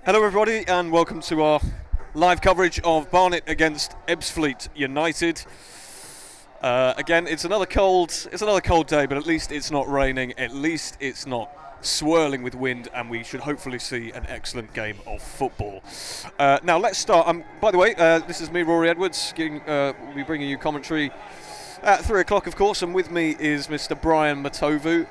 Hello everybody and welcome to our live coverage of Barnet against Ebbsfleet United. Again, it's another cold day, but at least it's not raining, at least it's not swirling with wind, and we should hopefully see an excellent game of football. Now let's start. By the way, this is me, Rory Edwards, we'll be bringing you commentary at 3 o'clock, of course, and with me is Mr. Brian Matovu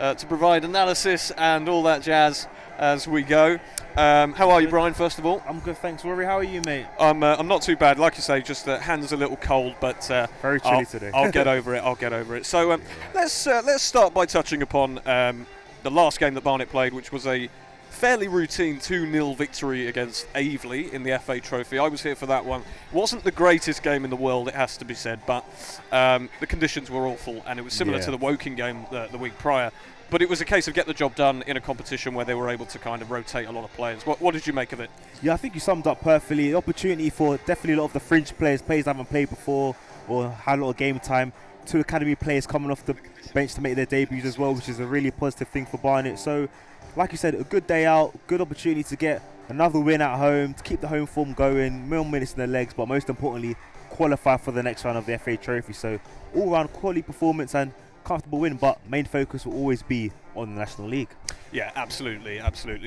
to provide analysis and all that jazz as we go. How are you, Brian, first of all? I'm good, thanks, Rory. How are you, mate? I'm not too bad. Like you say, just hands a little cold, but very chilly today. I'll get over it. So let's start by touching upon the last game that Barnet played, which was a fairly routine 2-0 victory against Ebbsfleet in the FA Trophy. I was here for that one. Wasn't the greatest game in the world, it has to be said, but the conditions were awful, and it was similar to the Woking game the week prior. But it was a case of get the job done in a competition where they were able to kind of rotate a lot of players. What did you make of it? Yeah, I think you summed up perfectly. The opportunity for definitely a lot of the fringe players that haven't played before or had a lot of game time. 2 academy players coming off the bench to make their debuts as well, which is a really positive thing for Barnet. So, like you said, a good day out, good opportunity to get another win at home, to keep the home form going, more minutes in their legs, but most importantly, qualify for the next round of the FA Trophy. So, all-round quality performance and comfortable win, but main focus will always be on the National League. Yeah, absolutely.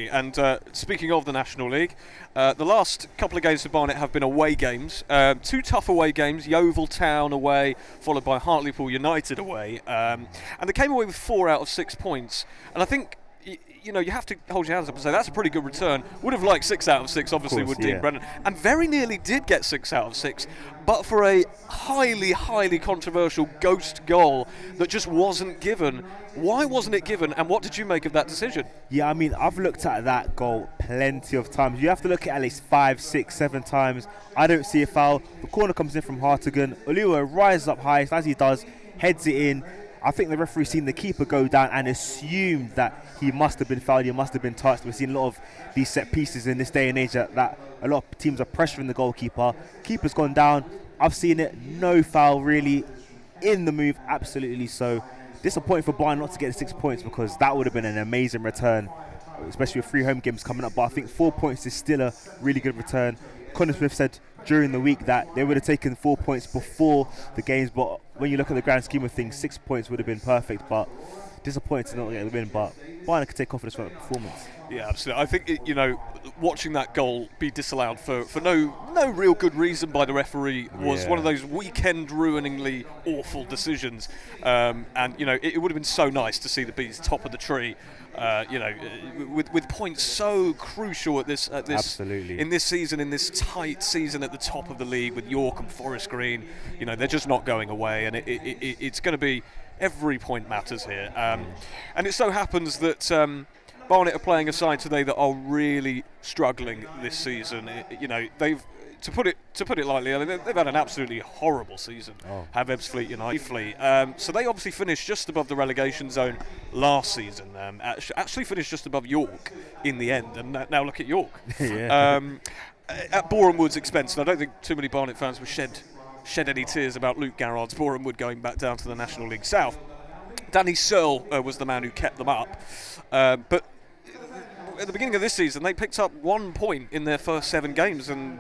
And speaking of the National League, the last couple of games for Barnet have been away games. 2 tough away games, Yeovil Town away, followed by Hartlepool United away. And they came away with 4 out of 6 points. And I think, you have to hold your hands up and say that's a pretty good return. Would have liked 6 out of 6, obviously, with Dean Brennan. And very nearly did get 6 out of 6, but for a highly, highly controversial ghost goal that just wasn't given. Why wasn't it given, and what did you make of that decision? Yeah, I mean, I've looked at that goal plenty of times. You have to look at least 5, 6, 7 times. I don't see a foul. The corner comes in from Hartigan. Oluwa rises up high, as he does, heads it in. I think the referee seen the keeper go down and assumed that he must have been fouled, he must have been touched. We've seen a lot of these set pieces in this day and age that a lot of teams are pressuring the goalkeeper. Keeper's gone down. I've seen it. No foul really in the move, absolutely. So disappointing for Barnet not to get the 6 points, because that would have been an amazing return, especially with 3 home games coming up. But I think 4 points is still a really good return. Connor Smith said during the week that they would have taken 4 points before the games, but when you look at the grand scheme of things, 6 points would have been perfect. But disappointed to not get the win, but Barnet could take confidence from that performance. Yeah, absolutely. I think watching that goal be disallowed for no real good reason by the referee was one of those weekend-ruiningly awful decisions. And it would have been so nice to see the Bees top of the tree. With points so crucial at this Absolutely. in this season, in this tight season at the top of the league with York and Forest Green. They're just not going away, and it's going to be every point matters here. And it so happens that Barnet are playing a side today that are really struggling this season. They've to put it lightly, they've had an absolutely horrible season. Have Ebbsfleet United. So they obviously finished just above the relegation zone last season. Actually finished just above York in the end, and now look at York. At Boreham Wood's expense. And I don't think too many Barnet fans will shed any tears about Luke Garrard's Boreham Wood going back down to the National League South. Danny Searle was the man who kept them up, but at the beginning of this season they picked up 1 point in their first 7 games, and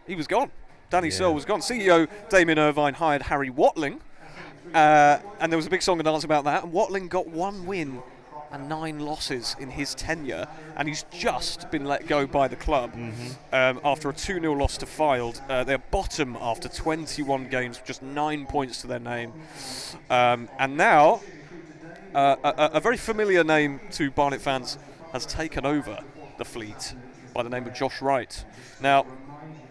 he was gone. Danny Searle was gone. CEO Damien Irvine hired Harry Watling, and there was a big song and dance about that, and Watling got 1 win and 9 losses in his tenure, and he's just been let go by the club after a 2-0 loss to Fylde. They're bottom after 21 games, just 9 points to their name. And now a very familiar name to Barnet fans has taken over the Fleet by the name of Josh Wright. Now,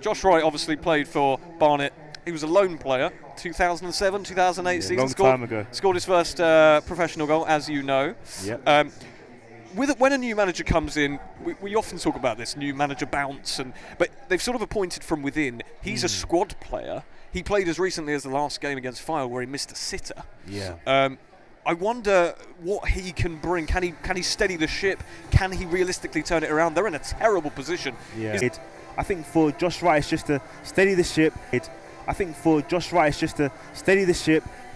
Josh Wright obviously played for Barnet. He was a loan player, 2007, 2008 season. Long time ago. Scored his first professional goal, as you know. Yep. When a new manager comes in, we often talk about this, new manager bounce, but they've sort of appointed from within. He's a squad player. He played as recently as the last game against Fylde, where he missed a sitter. Yeah. I wonder what he can bring. Can he steady the ship? Can he realistically turn it around? They're in a terrible position. Yeah. I think for Josh Wright, it's just to steady the ship.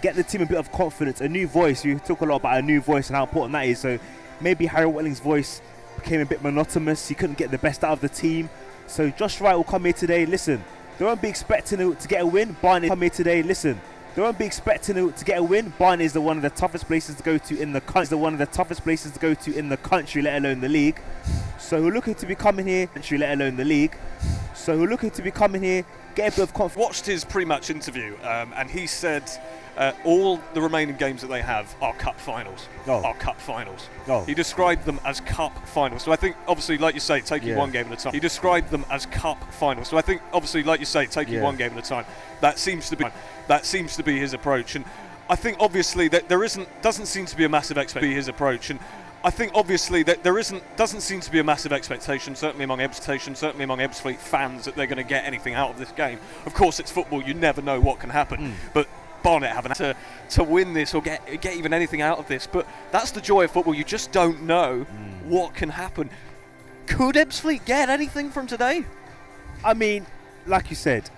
Get the team a bit of confidence, a new voice. You talk a lot about a new voice and how important that is. So maybe Harry Watling's voice became a bit monotonous. He couldn't get the best out of the team. So Josh Wright will come here today. Listen, they won't be expecting to get a win. Barnet come here today. Listen, they won't be expecting to get a win. Barnet is one of the toughest places to go to in the country. One of the toughest places to go to in the country, let alone the league. So we're looking to be coming here, let alone the league. So we're looking to be coming here, get a bit of confidence. Watched his pre-match interview, and he said all the remaining games that they have are cup finals. Are cup finals. He described them as cup finals. So I think, obviously, like you say, taking one game at a time. He described them as cup finals. So I think, obviously, like you say, taking one game at a time. That seems to be his approach. And I think, obviously, that doesn't seem to be a massive expectation. His approach. And I think, obviously, that doesn't seem to be a massive expectation, certainly among Ebbsfleet fans, that they're going to get anything out of this game. Of course, it's football. You never know what can happen. But Barnet having to win this or get even anything out of this. But that's the joy of football. You just don't know what can happen. Could Ebbsfleet get anything from today? I mean, like you said,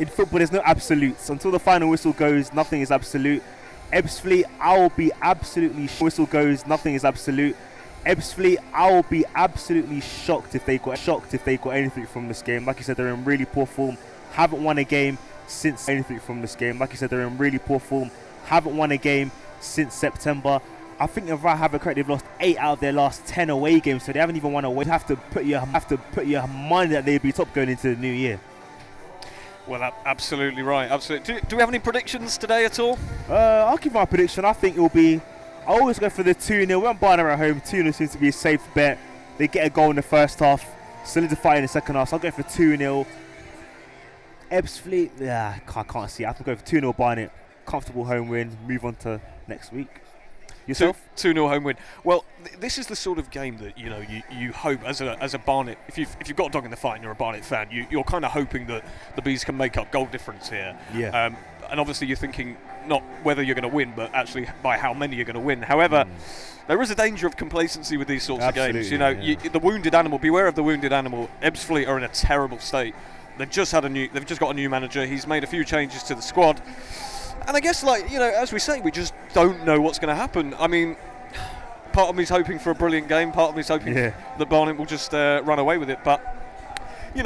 in football there's no absolutes. Until the final whistle goes, nothing is absolute. Ebbsfleet, I will be absolutely whistle goes, nothing is absolute. Ebbsfleet, I will be absolutely shocked if they got anything from this game. Like you said, they're in really poor form. Haven't won a game since anything from this game. Like you said, they're in really poor form. Haven't won a game since September. I think if I have it correct, they've lost 8 out of their last 10 away games, so they haven't even won away. You have to put your mind that they'd be top going into the new year. Well, absolutely right. Absolutely. Do we have any predictions today at all? I'll give my prediction. I think it will be. I always go for the 2-0. When Barnet are at home, 2-0 seems to be a safe bet. They get a goal in the first half, solidify in the second half. So I'll go for 2-0. Ebbsfleet, I can't see it. I can go for 2-0 Barnet. Comfortable home win. Move on to next week. Yourself? 2-0 home win. Well, this is the sort of game that you hope as a Barnet. If you've got a dog in the fight and you're a Barnet fan, you're kind of hoping that the Bees can make up goal difference here. Yeah. And obviously you're thinking not whether you're going to win, but actually by how many you're going to win. However, there is a danger of complacency with these sorts of games. The wounded animal. Beware of the wounded animal. Ebbsfleet are in a terrible state. They've just got a new manager. He's made a few changes to the squad. And I guess, as we say, we just don't know what's going to happen. I mean, part of me's hoping for a brilliant game. Part of me's hoping that Barnet will just run away with it. But, you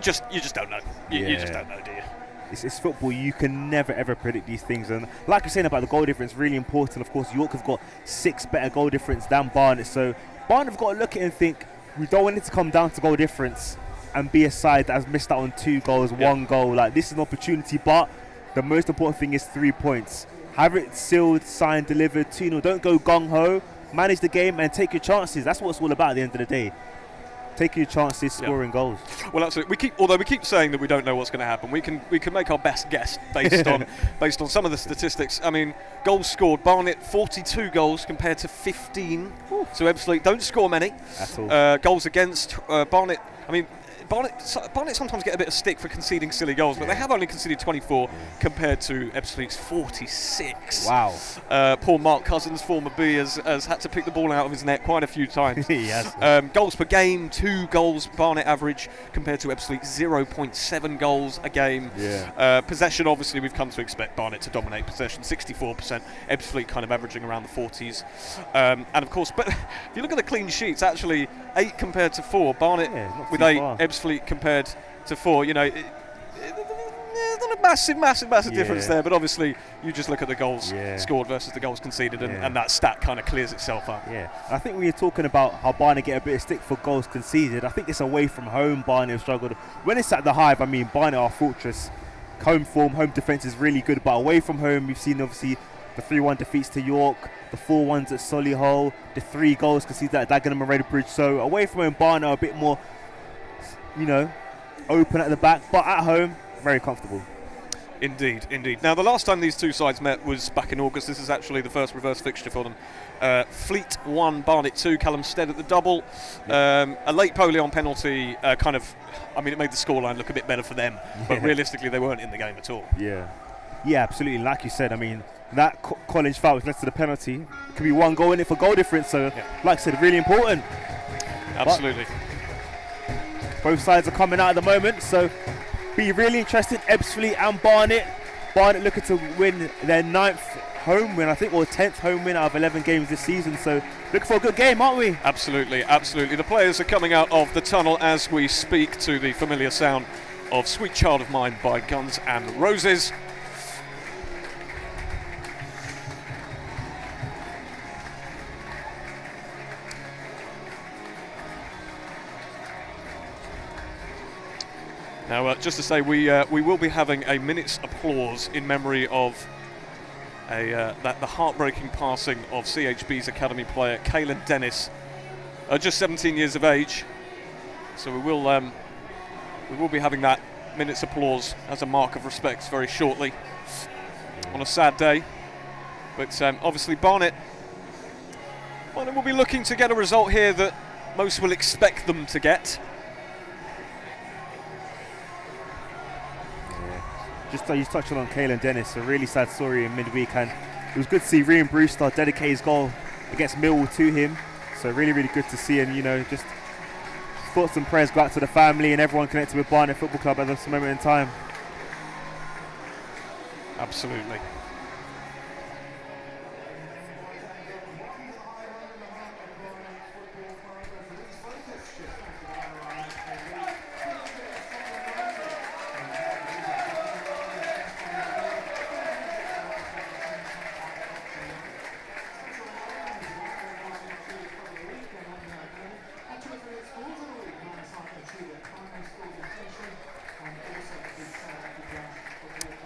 just don't know. You just don't know, do you? It's football. You can never, ever predict these things. And like you're saying about the goal difference, really important. Of course, York have got 6 better goal difference than Barnet. So Barnet have got to look at it and think, we don't want it to come down to goal difference and be a side that has missed out on 2 goals, 1 goal. This is an opportunity, but the most important thing is 3 points. Have it sealed, signed, delivered, 2-0. Don't go gung-ho. Manage the game and take your chances. That's what it's all about at the end of the day. Taking your chances, scoring goals. Well, absolutely. Although we keep saying that we don't know what's going to happen, we can make our best guess based on some of the statistics. I mean, goals scored. Barnet 42 goals compared to 15. Ooh. So Ebbsfleet don't score many at all. Goals against Barnet. I mean, Barnet sometimes get a bit of stick for conceding silly goals, but they have only conceded 24 compared to Ebbsfleet's 46. Wow. Poor Mark Cousins, former B, has had to pick the ball out of his net quite a few times. He has. Goals per game, 2 goals Barnet average compared to Ebbsfleet's 0.7 goals a game. Yeah. Possession, obviously, we've come to expect Barnet to dominate possession, 64%. Ebbsfleet kind of averaging around the 40s. And of course, but if you look at the clean sheets, actually 8 compared to 4. Barnet with 8, Ebbsfleet compared to 4. There's not a massive difference there, but obviously you just look at the goals scored versus the goals conceded, and that stat kind of clears itself up. Yeah, I think when you're talking about how Barnet get a bit of stick for goals conceded, I think it's away from home Barnet have struggled. When it's at the Hive, I mean, Barnet are fortress. Home form, home defence is really good, but away from home, we've seen obviously the 3-1 defeats to York, the 4-1s at Solihull, the 3 goals conceded at Dagenham and Redbridge. So away from home, Barnet are a bit more, open at the back, but at home, very comfortable. Indeed. Now, the last time these two sides met was back in August. This is actually the first reverse fixture for them. Fleet 1, Barnet 2, Callum Stead at the double. A late Polion penalty it made the scoreline look a bit better for them, but realistically they weren't in the game at all. Yeah, absolutely. Like you said, I mean, that Collins foul which led to the penalty could be 1 goal in it for goal difference, so like I said, really important. Absolutely. But both sides are coming out at the moment, so be really interested. Ebbsfleet and Barnet looking to win their 9th home win, I think, or 10th home win out of 11 games this season, so Looking for a good game, aren't we? Absolutely, absolutely. The players are coming out of the tunnel as we speak to the familiar sound of Sweet Child of Mine by Guns N' Roses. Now, just to say, we will be having a minute's applause in memory of the heartbreaking passing of CHB's academy player Caelan Dennis, just 17 years of age. So we will be having that minute's applause as a mark of respect very shortly on a sad day. But obviously Barnet will be looking to get a result here that most will expect them to get. Just you touched on Caelan Dennis, a really sad story in midweek, and it was good to see Rian Brewster dedicate his goal against Millwall to him. So really, really good to see, and just thoughts and prayers go out to the family and everyone connected with Barnet Football Club at this moment in time. Absolutely.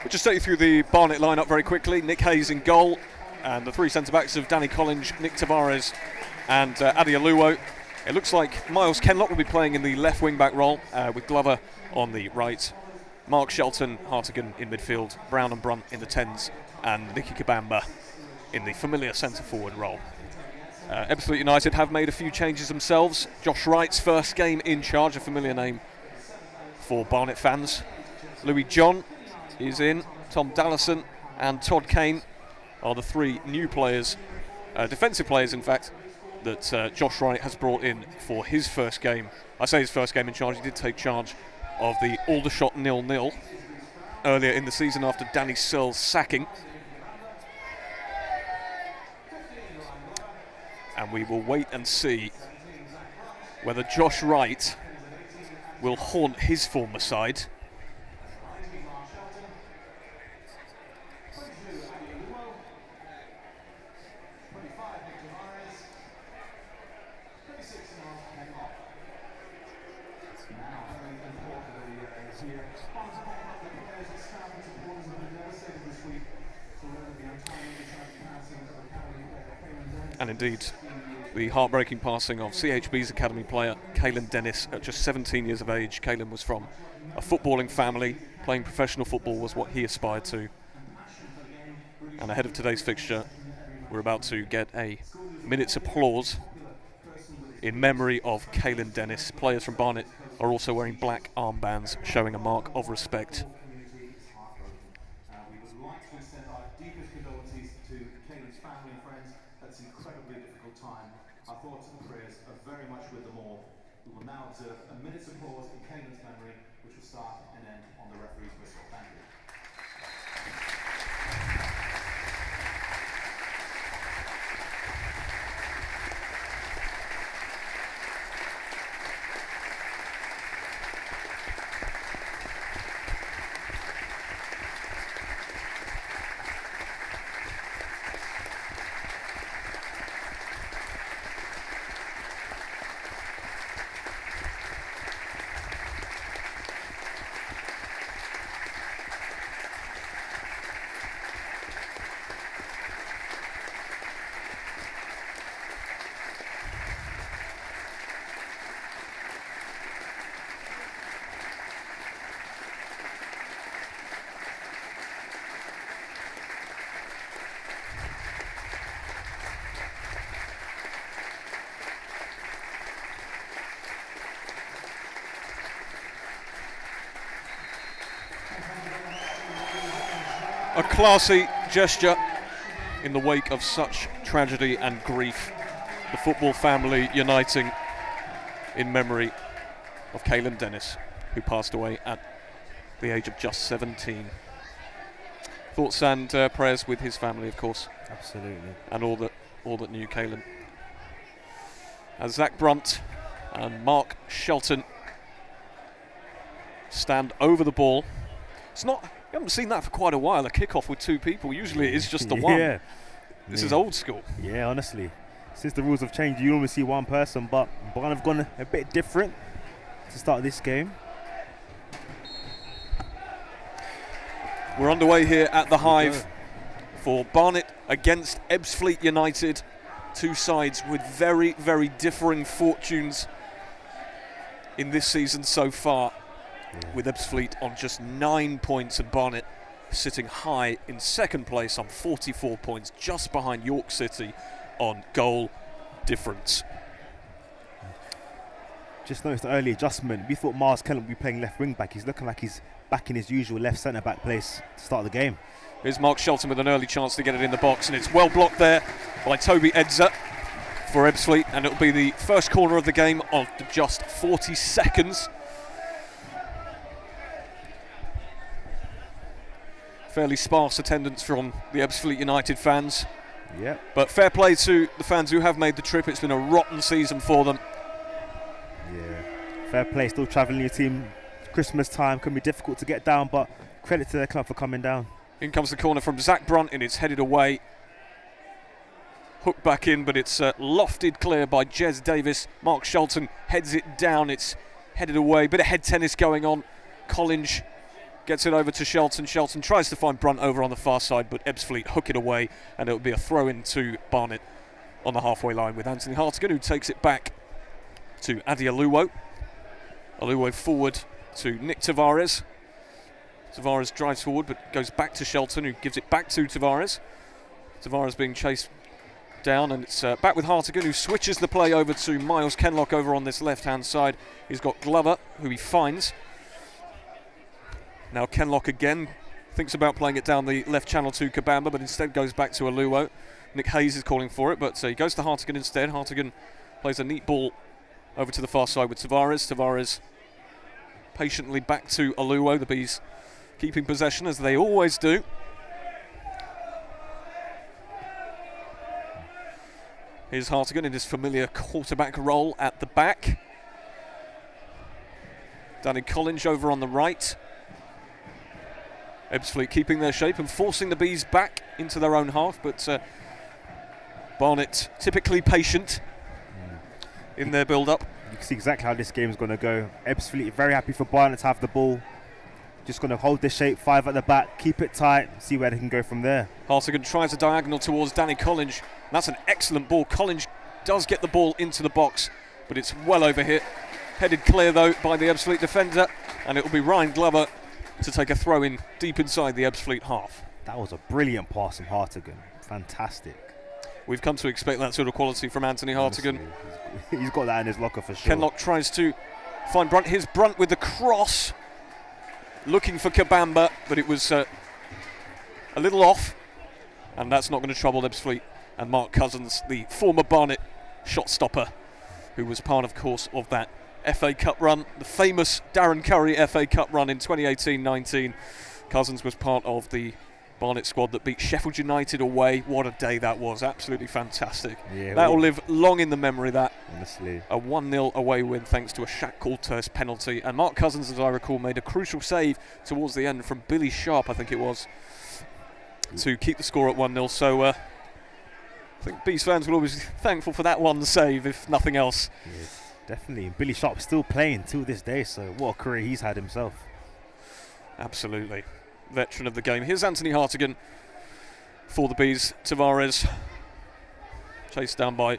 Just take you through the Barnet lineup very quickly. Nick Hayes in goal, and the three centre-backs of Danny Collins, Nick Tavares and Adi Aluwo. It looks like Miles Kenlock will be playing in the left wing-back role, with Glover on the right, Mark Shelton, Hartigan in midfield, Brown and Brunt in the 10s, and Nicky Kabamba in the familiar centre-forward role. Ebbsfleet United have made a few changes themselves. Josh Wright's first game in charge, a familiar name for Barnet fans. Louis John is in, Tom Dallison and Todd Kane are the three new players, defensive players in fact, that Josh Wright has brought in for his first game. I say his first game in charge, he did take charge of the Aldershot 0-0 earlier in the season after Danny Searle's sacking. And we will wait and see whether Josh Wright will haunt his former side. And indeed, the heartbreaking passing of CHB's academy player Caelan Dennis at just 17 years of age. Caelan was from a footballing family. Playing professional football was what he aspired to. And ahead of today's fixture, we're about to get a minute's applause in memory of Caelan Dennis. Players from Barnet are also wearing black armbands, showing a mark of respect. We would like to extend our deepest condolences to Caelan's family and friends at this incredibly difficult time. Our thoughts and prayers are very much with them all. We will now observe a minute's applause in Caelan's memory, which will start and end on the referee's whistle. Thank you. A classy gesture in the wake of such tragedy and grief. The football family uniting in memory of Caelan Dennis, who passed away at the age of just 17. Thoughts and prayers with his family, of course. Absolutely. And all that knew Caelan. as Zach Brunt and Mark Shelton stand over the ball. It's not, you haven't seen that for quite a while, a kickoff with 2 people. Usually it is just the one. Yeah. This is old school. Yeah, honestly. Since the rules have changed, you normally see one person, but Barnet have gone a bit different to start this game. We're underway here at the Hive for Barnet against Ebbsfleet United. 2 sides with very, very differing fortunes in this season so far, with Ebbsfleet on just 9 points and Barnet sitting high in second place on 44 points, just behind York City on goal difference. Just noticed the early adjustment. We thought Miles Kellett would be playing left wing back. He's looking like he's back in his usual left centre back place to start the game. Here's Mark Shelton with an early chance to get it in the box, and it's well blocked there by Toby Edzer for Ebbsfleet, and it'll be the first corner of the game after just 40 seconds. Fairly sparse attendance from the Ebbsfleet United fans. Yeah. But fair play to the fans who have made the trip. It's been a rotten season for them. Yeah. Fair play. Still travelling your team. Christmas time can be difficult to get down, but credit to their club for coming down. In comes the corner from Zach Brunt, and it's headed away. Hooked back in, but it's lofted clear by Jez Davis. Mark Shelton heads it down. It's headed away. Bit of head tennis going on. Collins gets it over to Shelton. Shelton tries to find Brunt over on the far side, but Ebbsfleet hook it away, and it'll be a throw-in to Barnet on the halfway line with Anthony Hartigan, who takes it back to Adi Aluwo. Aluwo forward to Nick Tavares. Tavares drives forward, but goes back to Shelton, who gives it back to Tavares. Tavares being chased down, and it's back with Hartigan, who switches the play over to Miles Kenlock over on this left-hand side. He's got Glover, who he finds. Now Kenlock again thinks about playing it down the left channel to Kabamba, but instead goes back to Aluwo. Nick Hayes is calling for it, but he goes to Hartigan instead. Hartigan plays a neat ball over to the far side with Tavares. Tavares patiently back to Aluwo. The Bees keeping possession as they always do. Here's Hartigan in his familiar quarterback role at the back. Danny Collins over on the right. Ebbsfleet keeping their shape and forcing the Bees back into their own half, but Barnet typically patient in their build-up. You can see exactly how this game is going to go. Ebbsfleet very happy for Barnet to have the ball. Just going to hold their shape, 5 at the back, keep it tight, see where they can go from there. Hartigan tries a diagonal towards Danny Collins. That's an excellent ball. Collins does get the ball into the box, but it's well over hit. Headed clear though by the Ebbsfleet defender, and it will be Ryan Glover to take a throw in deep inside the Ebbsfleet half. That was a brilliant pass from Hartigan. Fantastic. We've come to expect that sort of quality from Anthony Hartigan. Honestly, he's got that in his locker for sure. Kenlock tries to find Brunt. Here's Brunt with the cross, looking for Kabamba, but it was a little off, and that's not going to trouble Ebbsfleet. And Mark Cousins, the former Barnet shot stopper, who was part, of course, of that FA Cup run, the famous Darren Curry FA Cup run in 2018-19. Cousins was part of the Barnet squad that beat Sheffield United away. What a day that was, absolutely fantastic. Yeah, that will live long in the memory, that. Honestly. A 1-0 away win thanks to a Shaq Coulter's penalty. And Mark Cousins, as I recall, made a crucial save towards the end from Billy Sharp, I think it was, to keep the score at 1-0. So I think Bees fans will always be thankful for that one save, if nothing else. Yeah, definitely. Billy Sharp's still playing till this day, so what a career he's had himself. Absolutely. Veteran of the game. Here's Anthony Hartigan for the Bees. Tavares chased down by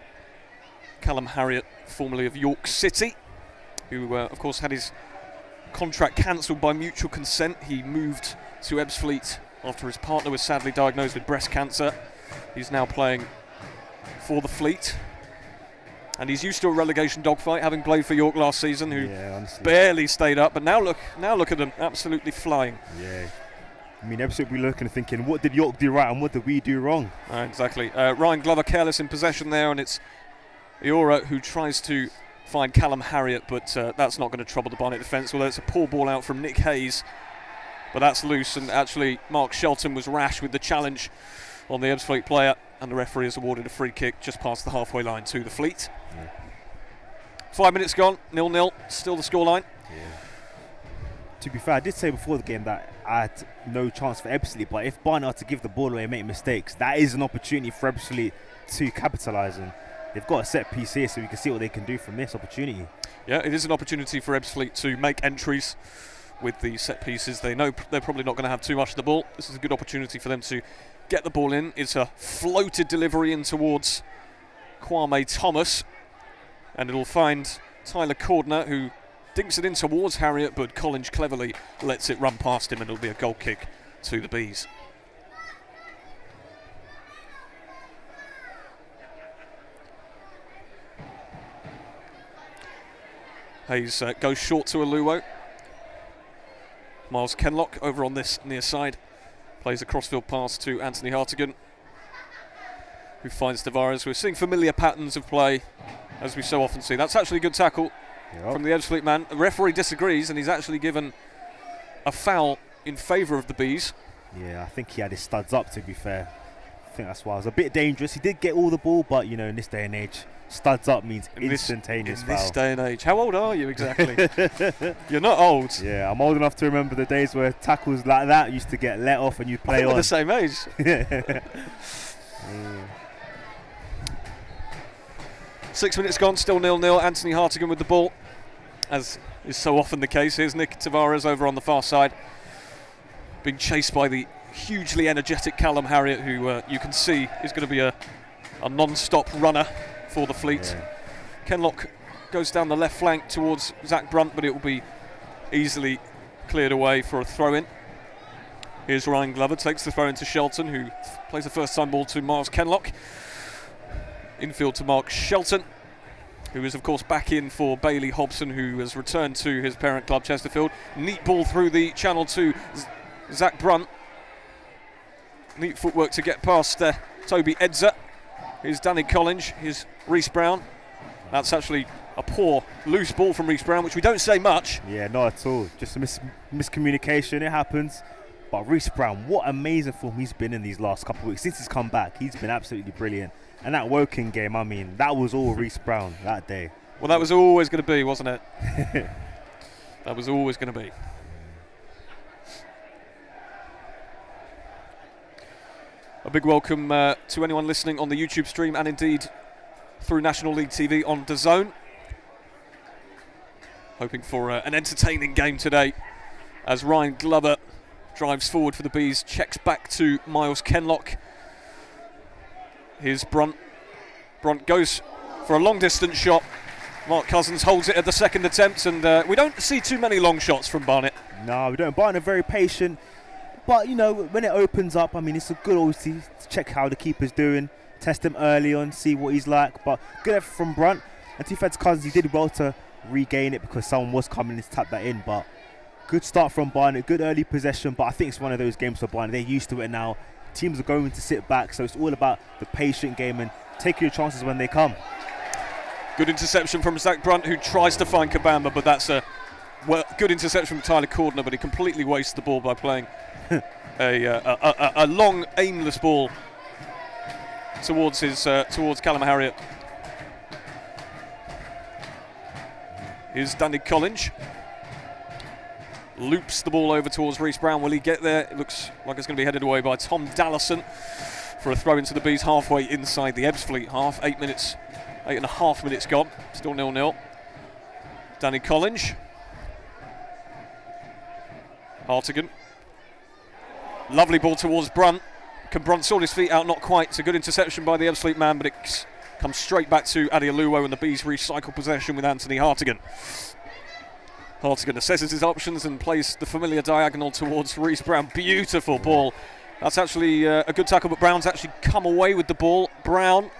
Callum Harriott, formerly of York City, who of course had his contract cancelled by mutual consent. He moved to Ebbsfleet after his partner was sadly diagnosed with breast cancer. He's now playing for the Fleet, and he's used to a relegation dogfight, having played for York last season, who barely stayed up. But now look at them, absolutely flying. Yeah. I mean, Ebbsfleet will be looking and thinking, what did York do right and what did we do wrong? Exactly. Ryan Glover careless in possession there, and it's Iora who tries to find Callum Harriott, but that's not going to trouble the Barnet defence, although it's a poor ball out from Nick Hayes. But that's loose, and actually Mark Shelton was rash with the challenge on the Ebbsfleet player, and the referee has awarded a free kick just past the halfway line to the Fleet. Yeah. 5 minutes gone, 0-0, still the scoreline. To be fair, I did say before the game that I had no chance for Ebbsfleet, but if Barnet are to give the ball away and make mistakes, that is an opportunity for Ebbsfleet to capitalise on. They've got a set piece here, so we can see what they can do from this opportunity. Yeah, it is an opportunity for Ebbsfleet to make entries with the set pieces. They know they're probably not going to have too much of the ball. This is a good opportunity for them to get the ball in. It's a floated delivery in towards Kwame Thomas, and it'll find Tyler Cordner, who dinks it in towards Harriet, but Collins cleverly lets it run past him, and it'll be a goal kick to the Bees. Hayes goes short to Aluo. Miles Kenlock over on this near side. Plays a crossfield pass to Anthony Hartigan, who finds Tavares. We're seeing familiar patterns of play, as we so often see. That's actually a good tackle from the Ebbsfleet man. The referee disagrees, and he's actually given a foul in favour of the Bees. Yeah, I think he had his studs up, to be fair. I think that's why it was a bit dangerous. He did get all the ball, but, you know, in this day and age, studs up means instantaneous foul. In this day and age. How old are you exactly? You're not old. Yeah, I'm old enough to remember the days where tackles like that used to get let off and you'd play on. We're the same age. 6 minutes gone, still 0-0. Anthony Hartigan with the ball, as is so often the case. Here's Nick Tavares over on the far side, being chased by the hugely energetic Callum Harriet, who you can see is going to be a non-stop runner for the Fleet. Yeah. Kenlock goes down the left flank towards Zach Brunt, but it will be easily cleared away for a throw-in. Here's Ryan Glover, takes the throw-in to Shelton, who plays the first-time ball to Miles Kenlock. Infield to Mark Shelton, who is of course back in for Bailey Hobson, who has returned to his parent club Chesterfield. Neat ball through the channel to Zach Brunt. Neat footwork to get past Toby Edzer. Here's Danny Collins, here's Reece Brown. That's actually a poor loose ball from Reece Brown, which we don't say much. Yeah, not at all. Just a miscommunication, it happens. But Reece Brown, what amazing form he's been in these last couple of weeks. Since he's come back, he's been absolutely brilliant. And that Woking game, I mean, that was all Reece Brown that day. Well, that was always going to be, wasn't it? That was always going to be. A big welcome to anyone listening on the YouTube stream and indeed through National League TV on DAZN. Hoping for an entertaining game today as Ryan Glover drives forward for the Bees, checks back to Miles Kenlock. Here's Brunt. Brunt goes for a long distance shot. Mark Cousins holds it at the second attempt, and we don't see too many long shots from Barnet. No, we don't. Barnet are very patient. But, you know, when it opens up, I mean, it's a good obviously to check how the keeper's doing, test him early on, see what he's like. But good effort from Brunt. And to be fair to Cousins, he did well to regain it because someone was coming to tap that in. But good start from Barnet, good early possession. But I think it's one of those games for Barnet. They're used to it now. Teams are going to sit back, so it's all about the patient game and taking your chances when they come. Good interception from Zach Brunt, who tries to find Kabamba, but that's a good interception from Tyler Cordner, but he completely wastes the ball by playing a long, aimless ball towards Callum Harriet. Here's Danny Collins. Loops the ball over towards Reece Brown. Will he get there? It looks like it's going to be headed away by Tom Dallison for a throw into the Bees halfway inside the Ebbsfleet half. 8.5 minutes gone. Still 0-0. Danny Collins. Hartigan. Lovely ball towards Brunt. Can Brunt sort his feet out? Not quite. It's a good interception by the Ebbsfleet man, but it comes straight back to Adi Aluo, and the Bees recycle possession with Anthony Hartigan. Hartigan assesses his options and plays the familiar diagonal towards Reece Brown. Beautiful ball. That's actually a good tackle, but Brown's actually come away with the ball. Brown,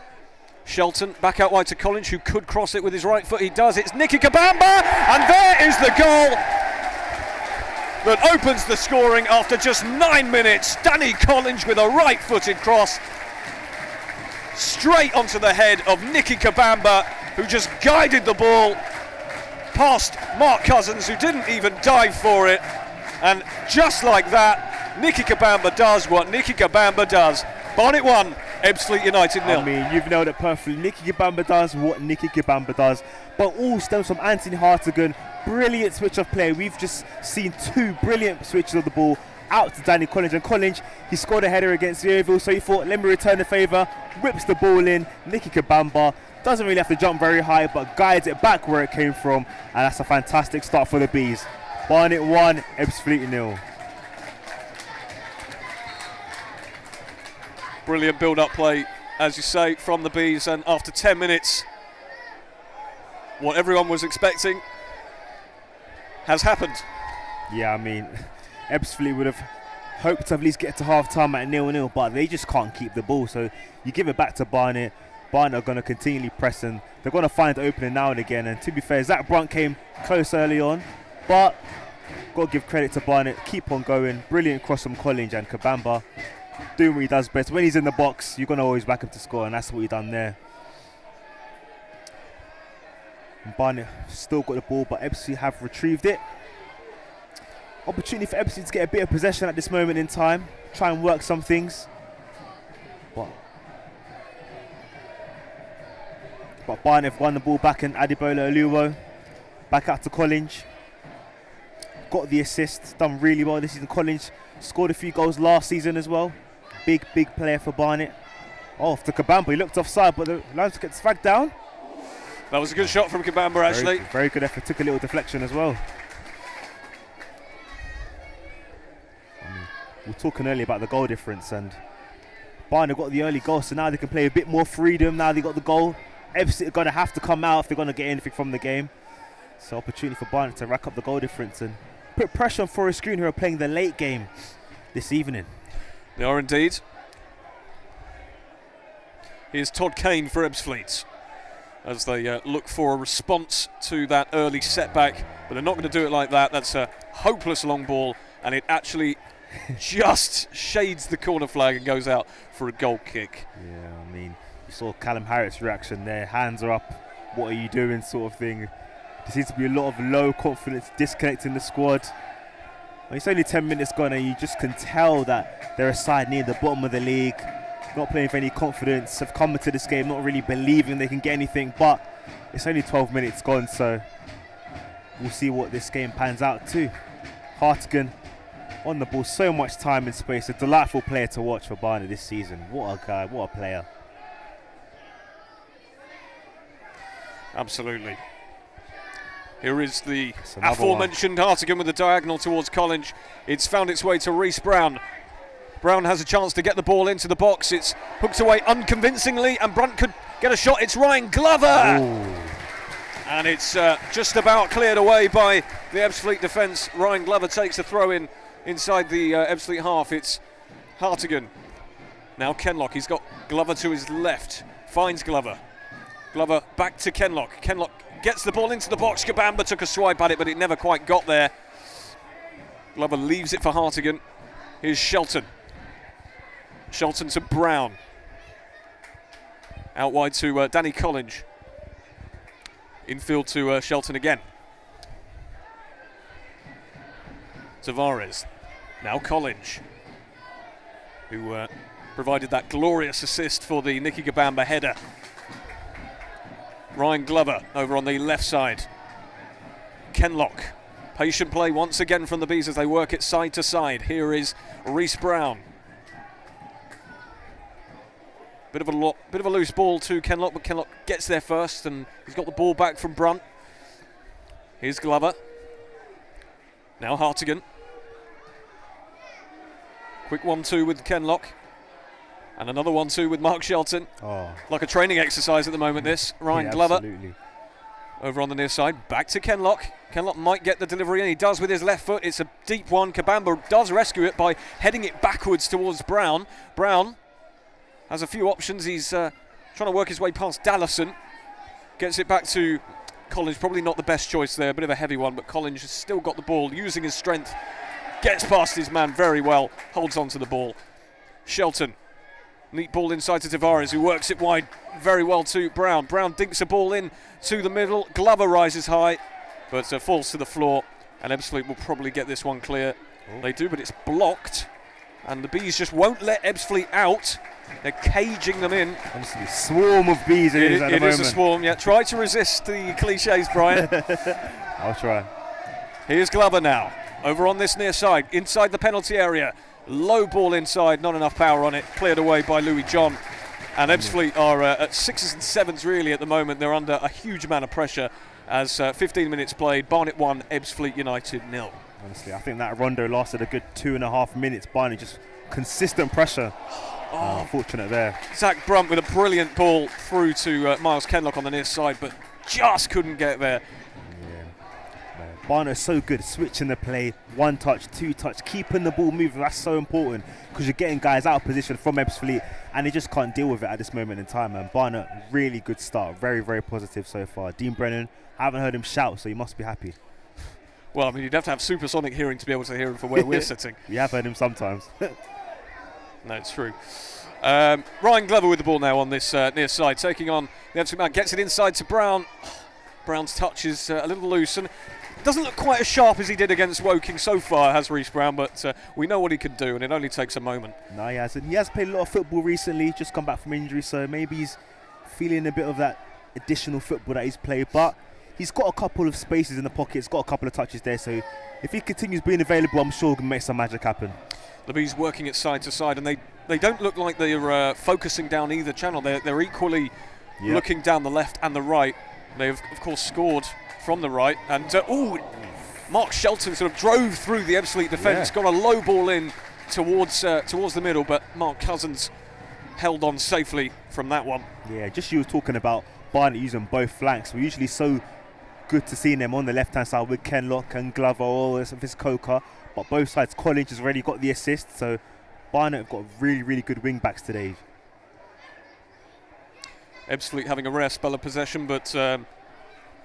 Shelton, back out wide to Collins, who could cross it with his right foot. He does. It's Nicky Kabamba, and there is the goal that opens the scoring after just 9 minutes. Danny Collins with a right-footed cross straight onto the head of Nicky Kabamba, who just guided the ball past Mark Cousins, who didn't even dive for it. And just like that, Nicky Kabamba does what Nicky Kabamba does. Barnet 1, Ebbsfleet United 0. I mean, you've nailed it perfectly. Nicky Gabamba does what Nicky Gabamba does, but all stems from Anthony Hartigan. Brilliant switch of play. We've just seen 2 brilliant switches of the ball out to Danny Collins, and Collins, he scored a header against Yeovil, so he thought, let me return the favour, whips the ball in. Nicky Gabamba doesn't really have to jump very high, but guides it back where it came from, and that's a fantastic start for the Bees. Barnet 1, Ebbsfleet 0. Brilliant build-up play, as you say, from the Bees, and after 10 minutes, what everyone was expecting has happened. Yeah, I mean, Ebbsfleet would have hoped to at least get to half-time at 0-0, but they just can't keep the ball, so you give it back to Barnet. Barnet are going to continually press, and they're going to find the opening now and again, and to be fair, Zach Brunt came close early on, but got to give credit to Barnet, keep on going. Brilliant cross from Collins, and Kabamba doing what he does best. When he's in the box, you're going to always back him to score, and that's what he done there. And Barnet still got the ball, but Ebbsfleet have retrieved it. Opportunity for Ebbsfleet to get a bit of possession at this moment in time, try and work some things. But Barnet have won the ball back, and Adibola Oluwo back out to Collins. Got the assist, done really well this season. Collins scored a few goals last season as well. Big player for Barnet. Off to Kabamba, he looked offside, but the Lions gets flagged down. That was a good shot from Kabamba, actually. Very good effort, took a little deflection as well. We were talking earlier about the goal difference, and Barnet got the early goal, so now they can play a bit more freedom. Now they got the goal. Ebbsfleet are going to have to come out if they're going to get anything from the game. So opportunity for Barnet to rack up the goal difference and put pressure on Forest Green, who are playing the late game this evening. They are indeed. Here's Todd Kane for Ebbsfleet as they look for a response to that early setback, but they're not going to do it like that. That's a hopeless long ball, and it actually just shades the corner flag and goes out for a goal kick. Yeah, I mean, you saw Callum Harriot's reaction there. Hands are up. What are you doing, sort of thing. There seems to be a lot of low confidence disconnecting the squad. Well, it's only 10 minutes gone, and you just can tell that they're a side near the bottom of the league, not playing with any confidence, have come into this game not really believing they can get anything, but it's only 12 minutes gone, so we'll see what this game pans out to. Hartigan on the ball, so much time and space, a delightful player to watch for Barnet this season. What a guy, what a player. Absolutely. Here is the aforementioned Hartigan with the diagonal towards Collins. It's found its way to Reece Brown. Brown has a chance to get the ball into the box. It's hooked away unconvincingly, and Brunt could get a shot. It's Ryan Glover! Ooh. And it's just about cleared away by the Ebbsfleet defence. Ryan Glover takes the throw in inside the Ebbsfleet half. It's Hartigan. Now Kenlock. He's got Glover to his left. Finds Glover. Glover back to Kenlock. Kenlock gets the ball into the box. Kabamba took a swipe at it, but it never quite got there. Glover leaves it for Hartigan. Here's Shelton. Shelton to Brown. Out wide to Danny Collins. Infield to Shelton again. Tavares. Now Collins, who provided that glorious assist for the Nicky Gabamba header. Ryan Glover over on the left side. Kenlock. Patient play once again from the Bees as they work it side to side. Here is Reece Brown. Bit of a loose ball to Kenlock, but Kenlock gets there first, and he's got the ball back from Brunt. Here's Glover. Now Hartigan. Quick 1-2 with Kenlock. And another 1-2 with Mark Shelton. Oh. Like a training exercise at the moment, this. Ryan Glover. Absolutely. Over on the near side. Back to Kenlock. Kenlock might get the delivery, and he does with his left foot. It's a deep one. Kabamba does rescue it by heading it backwards towards Brown. Brown has a few options. He's trying to work his way past Dallison. Gets it back to Collins. Probably not the best choice there. A bit of a heavy one, but Collins has still got the ball, using his strength. Gets past his man very well. Holds on to the ball. Shelton. Neat ball inside to Tavares, who works it wide very well to Brown. Brown dinks a ball in to the middle. Glover rises high, but falls to the floor. And Ebbsfleet will probably get this one clear. They do, but it's blocked. And the Bees just won't let Ebbsfleet out. They're caging them in. Honestly, swarm of bees it is at the moment. It is a swarm, yeah. Try to resist the cliches, Brian. I'll try. Here's Glover now, over on this near side, inside the penalty area. Low ball inside, not enough power on it. Cleared away by Louis John. And Ebbsfleet are at 6s and 7s really at the moment. They're under a huge amount of pressure as 15 minutes played. Barnet 1, Ebbsfleet United 0. Honestly, I think that rondo lasted a good 2.5 minutes. Barnet just consistent pressure. Unfortunate there. Zach Brunt with a brilliant ball through to Miles Kenlock on the near side, but just couldn't get there. Barnet is so good, switching the play, 1 touch, 2 touch, keeping the ball moving. That's so important because you're getting guys out of position from Ebbsfleet and they just can't deal with it at this moment in time. And Barnet, really good start, very, very positive so far. Dean Brennan, I haven't heard him shout, so he must be happy. Well, I mean, you'd have to have supersonic hearing to be able to hear him from where we're sitting. We have heard him sometimes. No, it's true. Ryan Glover with the ball now on this near side, taking on the Ebbsfleet man, gets it inside to Brown. Brown's touch is a little loose and doesn't look quite as sharp as he did against Woking so far, has Reece Brown, but we know what he can do and it only takes a moment. No, he hasn't. He has played a lot of football recently, just come back from injury, so maybe he's feeling a bit of that additional football that he's played, but he's got a couple of spaces in the pocket, he's got a couple of touches there, so if he continues being available, I'm sure he can make some magic happen. The Bees working it side to side, and they don't look like they're focusing down either channel. They're equally looking down the left and the right. They've, of course, scored from the right. And, Mark Shelton sort of drove through the Ebbsfleet defence, got a low ball in towards the middle, but Mark Cousins held on safely from that one. Yeah, just you were talking about Barnet using both flanks. We're usually so good to seeing them on the left-hand side with Kenlock and Glover, all this Coker. But both sides, Collins has already got the assist, so Barnet have got really, really good wing-backs today. Ebbsfleet having a rare spell of possession, but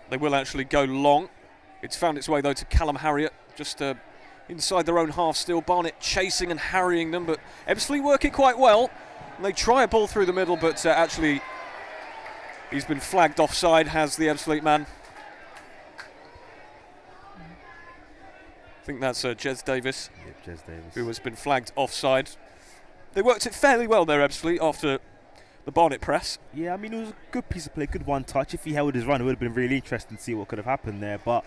they will actually go long. It's found its way, though, to Callum Harriott, just inside their own half still. Barnet chasing and harrying them, but Ebbsfleet work it quite well. And they try a ball through the middle, but actually he's been flagged offside, has the Ebbsfleet man. I think that's Jez Davis, Jez Davis, who has been flagged offside. They worked it fairly well there, Ebbsfleet, after the Barnet press. Yeah, I mean, it was a good piece of play, good one touch. If he held his run, it would have been really interesting to see what could have happened there. But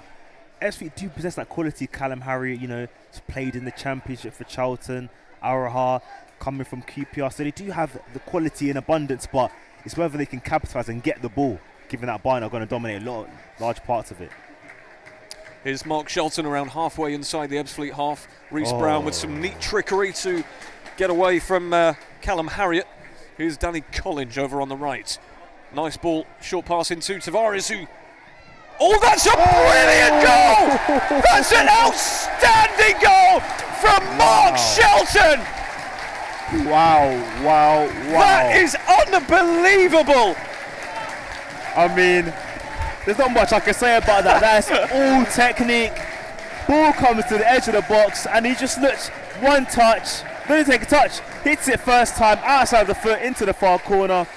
Ebbsfleet do possess that quality. Callum Harriott, has played in the Championship for Charlton. Araha coming from QPR. So they do have the quality in abundance, but it's whether they can capitalise and get the ball, given that Barnet are going to dominate large parts of it. Here's Mark Shelton around halfway inside the Ebbsfleet half. Reece Brown with some neat trickery to get away from Callum Harriott. Here's Danny Collins over on the right. Nice ball, short pass into Tavares, who... Oh, that's a brilliant goal! That's an outstanding goal from Mark Shelton! Wow. That is unbelievable! I mean, there's not much I can say about that. That's all technique. Ball comes to the edge of the box and he just looks one touch, doesn't take a touch, hits it first time outside the foot into the far corner.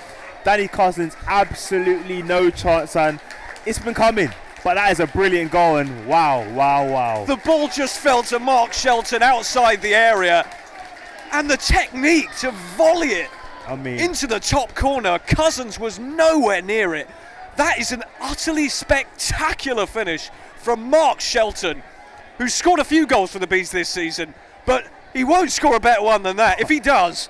Danny Cousins, absolutely no chance, and it's been coming. But that is a brilliant goal, and wow. The ball just fell to Mark Shelton outside the area, and the technique to volley it into the top corner. Cousins was nowhere near it. That is an utterly spectacular finish from Mark Shelton, who's scored a few goals for the Bees this season, but he won't score a better one than that. If he does,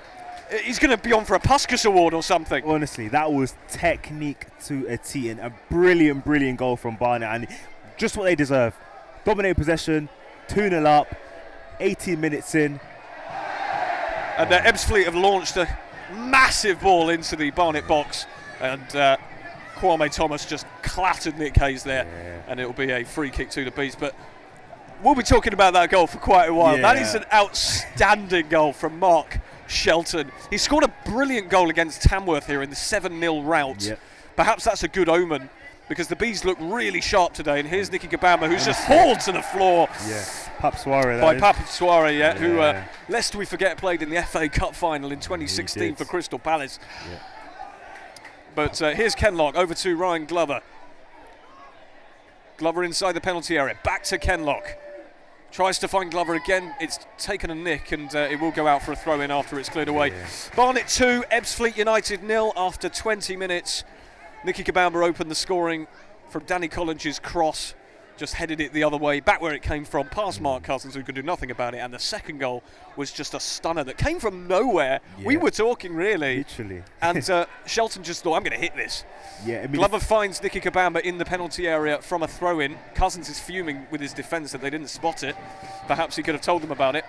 he's going to be on for a Puskas Award or something. Honestly, that was technique to a T, and a brilliant goal from Barnet, and just what they deserve. Dominate possession, 2-0 up, 18 minutes in. And Ebbsfleet have launched a massive ball into the Barnet box, and Kwame Thomas just clattered Nick Hayes there, and it'll be a free kick to the Bees. But we'll be talking about that goal for quite a while. That is an outstanding goal from Mark Shelton. He scored a brilliant goal against Tamworth here in the 7-0 rout. Perhaps that's a good omen, because the Bees look really sharp today. And here's Nicky Gabama, who's just hauled to the floor. Pap Soiree. By Pap Soiree, who, lest we forget, played in the FA Cup final in 2016 for Crystal Palace. But here's Kenlock over to Ryan Glover. Glover inside the penalty area, back to Kenlock. Tries to find Glover again. It's taken a nick, and it will go out for a throw-in after it's cleared away. Yeah. Barnet 2, Ebbsfleet United 0 after 20 minutes. Nicky Kabamba opened the scoring from Danny Collins's cross. Just headed it the other way, back where it came from, past Mark Cousins, who could do nothing about it. And the second goal was just a stunner that came from nowhere. Yeah. We were talking, really. Literally. And Shelton just thought, I'm going to hit this. Yeah, I mean, Glover finds Nicky Kabamba in the penalty area from a throw-in. Cousins is fuming with his defence that they didn't spot it. Perhaps he could have told them about it.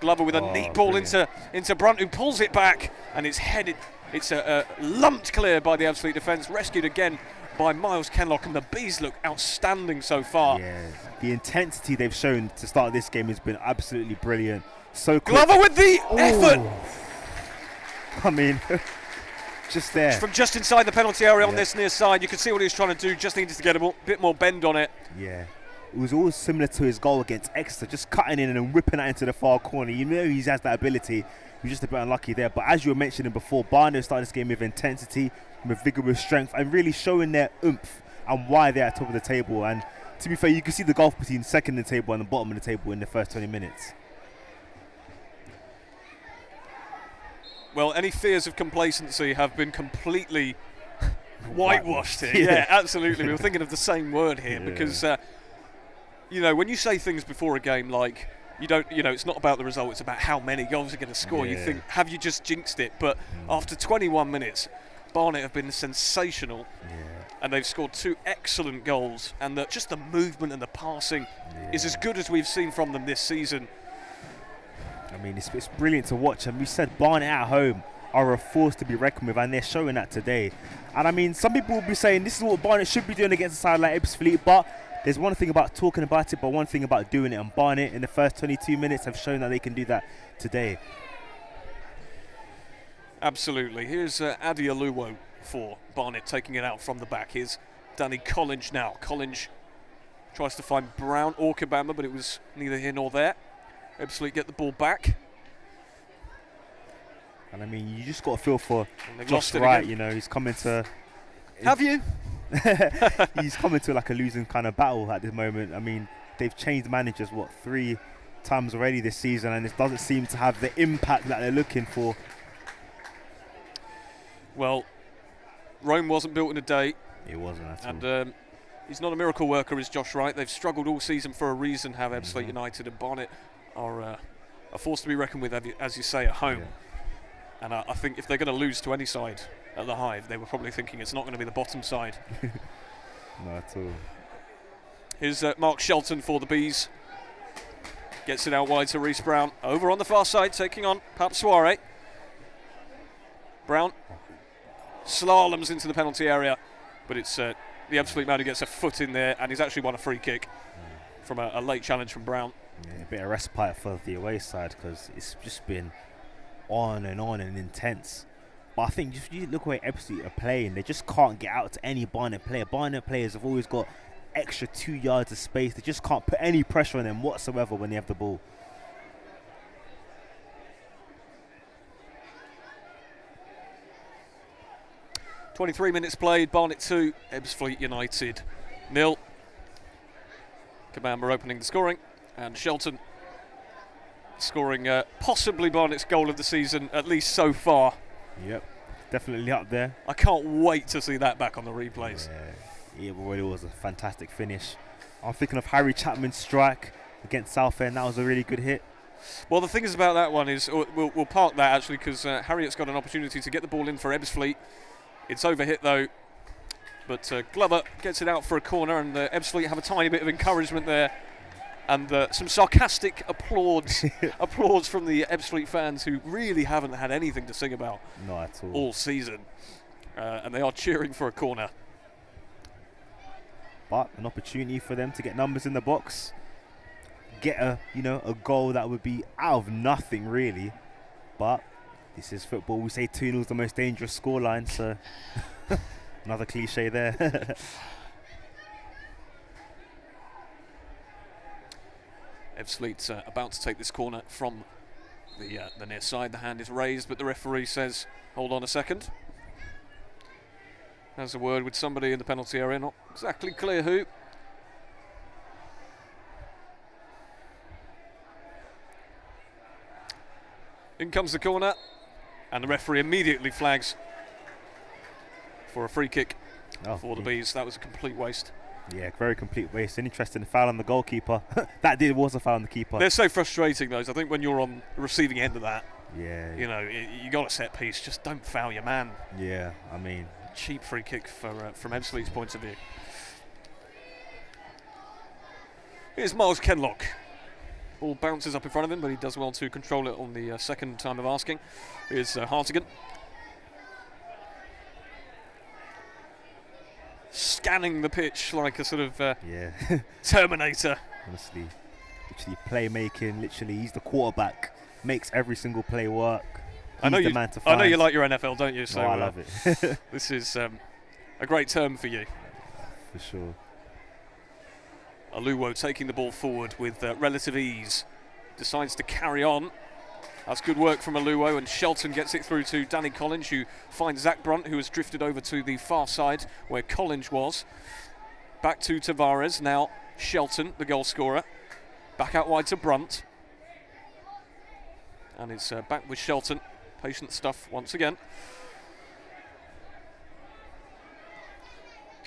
Glover with a neat ball into Brunt, who pulls it back, and it's headed. It's lumped clear by the Ebbsfleet defence, rescued again by Miles Kenlock, and the Bees look outstanding so far. Yeah, the intensity they've shown to start this game has been absolutely brilliant. So quick. Glover with the effort! I mean, just there. From just inside the penalty area on this near side, you could see what he was trying to do, just needed to get a bit more bend on it. Yeah, it was always similar to his goal against Exeter, just cutting in and then whipping that into the far corner. You know he has that ability. He was just a bit unlucky there. But as you were mentioning before, Barnet started this game with intensity, with vigorous strength, and really showing their oomph and why they're at the top of the table. And to be fair, you can see the gulf between second in the table and the bottom of the table in the first 20 minutes. Well, any fears of complacency have been completely whitewashed here. Yeah. Yeah, absolutely. We were thinking of the same word here because, you know, when you say things before a game like, it's not about the result, it's about how many goals you're going to score. You think, have you just jinxed it? But after 21 minutes, Barnet have been sensational, and they've scored 2 excellent goals, and just the movement and the passing is as good as we've seen from them this season. I mean, it's brilliant to watch, and we said Barnet at home are a force to be reckoned with, and they're showing that today. And I mean, some people will be saying this is what Barnet should be doing against a side like Ebbsfleet, but there's one thing about talking about it, but one thing about doing it, and Barnet in the first 22 minutes have shown that they can do that today. Absolutely. Here's Adi Aluwo for Barnet taking it out from the back. Here's Danny Collins now. Collins tries to find Brown or Kabamba, but it was neither here nor there. Ebbsfleet get the ball back. And I mean, you just got to feel for Josh Wright, again. you know, he's coming to... Have you? He's coming to like a losing kind of battle at this moment. I mean, they've changed managers, 3 times already this season, and it doesn't seem to have the impact that they're looking for. Well, Rome wasn't built in a day. It wasn't at all. And he's not a miracle worker, is Josh Wright. They've struggled all season for a reason, have Ebbsfleet United, and Barnet are a force to be reckoned with, as you say, at home. Yeah. And I think if they're going to lose to any side at the Hive, they were probably thinking it's not going to be the bottom side. Not at all. Here's Mark Shelton for the Bees. Gets it out wide to Reece Brown. Over on the far side, taking on Pap Soiree. Brown slaloms into the penalty area, but it's the Ebbsfleet man who gets a foot in there, and he's actually won a free kick from a late challenge from Brown. Yeah, a bit of respite for the away side, because it's just been on and intense. But I think if you look where Ebbsfleet are playing, they just can't get out to any Barnet player. Barnet players have always got extra 2 yards of space. They just can't put any pressure on them whatsoever when they have the ball. .23 minutes played, Barnet 2, Ebbsfleet United 0. Kabamba opening the scoring, and Shelton scoring possibly Barnet's goal of the season, at least so far. Yep, definitely up there. I can't wait to see that back on the replays. Yeah, it really was a fantastic finish. I'm thinking of Harry Chapman's strike against Southend. That was a really good hit. Well, the thing is about that one is, we'll park that actually, because Harriet's got an opportunity to get the ball in for Ebbsfleet. It's overhit though, but Glover gets it out for a corner, and Ebbsfleet have a tiny bit of encouragement there, and some sarcastic applause from the Ebbsfleet fans, who really haven't had anything to sing about all season, and they are cheering for a corner. But an opportunity for them to get numbers in the box, get a goal that would be out of nothing really, but this is football. We say 2-0 is the most dangerous scoreline, so another cliche there. Ebbsfleet about to take this corner from the near side. The hand is raised, but the referee says, hold on a second. Has a word with somebody in the penalty area, not exactly clear who. In comes the corner, and the referee immediately flags for a free kick for the Bees. That was a complete waste. Yeah, very complete waste. An interesting foul on the goalkeeper. was a foul on the keeper. They're so frustrating, those. I think when you're on the receiving end of that, yeah, you know, you got a set piece. Just don't foul your man. Yeah, I mean, cheap free kick from Ebbsfleet's point of view. Here's Miles Kenlock. Ball bounces up in front of him, but he does well to control it on the second time of asking. Here's Hartigan. Scanning the pitch like a sort of Terminator. Honestly, literally playmaking. Literally, he's the quarterback. Makes every single play work. I know you like your NFL, don't you? So I love it. This is a great term for you. For sure. Aluwo taking the ball forward with relative ease. Decides to carry on. That's good work from Aluwo, and Shelton gets it through to Danny Collins, who finds Zach Brunt, who has drifted over to the far side where Collins was. Back to Tavares, now Shelton, the goal scorer. Back out wide to Brunt. And it's back with Shelton. Patient stuff once again.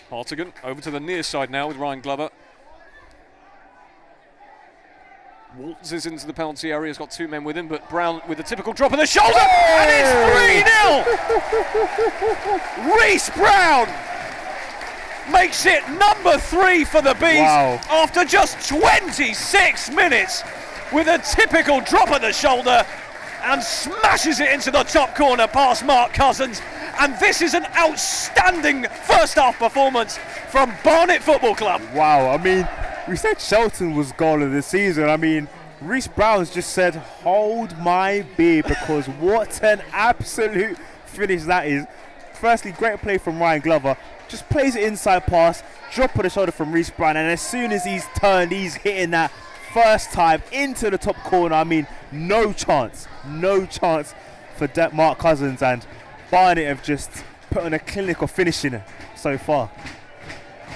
Hartigan over to the near side now with Ryan Glover. Waltzes into the penalty area, has got two men with him, but Brown with a typical drop of the shoulder, and it's 3-0! Reece Brown makes it number 3 for the Bees after just 26 minutes with a typical drop of the shoulder and smashes it into the top corner past Mark Cousins. And this is an outstanding first half performance from Barnet Football Club. Wow, I mean, we said Shelton was goal of the season. I mean, Reece Brown's just said, hold my beer, because what an absolute finish that is. Firstly, great play from Ryan Glover. Just plays it inside pass, drop of the shoulder from Reece Brown, and as soon as he's turned, he's hitting that first time into the top corner. I mean, no chance for Mark Cousins, and Barnet have just put on a clinical finishing so far.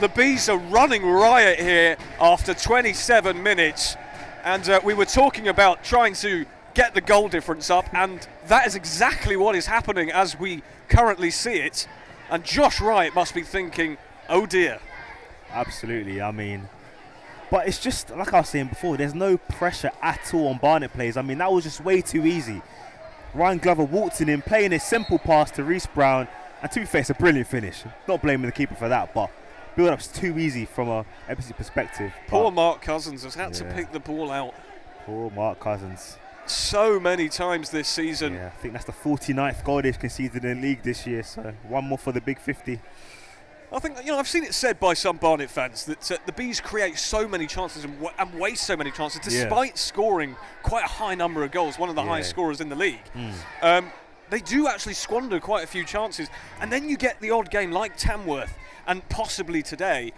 The Bees are running riot here after 27 minutes, and we were talking about trying to get the goal difference up, and that is exactly what is happening as we currently see it. And Josh Wright must be thinking, oh dear. Absolutely, I mean, but it's just like I was saying before, there's no pressure at all on Barnet players. I mean, that was just way too easy. Ryan Glover waltzing in, playing a simple pass to Reece Brown, and to be fair, it's a brilliant finish. Not blaming the keeper for that, but build-up's too easy from a Ebbsfleet perspective. Poor Mark Cousins has had to pick the ball out. Poor Mark Cousins. So many times this season. Yeah, I think that's the 49th goal they've conceded in the league this year, so one more for the big 50. I think, I've seen it said by some Barnet fans that the Bees create so many chances and waste so many chances despite scoring quite a high number of goals, one of the highest scorers in the league. They do actually squander quite a few chances, and then you get the odd game like Tamworth and possibly today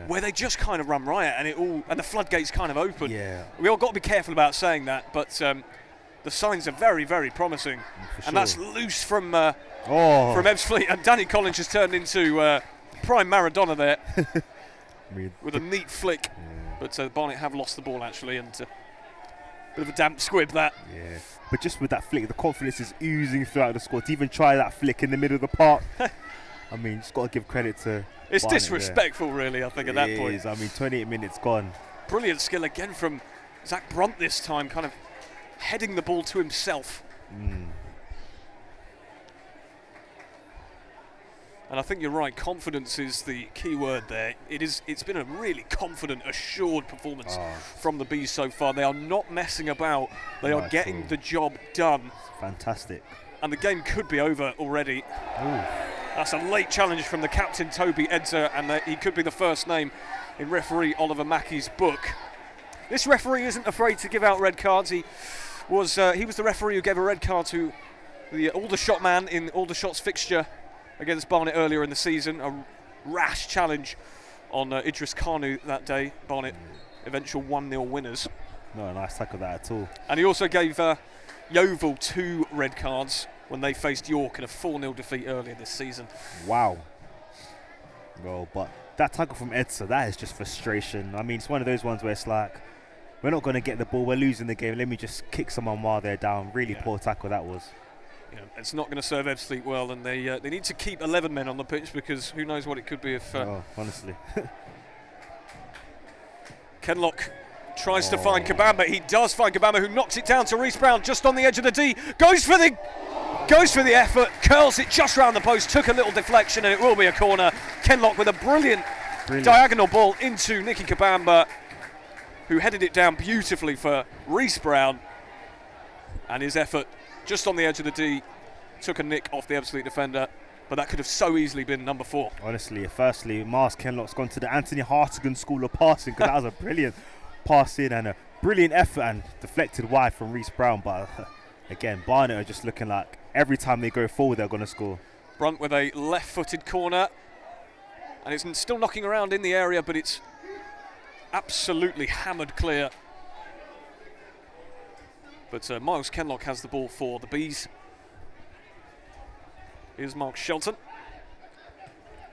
where they just kind of run riot and the floodgates kind of open. We all got to be careful about saying that, but the signs are very, very promising. And that's loose from Ebbsfleet, and Danny Collins has turned into prime Maradona there with a neat flick. But Barnet have lost the ball actually, and bit of a damp squib that. But just with that flick, the confidence is oozing throughout the squad. To even try that flick in the middle of the park, I mean, just got to give credit to it's Barnet disrespectful really, I think, at that point. I mean, 28 minutes gone. Brilliant skill again from Zach Brunt this time, kind of heading the ball to himself. And I think you're right, confidence is the key word there. It's been a really confident, assured performance from the Bees so far. They are not messing about. They are getting the job done. Fantastic. And the game could be over already. That's a late challenge from the captain, Toby Edzer, and he could be the first name in referee Oliver Mackey's book. This referee isn't afraid to give out red cards. He was the referee who gave a red card to the Aldershot man in Aldershot's fixture against Barnet earlier in the season. A rash challenge on Idris Kanu that day. Barnet eventual 1-0 winners. Not a nice tackle that at all. And he also gave Yeovil 2 red cards when they faced York in a 4-0 defeat earlier this season. Wow. Well, but that tackle from Edsa, that is just frustration. I mean, it's one of those ones where it's like, we're not going to get the ball, we're losing the game, let me just kick someone while they're down. Really poor tackle that was. Yeah, it's not going to serve Ebbsfleet well, and they need to keep 11 men on the pitch, because who knows what it could be if... honestly. Kenlock tries to find Kabamba. He does find Kabamba, who knocks it down to Reece Brown just on the edge of the D. Goes for the effort, curls it just round the post, took a little deflection, and it will be a corner. Kenlock with a brilliant diagonal ball into Nicky Kabamba, who headed it down beautifully for Reece Brown. And his effort just on the edge of the D took a nick off the Ebbsfleet defender, but that could have so easily been number 4. Honestly, firstly, Mars Kenlock's gone to the Anthony Hartigan School of Passing, because that was a brilliant passing and a brilliant effort, and deflected wide from Reece Brown. But again, Barnet are just looking like every time they go forward they're going to score. Brunt with a left-footed corner, and it's still knocking around in the area, but it's absolutely hammered clear. But Miles Kenlock has the ball for the Bees. Here's Mark Shelton.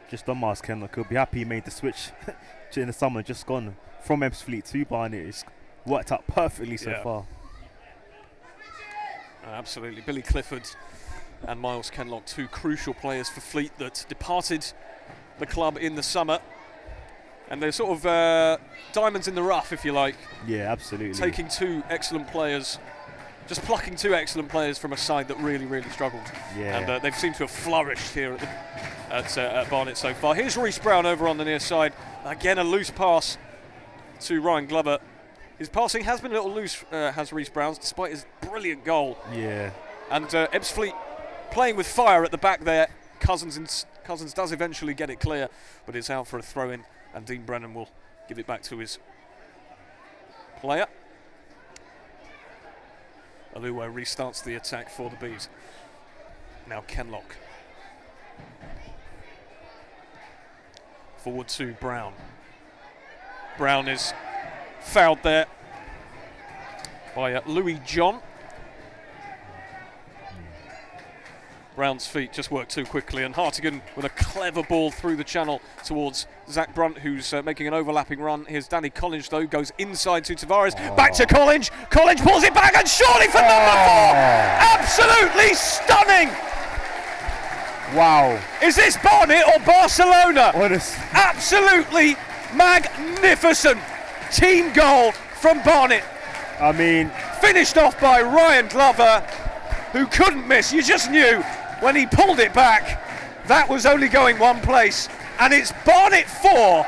Just on Miles Kenlock, he'll be happy he made the switch in the summer, just gone from Ebbsfleet to Barnet. It's worked out perfectly so far. Absolutely. Billy Clifford and Miles Kenlock, 2 crucial players for Fleet that departed the club in the summer. And they're sort of diamonds in the rough, if you like. Yeah, absolutely. Taking 2 excellent players, just plucking 2 excellent players from a side that really, really struggled. Yeah. And they've seemed to have flourished here at Barnet so far. Here's Reece Brown over on the near side. Again, a loose pass to Ryan Glover. His passing has been a little loose, has Reece Brown's, despite his brilliant goal. Yeah. And Ebbsfleet playing with fire at the back there. Cousins does eventually get it clear, but it's out for a throw-in, and Dean Brennan will give it back to his player. Aluwa restarts the attack for the Bees. Now Kenlock. Forward to Brown. Brown is fouled there by Louis John. Brown's feet just worked too quickly, and Hartigan with a clever ball through the channel towards Zach Brunt, who's making an overlapping run. Here's Danny Collins, though, goes inside to Tavares. Back to Collins. Collins pulls it back, and surely for number 4! Absolutely stunning! Wow. Is this Barnet or Barcelona? Honestly. Absolutely magnificent team goal from Barnet. I mean, finished off by Ryan Glover, who couldn't miss. You just knew when he pulled it back that was only going one place. And it's Barnet 4,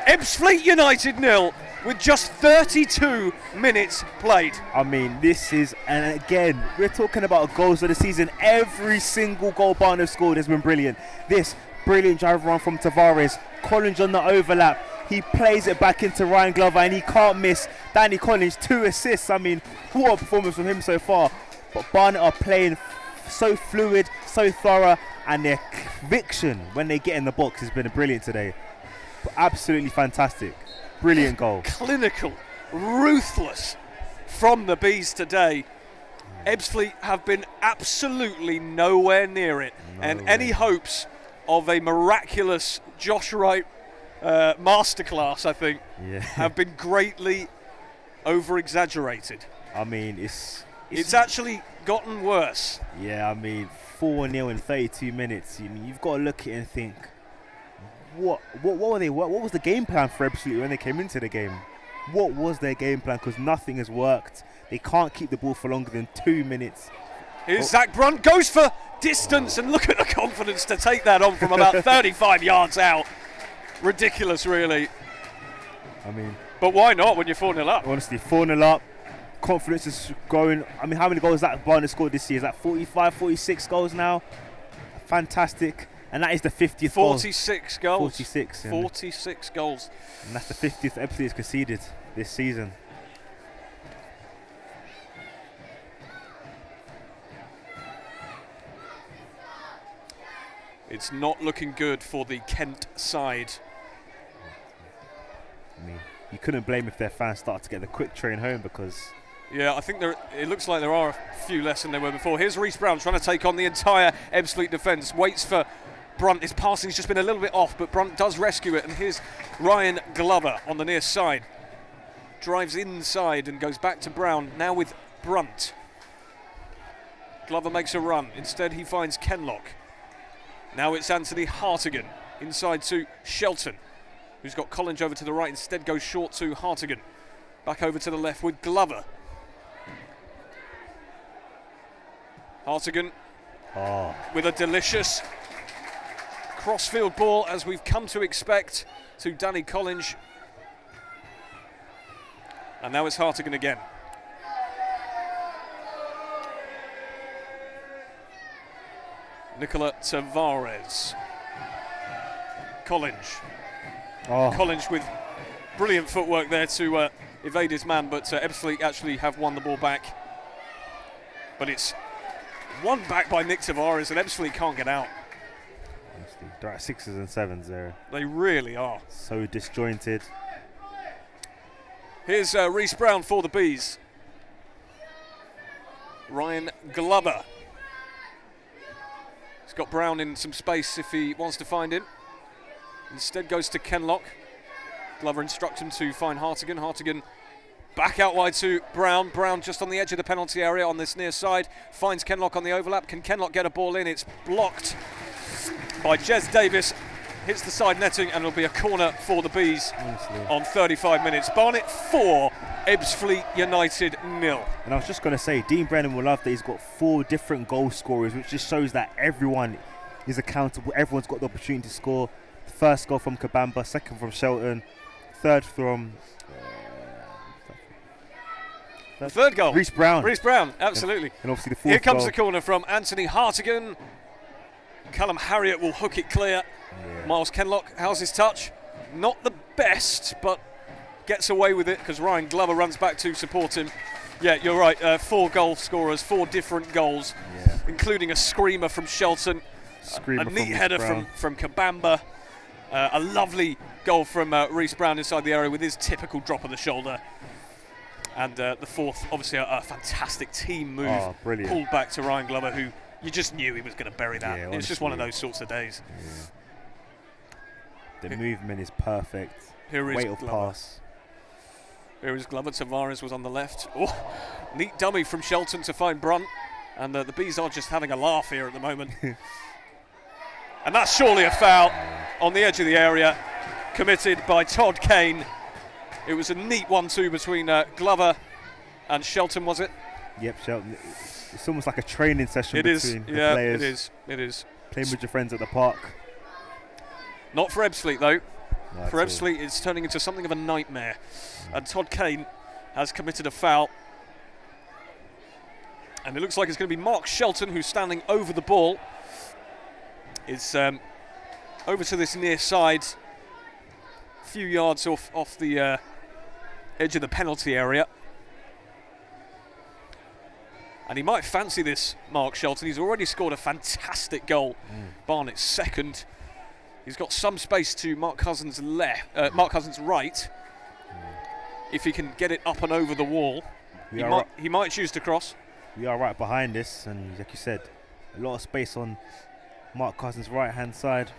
Ebbsfleet United 0, with just 32 minutes played. I mean, this is, and again, we're talking about goals of the season. Every single goal Barnet scored has been brilliant. This brilliant drive run from Tavares, Collins on the overlap. He plays it back into Ryan Glover, and he can't miss. Danny Collins, 2 assists. I mean, what a performance from him so far. But Barnet are playing so fluid, so thorough, and their conviction when they get in the box has been brilliant today. Absolutely fantastic. Brilliant goal. Clinical, ruthless from the Bees today. Ebbsfleet have been absolutely nowhere near it. And any hopes of a miraculous Josh Wright masterclass, I think, have been greatly over-exaggerated. I mean, it's actually gotten worse. Yeah, I mean, 4-0 in 32 minutes. I mean, you've got to look at it and think, what were they? What was the game plan for Ebbsfleet when they came into the game? What was their game plan? Because nothing has worked. They can't keep the ball for longer than 2 minutes. Here's Zach Brunt, goes for distance, and look at the confidence to take that on from about 35 yards out. Ridiculous, really. I mean, but why not when you're 4-0 up? Honestly, 4-0 up. Confidence is growing. I mean, how many goals that Barnet scored this year? Is that 45, 46 goals now? Fantastic. And that is the 50th 46 goals. 46. 46 goals. And that's the 50th Ebbsfleet has conceded this season. It's not looking good for the Kent side. I mean, you couldn't blame if their fans start to get the quick train home, because... Yeah, I think it looks like there are a few less than there were before. Here's Reece Brown trying to take on the entire Ebbsfleet defence. Waits for Brunt. His passing's just been a little bit off, but Brunt does rescue it. And here's Ryan Glover on the near side. drives inside and goes back to Brown, now with Brunt. Glover makes a run. Instead, he finds Kenlock. Now it's Anthony Hartigan inside to Shelton, who's got Collins over to the right. Instead, goes short to Hartigan. Back over to the left with Glover. Hartigan with a delicious crossfield ball, as we've come to expect, to Danny Collins. And now it's Hartigan again. Nicola Tavares. Collins. Collins with brilliant footwork there to evade his man, but Ebbsfleet actually have won the ball back. But it's won back by Nick Tavares, and Ebbsfleet can't get out. Honestly, they're at 6s and 7s there. They really are. So disjointed. Here's Reece Brown for the Bees. Ryan Glover. He's got Brown in some space if he wants to find him. Instead goes to Kenlock. Glover instructs him to find Hartigan. Hartigan back out wide to Brown. Brown just on the edge of the penalty area on this near side. Finds Kenlock on the overlap. Can Kenlock get a ball in? It's blocked by Jez Davis. Hits the side netting, and it'll be a corner for the Bees. Honestly. On 35 minutes. Barnet 4, Ebbsfleet United 0. And I was just going to say, Dean Brennan will love that he's got 4 different goal scorers, which just shows that everyone is accountable. Everyone's got the opportunity to score. First goal from Kabamba, second from Shelton, third from... third goal. Reece Brown. Reece Brown, absolutely. And obviously the fourth Here comes goal. the corner from Anthony Hartigan. Callum Harriott will hook it clear. Yeah. Miles Kenlock, how's his touch? Not the best, but gets away with it because Ryan Glover runs back to support him. Yeah, you're right. 4 goal scorers, 4 different goals, including a screamer from Shelton, a neat header from Kabamba, a lovely goal from Reece Brown inside the area with his typical drop of the shoulder. And the fourth, obviously a fantastic team move. Oh, brilliant. Pulled back to Ryan Glover, who you just knew he was going to bury that. Yeah, it's just one of those sorts of days. Yeah. The movement is perfect. Here is Weight of Glover. pass. Here is Glover. Tavares was on the left. Oh, neat dummy from Shelton to find Brunt. And the Bees are just having a laugh here at the moment. And that's surely a foul on the edge of the area, committed by Todd Kane. It was a neat 1-2 between Glover and Shelton, was it? Yep, Shelton. It's almost like a training session It is. between the Yeah, players. it is. It is. Playing with your friends at the park. Not for Ebbsfleet, though. Not For at all. Ebbsfleet, it's turning into something of a nightmare. And Todd Kane has committed a foul. And it looks like it's going to be Mark Shelton who's standing over the ball. It's over to this near side, a few yards off the edge of the penalty area. And he might fancy this, Mark Shelton. He's already scored a fantastic goal. Barnet's second. He's got some space to Mark Cousins' right. If he can get it up and over the wall, he might choose to cross. We are right behind this, and like you said, a lot of space on Mark Cousins' right-hand side.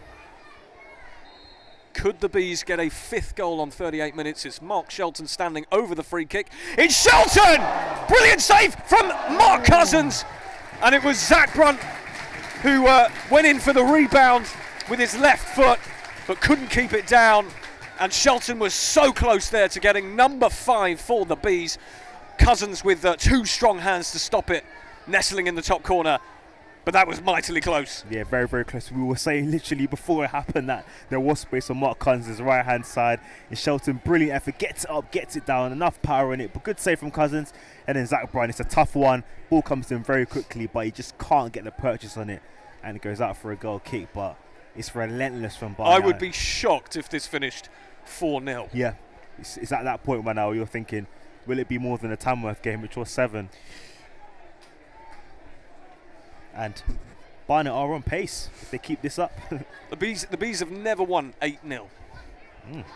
Could the Bees get a 5th goal on 38 minutes? It's Mark Shelton standing over the free kick. It's Shelton! Brilliant save from Mark Cousins! And it was Zach Brunt who went in for the rebound with his left foot, but couldn't keep it down. And Shelton was so close there to getting number 5 for the Bees. Cousins with 2 strong hands to stop it, nestling in the top corner. But that was mightily close. Yeah, very, very close. We were saying literally before it happened that there was space on Mark Cousins' right-hand side. And Shelton, brilliant effort, gets it up, gets it down, enough power in it. But good save from Cousins. And then Zach Bryan, it's a tough one. Ball comes in very quickly, but he just can't get the purchase on it. And it goes out for a goal kick, but it's relentless from Barnet. I would be shocked if this finished 4-0. Yeah, it's at that point right now you're thinking, will it be more than a Tamworth game, which was 7? And Barnet are on pace if they keep this up. The Bees have never won 8-0.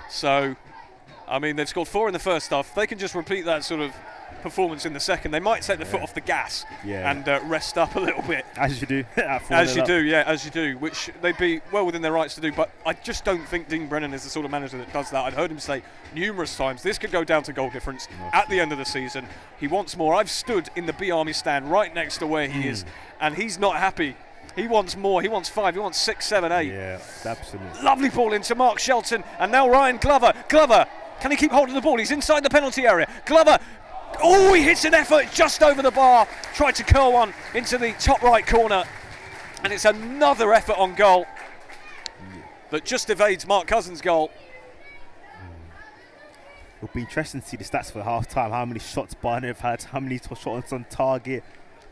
So I mean, they've scored 4 in the first half. They can just repeat that sort of performance in the second. They might take the foot off the gas and rest up a little bit. As you do. As you do, which they'd be well within their rights to do. But I just don't think Dean Brennan is the sort of manager that does that. I've heard him say numerous times, this could go down to goal difference at the end of the season. He wants more. I've stood in the B Army stand right next to where he is, and he's not happy. He wants more. He wants 5. He wants 6, 7, 8. Yeah, absolutely. Lovely ball into Mark Shelton, and now Ryan Glover. Glover, can he keep hold of the ball? He's inside the penalty area. Glover, oh, he hits an effort just over the bar. Tried to curl one into the top right corner, and it's another effort on goal that just evades Mark Cousins' goal. It'll be interesting to see the stats for half time, how many shots Barnet have had, how many shots on target.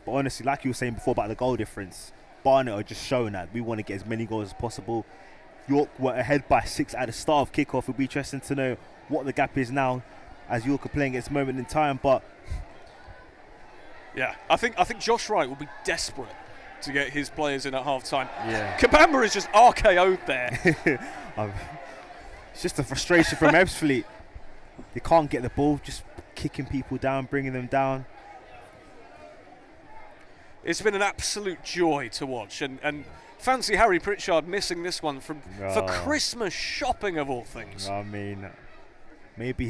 But honestly, like you were saying before about the goal difference, Barnet are just showing that we want to get as many goals as possible. York were ahead by 6 at the start of kickoff. It'll be interesting to know what the gap is now as York are playing at this moment in time. But yeah, I think Josh Wright will be desperate to get his players in at half time. Yeah. Kabamba is just RKO'd there. It's just a frustration from Ebbsfleet. They can't get the ball, just kicking people down, bringing them down. It's been an absolute joy to watch, and fancy Harry Pritchard missing this one for Christmas shopping of all things. I mean, maybe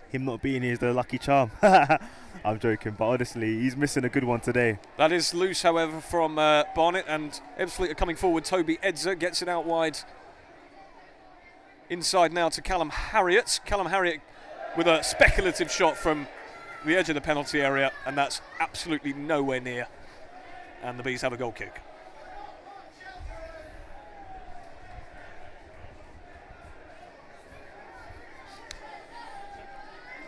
him not being here is the lucky charm. I'm joking, but honestly, he's missing a good one today. That is loose, however, from Barnet, and Ebbsfleet are coming forward. Toby Edzer gets it out wide. Inside now to Callum Harriott. Callum Harriott with a speculative shot from the edge of the penalty area, and that's absolutely nowhere near. And the Bees have a goal kick.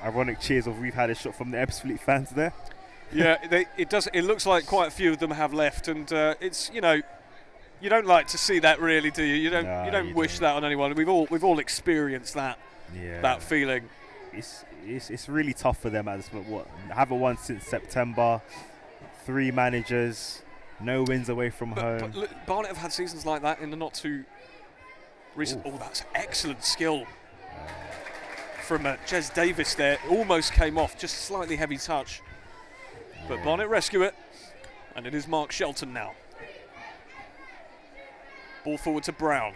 Ironic cheers of we've had a shot from the Ebbsfleet fans there. Yeah, it looks like quite a few of them have left, and it's, you know, you don't like to see that, really, do you? You don't wish that on anyone. We've all experienced that. Yeah. That feeling. It's really tough for them at this point. What, haven't won since September. 3 managers, no wins away from home. But look, Barnet have had seasons like that in the not too recent. Oh, that's excellent skill from Jez Davis there. Almost came off, just slightly heavy touch. But Barnet rescue it, and it is Mark Shelton now. Ball forward to Brown.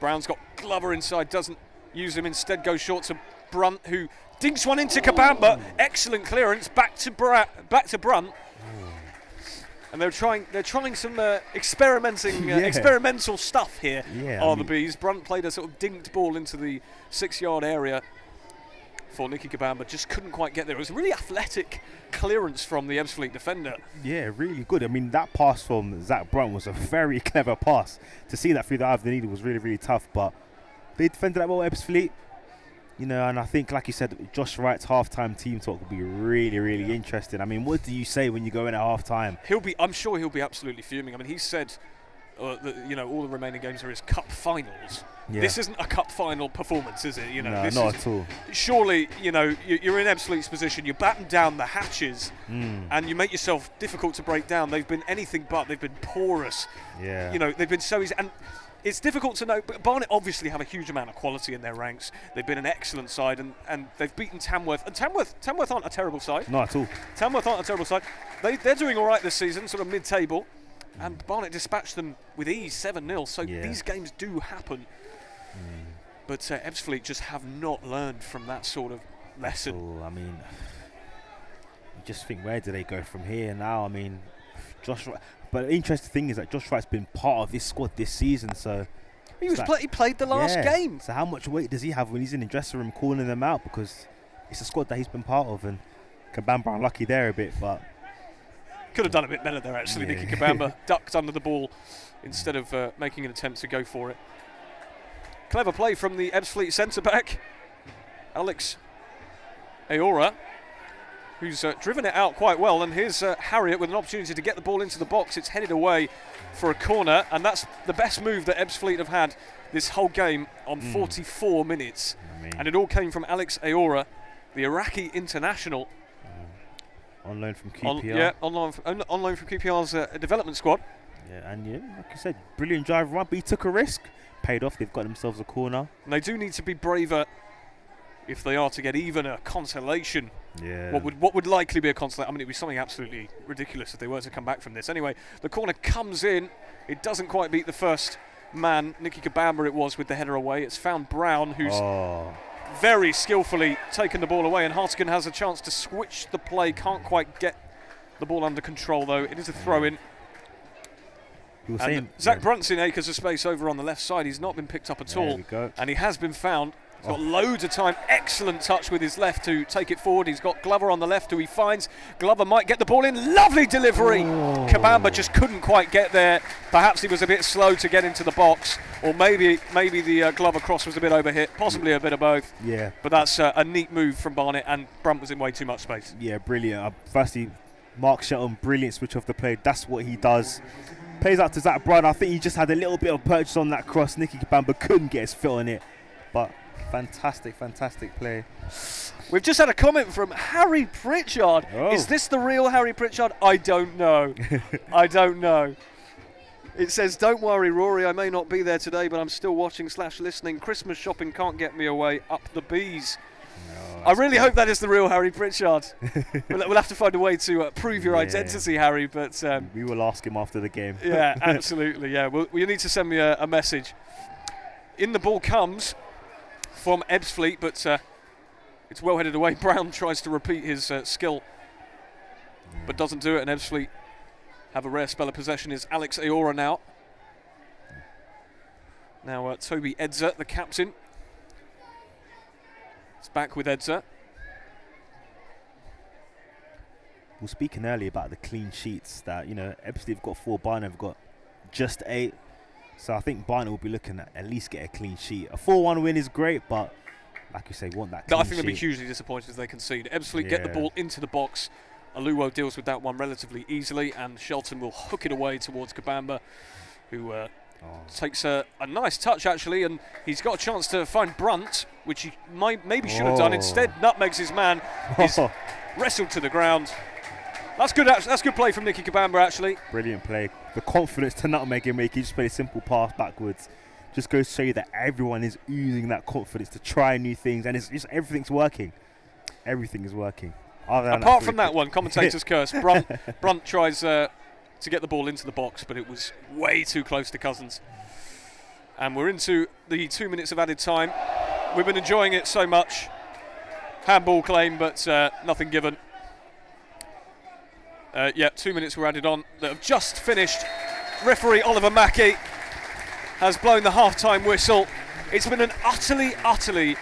Brown's got Glover inside, doesn't use him, instead goes short to Brunt, who dinks one into Kabamba. Excellent clearance, back to Brunt. And they're trying some experimental stuff here. The Bees. Brunt played a sort of dinked ball into the 6-yard area for Nicky Kabamba, just couldn't quite get there. It was a really athletic clearance from the Ebbsfleet defender. Yeah, really good. I mean, that pass from Zach Brunt was a very clever pass. To see that through the eye of the needle was really, really tough, but they defended that well, Ebbsfleet. You know, and I think, like you said, Josh Wright's half-time team talk will be really, really interesting. I mean, what do you say when you go in at half-time? I'm sure he'll be absolutely fuming. I mean, he said that, you know, all the remaining games are his cup finals. Yeah. This isn't a cup final performance, is it? You know, no, not at all. Surely, you know, you're in Ebbsfleet's position. You batten down the hatches, and you make yourself difficult to break down. They've been anything but. They've been porous. Yeah. You know, they've been so easy. And it's difficult to know, but Barnet obviously have a huge amount of quality in their ranks. They've been an excellent side, and they've beaten Tamworth. And Tamworth aren't a terrible side. Not at all. Tamworth aren't a terrible side. They're doing all right this season, sort of mid-table. And Barnet dispatched them with ease, 7-0. So these games do happen. But Ebbsfleet just have not learned from that sort of lesson. I mean, you just think, where do they go from here now? I mean, Josh Wright. But the interesting thing is that Josh Wright's been part of this squad this season, so he played the last game. So how much weight does he have when he's in the dressing room calling them out? Because it's a squad that he's been part of, and Kabamba unlucky there a bit, but could have done a bit better there actually. Nicky Kabamba ducked under the ball instead of making an attempt to go for it. Clever play from the Ebbsfleet centre back, Alex Aora, who's driven it out quite well. And here's Harriott with an opportunity to get the ball into the box. It's headed away for a corner, and that's the best move that Ebbsfleet have had this whole game on 44 minutes. And it all came from Alex Aora, the Iraqi international. On loan from QPR. On loan from QPR's development squad. Yeah, and like I said, brilliant drive run, but he took a risk. Paid off. They've got themselves a corner. And they do need to be braver if they are to get even a consolation. Yeah. What would likely be a consolation? I mean, it'd be something absolutely ridiculous if they were to come back from this. Anyway, the corner comes in. It doesn't quite beat the first man, Nicky Kabamba it was, with the header away. It's found Brown, who's very skillfully taken the ball away, and Hartigan has a chance to switch the play. Can't quite get the ball under control, though. It is a throw-in. Zach Brunt's in acres of space over on the left side. He's not been picked up at all, and he has been found. He's got loads of time. Excellent touch with his left to take it forward. He's got Glover on the left, who he finds. Glover might get the ball in. Lovely delivery. Kabamba just couldn't quite get there. Perhaps he was a bit slow to get into the box, or maybe the Glover cross was a bit overhit. Possibly a bit of both. Yeah. But that's a neat move from Barnet, and Brunt was in way too much space. Yeah, brilliant. Firstly, Mark Shelton, brilliant switch off the play. That's what he does. Plays out to Zach Brown. I think he just had a little bit of purchase on that cross. Nicky Kabamba couldn't get his foot on it, but fantastic play. We've just had a comment from Harry Pritchard. Oh. Is this the real Harry Pritchard? I don't know. I don't know. It says, don't worry, Rory, I may not be there today, but I'm still watching/listening. Christmas shopping can't get me away. Up the bees. No, I really hope that is the real Harry Pritchard. We'll have to find a way to prove your identity, Harry. But we will ask him after the game. Yeah, absolutely. Yeah, well, you need to send me a message. In the ball comes from Ebbsfleet, but it's well headed away. Brown tries to repeat his skill, but doesn't do it, and Ebbsfleet have a rare spell of possession. Is Alex Aora now. Now Toby Edzer, the captain. It's back with Edzer. We were speaking earlier about the clean sheets that, Ebbsfleet have got 4, Barnet have got just 8. So I think Barnet will be looking at least get a clean sheet. A 4-1 win is great, but like you say, want that clean sheet. I think they'll be hugely disappointed if they concede. Ebbsfleet get the ball into the box. Aluwo deals with that one relatively easily, and Shelton will hook it away towards Kabamba, who takes a nice touch, actually, and he's got a chance to find Brunt, which he maybe should have done. Instead, nutmegs his man. He's wrestled to the ground. That's good. That's good play from Nicky Kabamba, actually. Brilliant play. The confidence to nutmeg him, he just play a simple pass backwards. Just goes to show you that everyone is oozing that confidence to try new things, and it's just everything's working. Everything is working. Apart from that one, commentator's curse. Brunt tries to get the ball into the box, but it was way too close to Cousins. And we're into the 2 minutes of added time. We've been enjoying it so much. Handball claim, but nothing given. 2 minutes were added on that have just finished. Referee Oliver Mackey has blown the half-time whistle. It's been an utterly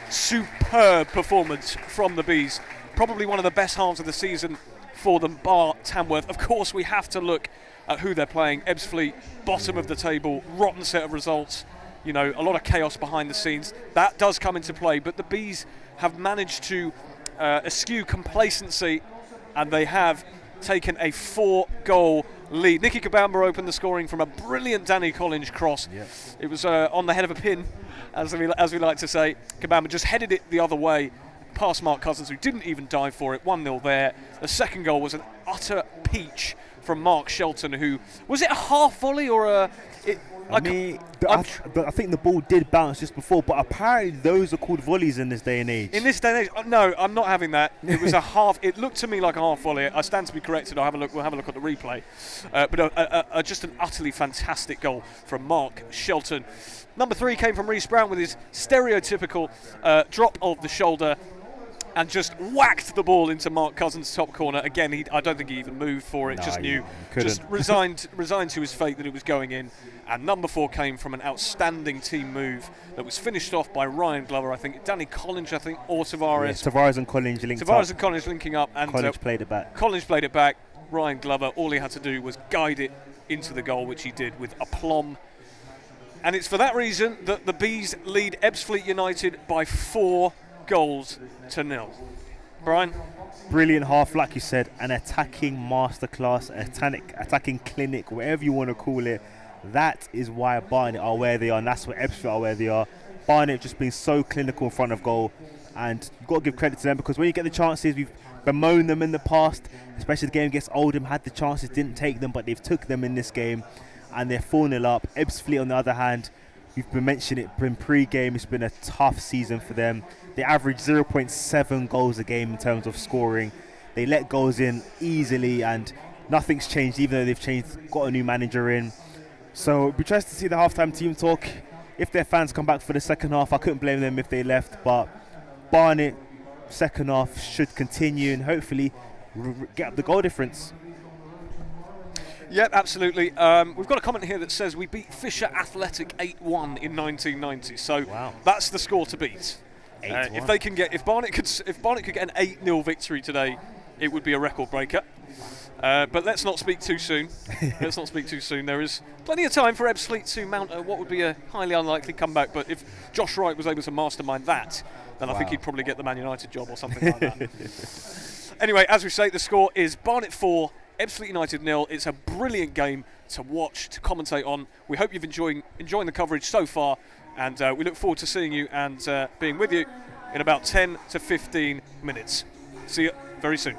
superb performance from the Bees. Probably one of the best halves of the season for them, bar Tamworth. Of course, we have to look at who they're playing. Ebbsfleet, bottom of the table, rotten set of results. A lot of chaos behind the scenes. That does come into play, but the Bees have managed to eschew complacency, and they have taken a 4-goal lead. Nicky Kabamba opened the scoring from a brilliant Danny Collins cross. Yep. It was on the head of a pin, as we like to say. Kabamba just headed it the other way past Mark Cousins, who didn't even dive for it. 1-0 there. The second goal was an utter peach from Mark Shelton, who... Was it a half volley or a... I think the ball did bounce just before, but apparently those are called volleys in this day and age. In this day and age, no, I'm not having that. It was a half. It looked to me like a half volley. I stand to be corrected. We'll have a look at the replay. But just an utterly fantastic goal from Mark Shelton. Number 3 came from Reece Brown with his stereotypical drop of the shoulder, and just whacked the ball into Mark Cousins' top corner. Again, I don't think he even moved for it. Just resigned to his fate that it was going in. And number 4 came from an outstanding team move that was finished off by Ryan Glover, I think. Danny Collins, I think, or Tavares. Yeah, Tavares and Collins linked up. Tavares and Collins linking up. And Collins played it back. Ryan Glover, all he had to do was guide it into the goal, which he did with aplomb. And it's for that reason that the Bees lead Ebbsfleet United by 4 goals to 0. Brian? Brilliant half, like you said, an attacking masterclass, attacking clinic, whatever you want to call it. That is why Barnet are where they are, and that's why Ebbsfleet are where they are. Barnet just being so clinical in front of goal, and you've got to give credit to them, because when you get the chances, we've bemoaned them in the past, especially the game against Oldham, had the chances, didn't take them, but they've took them in this game, and they're 4-0 up. Ebbsfleet, on the other hand, we've been mentioning it in pre-game, it's been a tough season for them. They average 0.7 goals a game in terms of scoring. They let goals in easily, and nothing's changed, even though got a new manager in. So it'd be interesting to see the halftime team talk. If their fans come back for the second half, I couldn't blame them if they left. But Barnet, second half should continue and hopefully get up the goal difference. Yep, absolutely. We've got a comment here that says we beat Fisher Athletic 8-1 in 1990. So Wow. that's the score to beat. If Barnet could get an 8-0 victory today, it would be a record breaker. But let's not speak too soon. There is plenty of time for Ebbsfleet to mount what would be a highly unlikely comeback. But if Josh Wright was able to mastermind that, then I think he'd probably get the Man United job or something like that. Anyway, as we say, the score is Barnet 4, Ebbsfleet United 0. It's a brilliant game to watch, to commentate on. We hope you've enjoying the coverage so far, and we look forward to seeing you and being with you in about 10 to 15 minutes. See you very soon.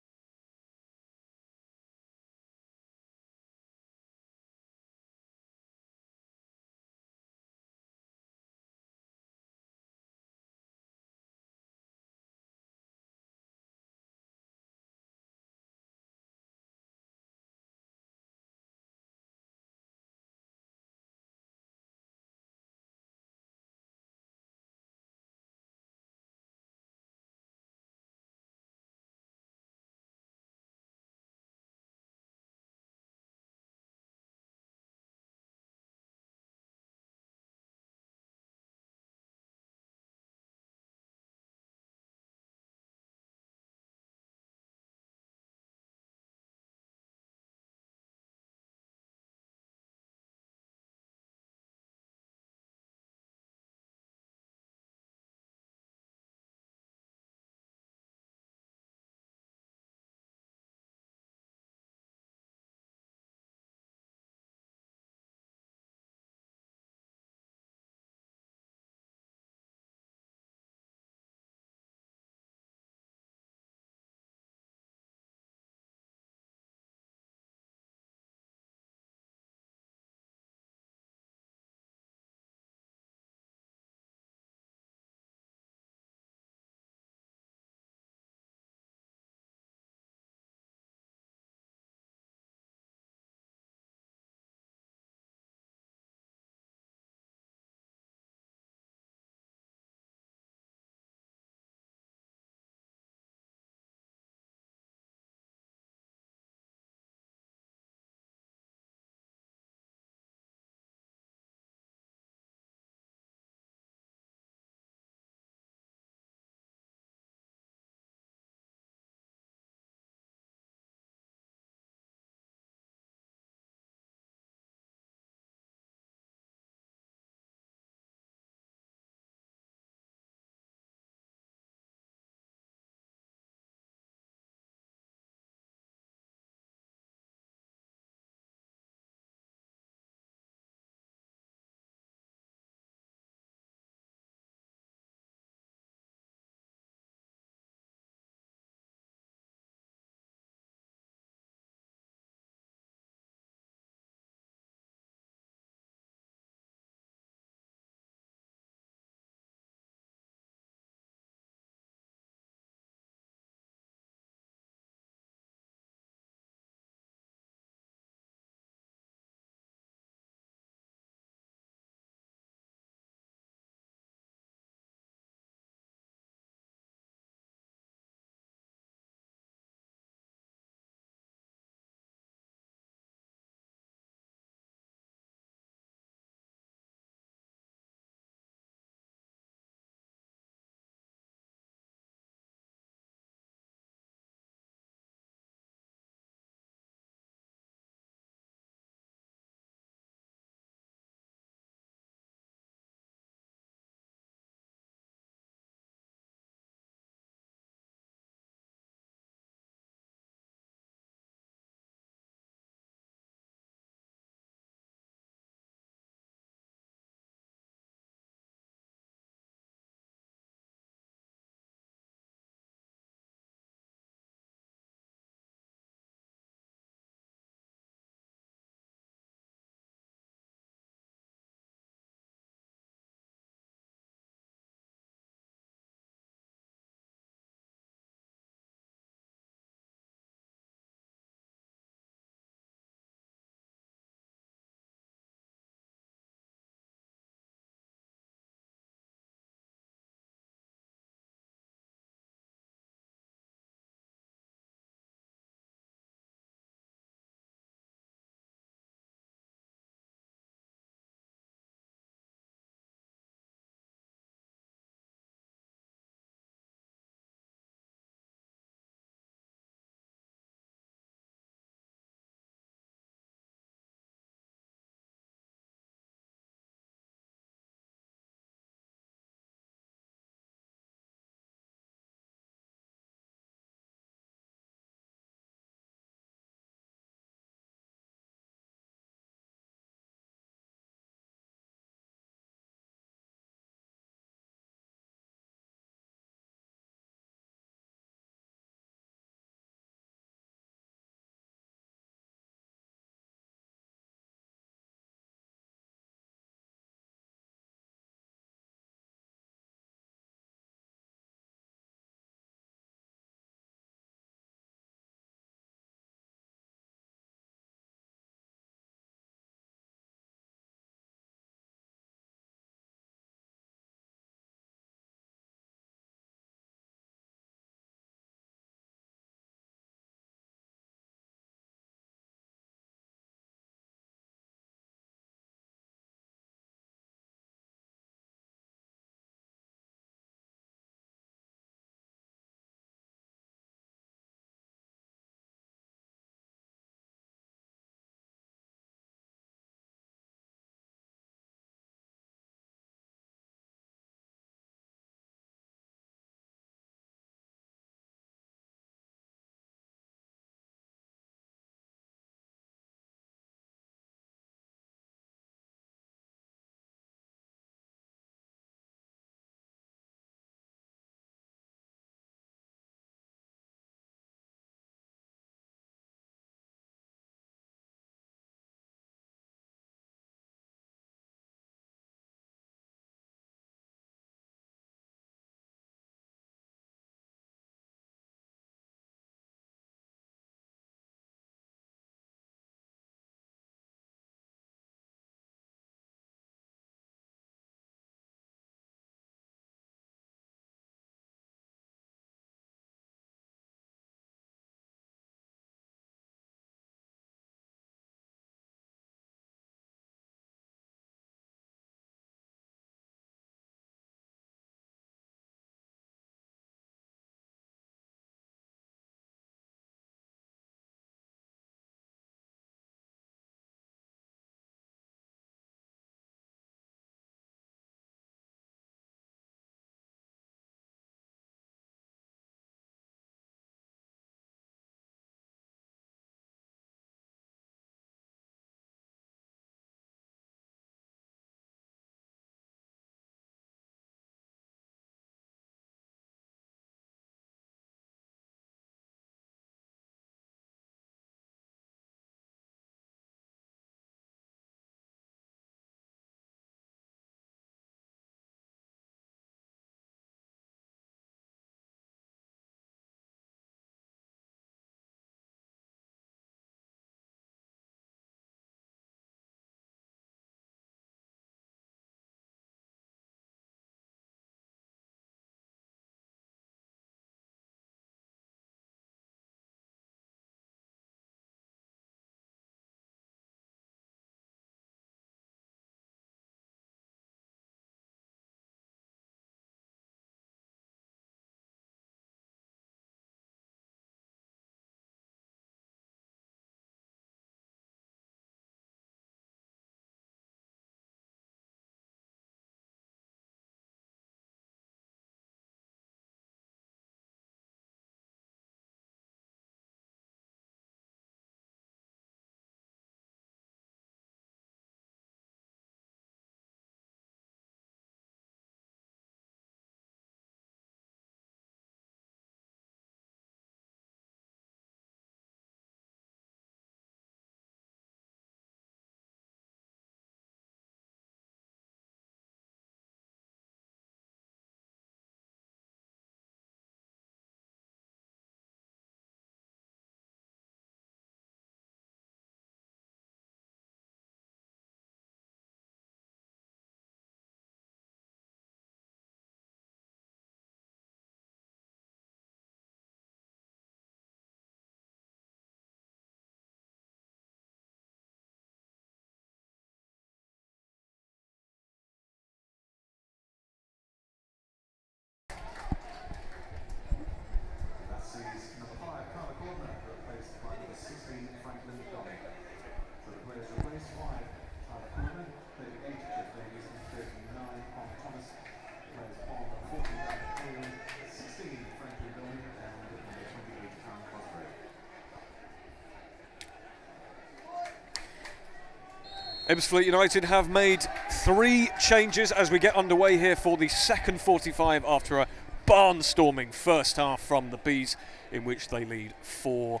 Ebbsfleet United have made 3 changes as we get underway here for the second 45 after a barnstorming first half from the Bees, in which they lead 4-0.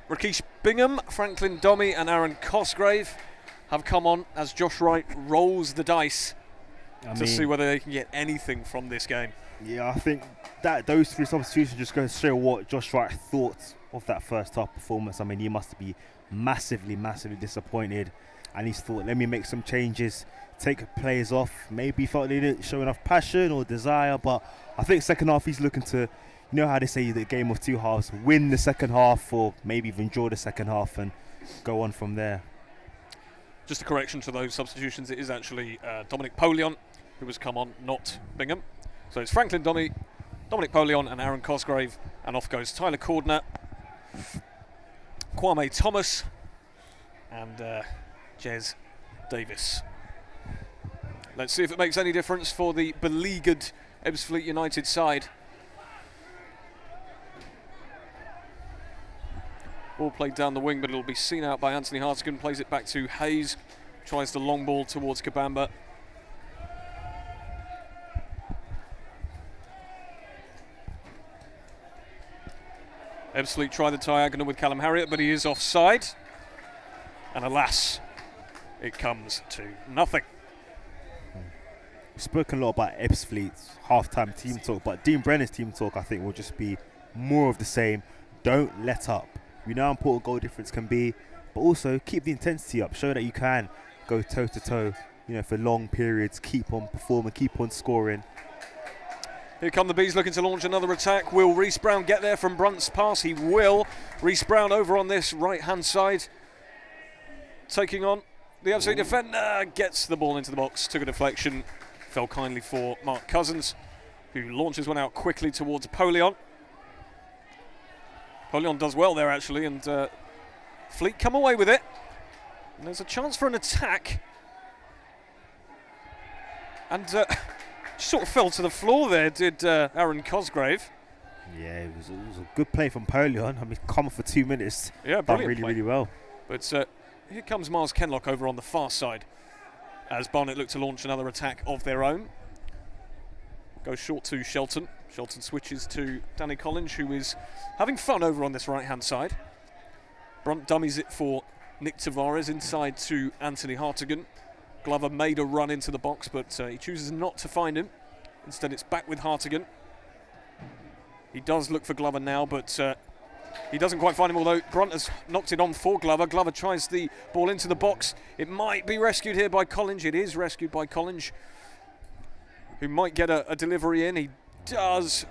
Rakesh Bingham, Franklin Domi and Aaron Cosgrave have come on as Josh Wright rolls the dice to see whether they can get anything from this game. Yeah, I think that those 3 substitutions just go to show what Josh Wright thought of that first half performance. I mean, he must be massively disappointed, and he's thought, let me make some changes, take players off. Maybe he felt they didn't show enough passion or desire, but I think second half he's looking to, you know how they say the game of 2 halves, win the second half or maybe even draw the second half and go on from there. Just a correction to those substitutions, it is actually Dominic Polion who has come on, not Bingham. So it's Franklin Domi, Dominic Polion and Aaron Cosgrave, and off goes Tyler Cordner, Kwame Thomas and Jez Davis. Let's see if it makes any difference for the beleaguered Ebbsfleet United side. Ball played down the wing, but it'll be seen out by Anthony Hartigan. Plays it back to Hayes, tries the long ball towards Kabamba. Ebbsfleet try the diagonal with Callum Harriott, but he is offside. And alas, it comes to nothing. We've spoken a lot about Ebbsfleet's half-time team talk, but Dean Brennan's team talk, I think, will just be more of the same. Don't let up. We know how important goal difference can be, but also keep the intensity up. Show that you can go toe-to-toe, you know, for long periods. Keep on performing, keep on scoring. Here come the Bees looking to launch another attack. Will Reece Brown get there from Brunt's pass? He will. Reece Brown over on this right-hand side, taking on the Ebbsfleet defender. Gets the ball into the box, took a deflection, fell kindly for Mark Cousins, who launches one out quickly towards Polion. Polion does well there, actually, and Fleet come away with it. And there's a chance for an attack. And sort of fell to the floor there, did Aaron Cosgrave. Yeah, it was a good play from Polion. I mean, come on for 2 minutes. Yeah, done brilliant really well. But here comes Miles Kenlock over on the far side as Barnet look to launch another attack of their own. Goes short to Shelton. Shelton switches to Danny Collins, who is having fun over on this right-hand side. Brunt dummies it for Nick Tavares inside to Anthony Hartigan. Glover made a run into the box, but he chooses not to find him. Instead, it's back with Hartigan. He does look for Glover now, but he doesn't quite find him, although Brunt has knocked it on for Glover. Glover tries the ball into the box. It might be rescued here by Collins. It is rescued by Collins, who might get a delivery in. He does,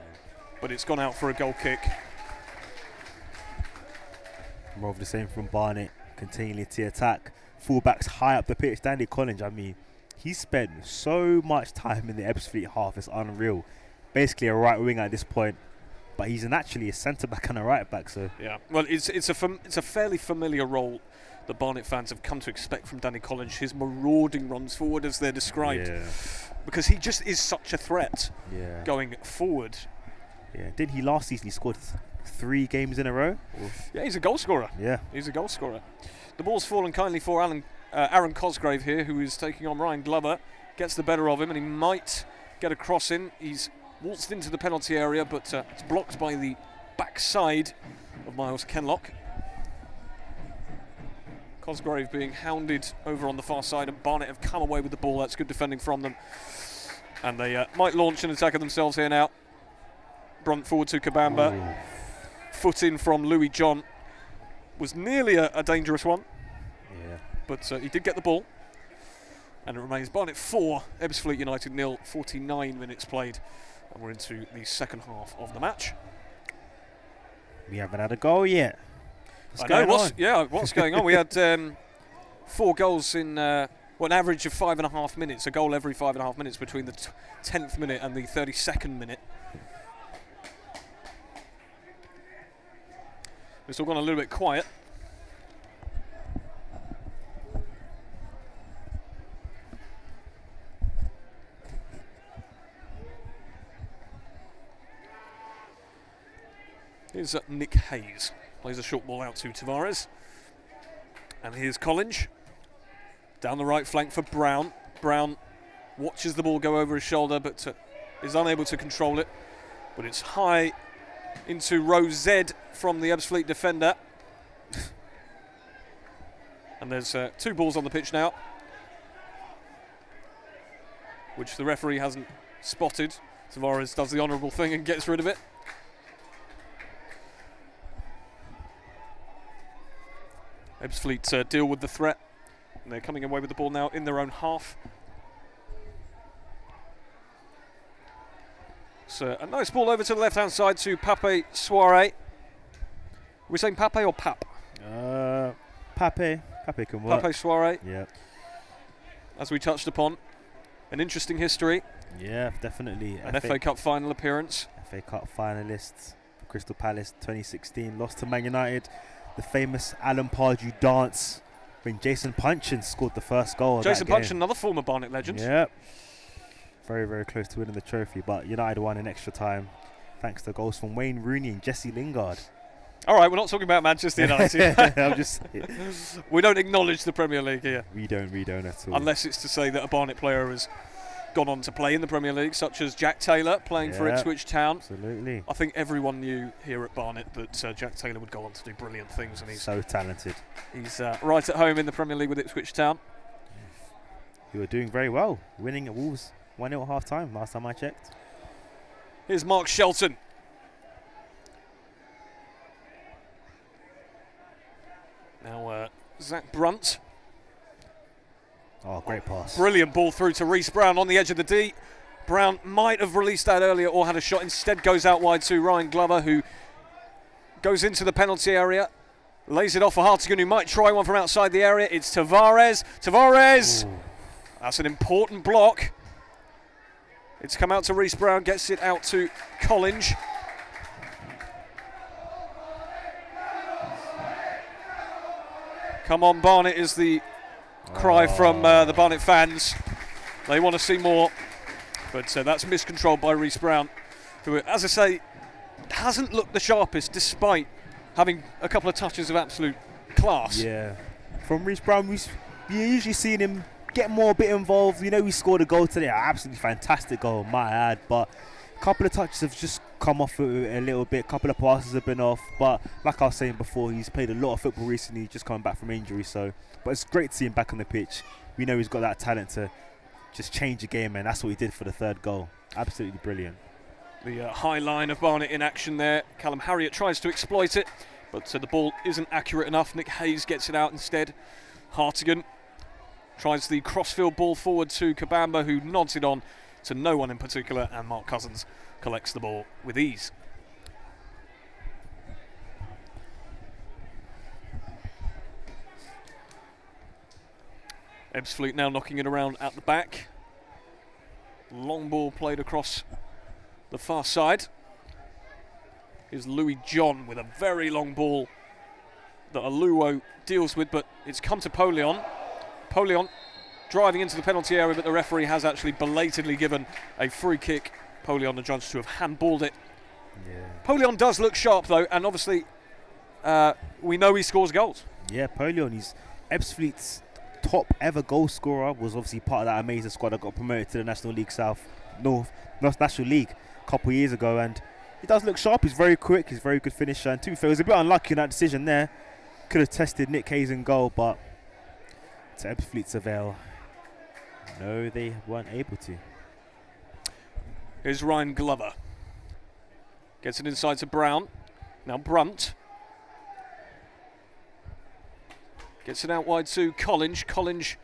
but it's gone out for a goal kick. More of the same from Barnet, continually to attack. Fullbacks high up the pitch. Danny Collins, I mean, he spent so much time in the Ebbsfleet half, it's unreal. Basically a right wing at this point, but he's actually a centre back and a right back. So yeah, well, it's a fairly familiar role that Barnet fans have come to expect from Danny Collins. His marauding runs forward, as they're described, because he just is such a threat going forward. Yeah, did he last season? He scored 3 games in a row. Yeah, he's a goal scorer. Yeah, he's a goal scorer. The ball's fallen kindly for Aaron Cosgrave here, who is taking on Ryan Glover. Gets the better of him, and he might get a cross in. He's waltzed into the penalty area, but it's blocked by the backside of Miles Kenlock. Cosgrave being hounded over on the far side, and Barnet have come away with the ball. That's good defending from them. And they might launch an attack of themselves here now. Brunt forward to Kabamba. Ooh. Foot in from Louis John. Was nearly a dangerous one. Yeah. But he did get the ball. And it remains Barnet 4, Ebbsfleet United 0, 49 minutes played. And we're into the second half of the match. We haven't had a goal yet. What's going on? We had 4 goals in an average of 5.5 minutes, a goal every 5.5 minutes between the 10th minute and the 32nd minute. It's all gone a little bit quiet. Here's Nick Hayes. Plays a short ball out to Tavares. And here's Collins. Down the right flank for Brown. Brown watches the ball go over his shoulder, but is unable to control it. But it's high into row Z from the Ebbsfleet defender. And there's 2 balls on the pitch now, which the referee hasn't spotted. Tavares does the honourable thing and gets rid of it. Ebbsfleet deal with the threat. And they're coming away with the ball now in their own half. So a nice ball over to the left-hand side to Pape Soiree. Are we saying Pape or Pap? Pape. Pape can work. Pape Soiree. Yeah. As we touched upon. An interesting history. Yeah, definitely. An FA Cup final appearance. FA Cup finalists. Crystal Palace 2016. Lost to Man United. The famous Alan Pardew dance when Jason Punchin scored the first goal. Jason Punchin, another former Barnet legend. Yep. Very, very close to winning the trophy, but United won in extra time thanks to goals from Wayne Rooney and Jesse Lingard. All right, we're not talking about Manchester United. We don't acknowledge the Premier League here. We don't at all. Unless it's to say that a Barnet player has gone on to play in the Premier League, such as Jack Taylor playing for Ipswich Town. Absolutely. I think everyone knew here at Barnet that Jack Taylor would go on to do brilliant things, and he's so talented. He's right at home in the Premier League with Ipswich Town. You were doing very well, winning at Wolves 1-0 at half time, last time I checked. Here's Mark Shelton. Now Zach Brunt. Oh, great pass. Brilliant ball through to Reece Brown on the edge of the D. Brown might have released that earlier or had a shot. Instead goes out wide to Ryan Glover, who goes into the penalty area. Lays it off for Hartigan, who might try one from outside the area. It's Tavares. Tavares! Ooh. That's an important block. It's come out to Reece Brown, gets it out to Collins. Come on, Barnet is the cry from the Barnet fans. They want to see more, but that's miscontrolled by Reece Brown, who, as I say, hasn't looked the sharpest despite having a couple of touches of absolute class. Yeah, from Reece Brown, you usually seen him get more a bit involved. You know, he scored a goal today, absolutely fantastic goal, might add, but a couple of touches have just come off a little bit, a couple of passes have been off, but like I was saying before, he's played a lot of football recently, just coming back from injury, so but it's great to see him back on the pitch. We know he's got that talent to just change the game, and that's what he did for the third goal. Absolutely brilliant. The high line of Barnet in action there. Callum Harriott tries to exploit it, but the ball isn't accurate enough. Nick Hayes gets it out instead. Hartigan tries the crossfield ball forward to Kabamba, who nods it on to no one in particular, and Mark Cousins collects the ball with ease. Ebbsfleet now knocking it around at the back. Long ball played across the far side. Here's Louis John with a very long ball that Aluo deals with, but it's come to Polion. Polion driving into the penalty area, but the referee has actually belatedly given a free kick. Polion adjudged to have handballed it. Yeah. Polion does look sharp though, and obviously we know he scores goals. Yeah, Polion, he's Ebbsfleet's top ever goal scorer, was obviously part of that amazing squad that got promoted to the National League North National League a couple of years ago, and he does look sharp. He's very quick, he's a very good finisher, and to be fair, he was a bit unlucky in that decision there. Could have tested Nick Hayes in goal, but to Ebbsfleet's avail, no, they weren't able to. Here's Ryan Glover. Gets it inside to Brown. Now Brunt. Gets it out wide to Collins. Collins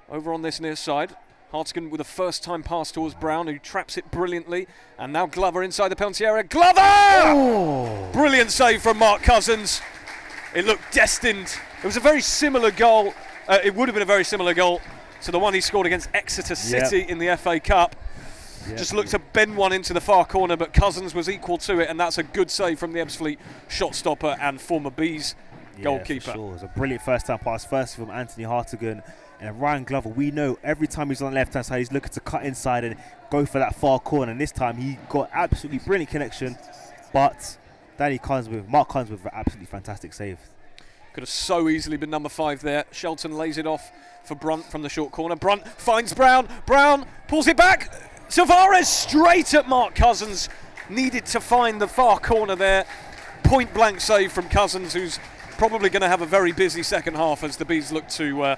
over on this near side. Hartigan with a first-time pass towards Brown, who traps it brilliantly. And now Glover inside the penalty area. Glover! Oh. Brilliant save from Mark Cousins. It looked destined. It was a very similar goal. It would have been a very similar goal to the one he scored against Exeter City in the FA Cup. Just looked to bend one into the far corner, but Cousins was equal to it, and that's a good save from the Ebbsfleet shot stopper and former Bees goalkeeper. Sure. It was a brilliant first-time pass, first from Anthony Hartigan. And Ryan Glover, we know every time he's on the left-hand side, he's looking to cut inside and go for that far corner. And this time he got absolutely brilliant connection, but Mark Cousins with an absolutely fantastic save. Could have so easily been number 5 there. Shelton lays it off for Brunt from the short corner. Brunt finds Brown. Brown pulls it back. Tavares straight at Mark Cousins. Needed to find the far corner there. Point blank save from Cousins, who's probably going to have a very busy second half as the Bees look to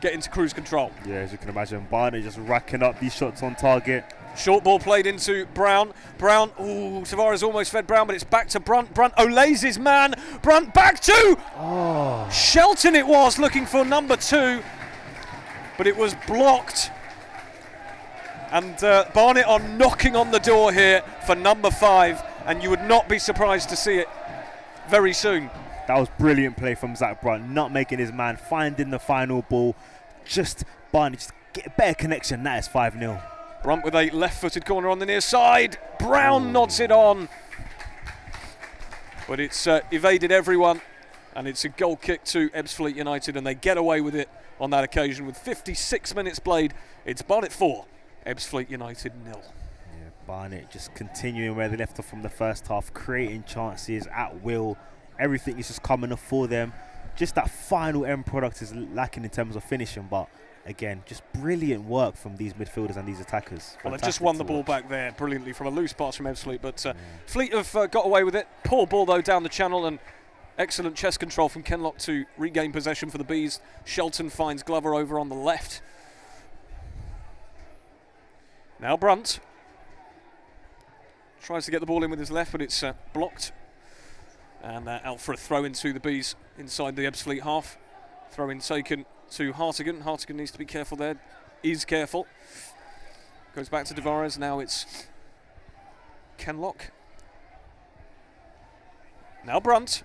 get into cruise control. Yeah, as you can imagine, Barnet just racking up these shots on target. Short ball played into Brown. Brown, Tavares almost fed Brown, but it's back to Brunt. Brunt olays his man. Brunt back to Shelton it was, looking for number 2, but it was blocked. And Barnet are knocking on the door here for number 5, and you would not be surprised to see it very soon. That was brilliant play from Zach Brunt, not making his man, finding the final ball. Just Barnet, just get a better connection. That is 5-0. Brunt with a left-footed corner on the near side. Brown nods it on. But it's evaded everyone. And it's a goal kick to Ebbsfleet United, and they get away with it on that occasion. With 56 minutes played, it's Barnet 4, Ebbsfleet United 0. Yeah, Barnet just continuing where they left off from the first half, creating chances at will. Everything is just coming up for them. Just that final end product is lacking in terms of finishing, but again, just brilliant work from these midfielders and these attackers. Well, they've just won the ball back there brilliantly from a loose pass from Ebbsfleet, but Fleet have got away with it. Poor ball, though, down the channel, and excellent chest control from Kenlock to regain possession for the Bees. Shelton finds Glover over on the left. Now Brunt tries to get the ball in with his left, but it's blocked. And out for a throw into the Bees inside the Ebbsfleet half. Throw in taken to Hartigan. Hartigan needs to be careful there. Is careful. Goes back to Tavares. Now it's Kenlock. Now Brunt.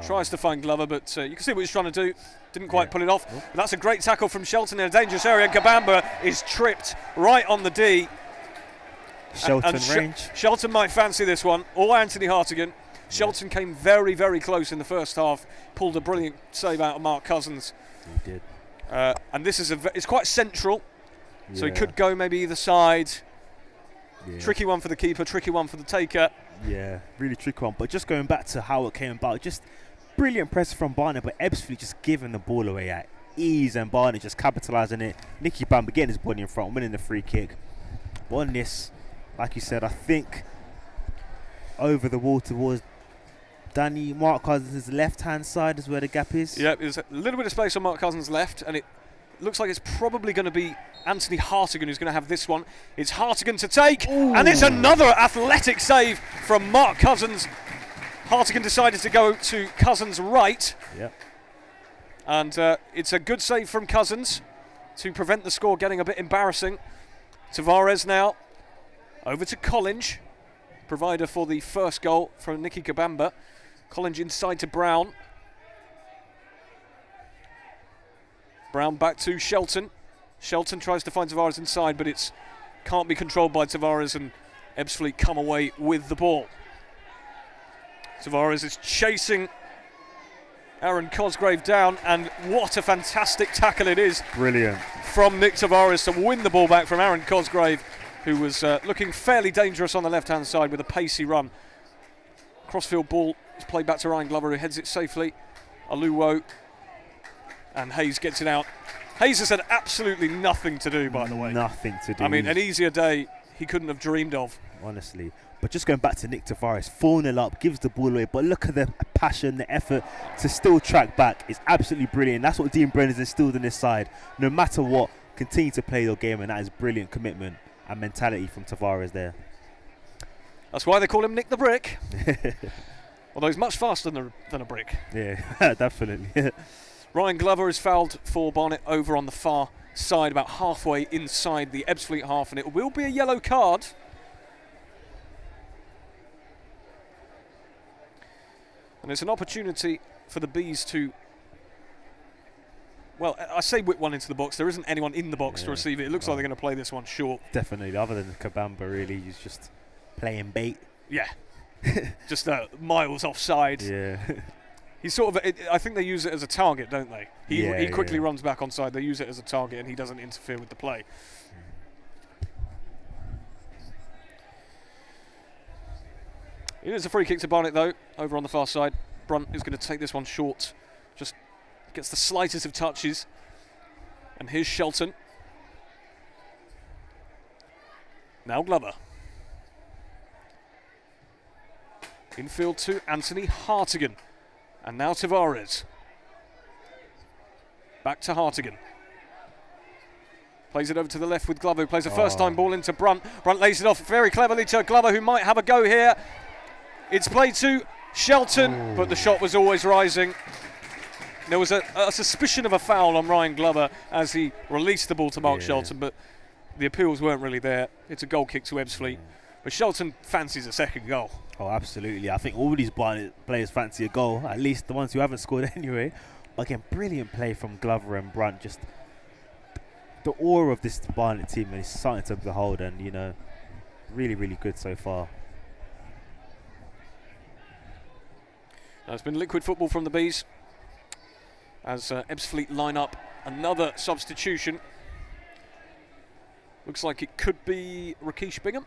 Tries to find Glover, but you can see what he's trying to do. Didn't quite pull it off. But that's a great tackle from Shelton in a dangerous area. Kabamba is tripped right on the D. Shelton range. Shelton might fancy this one, or Anthony Hartigan. Shelton came very, very close in the first half. Pulled a brilliant save out of Mark Cousins. He did. And this is it's quite central, so he could go maybe either side. Yeah. Tricky one for the keeper, tricky one for the taker. Yeah, really tricky one. But just going back to how it came about, just brilliant press from Barnet, but Ebbsfleet just giving the ball away at ease, and Barnet just capitalising it. Nicky Bamba getting his body in front, winning the free kick. But on this, like you said, I think over the wall towards Danny Mark Cousins' left-hand side is where the gap is. Yeah, there's a little bit of space on Mark Cousins' left, and it looks like it's probably going to be Anthony Hartigan who's going to have this one. It's Hartigan to take, and it's another athletic save from Mark Cousins. Hartigan decided to go to Cousins' right. Yep. And it's a good save from Cousins to prevent the score getting a bit embarrassing. Tavares now over to Collinge, provider for the first goal from Nicky Kabamba. Collinge inside to Brown. Brown back to Shelton. Shelton tries to find Tavares inside, but it's can't be controlled by Tavares, and Ebbsfleet come away with the ball. Tavares is chasing Aaron Cosgrave down, and what a fantastic tackle it is. Brilliant. From Nick Tavares to win the ball back from Aaron Cosgrave, who was looking fairly dangerous on the left-hand side with a pacey run. Crossfield ball is played back to Ryan Glover, who heads it safely. Aluwo, and Hayes gets it out. Hayes has had absolutely nothing to do, by the way. Nothing to do. I mean, an easier day he couldn't have dreamed of. Honestly. But just going back to Nick Tavares, 4-0 up, gives the ball away, but look at the passion, the effort to still track back. It's absolutely brilliant. That's what Dean Brennan's instilled in this side. No matter what, continue to play your game, and that is brilliant commitment and mentality from Tavares there. That's why they call him Nick the Brick. Although he's much faster than a brick. Yeah, definitely. Ryan Glover is fouled for Barnet over on the far side, about halfway inside the Ebbsfleet half, and it will be a yellow card. And it's an opportunity for the Bees to, well, I say whip one into the box. There isn't anyone in the box to receive it. It looks like they're going to play this one short. Definitely, other than Kabamba, really, he's just playing bait. Yeah, just miles offside. Yeah. He's sort of, I think they use it as a target, don't they? He quickly runs back onside. They use it as a target, and he doesn't interfere with the play. It is a free kick to Barnet, though, over on the far side. Brunt is going to take this one short. Just gets the slightest of touches. And here's Shelton. Now Glover. Infield to Anthony Hartigan. And now Tavares. Back to Hartigan. Plays it over to the left with Glover, who plays a first-time ball into Brunt. Brunt lays it off very cleverly to Glover, who might have a go here. It's played to Shelton, but the shot was always rising. There was a suspicion of a foul on Ryan Glover as he released the ball to Mark Shelton, but the appeals weren't really there. It's a goal kick to Ebbsfleet. But Shelton fancies a second goal. Oh, absolutely. I think all these Barnet players fancy a goal, at least the ones who haven't scored anyway. But again, brilliant play from Glover and Brunt. Just the aura of this Barnet team is something to behold, and, you know, really, really good so far. Now it's been liquid football from the Bees as Ebbsfleet line up another substitution. Looks like it could be Rakesh Bingham.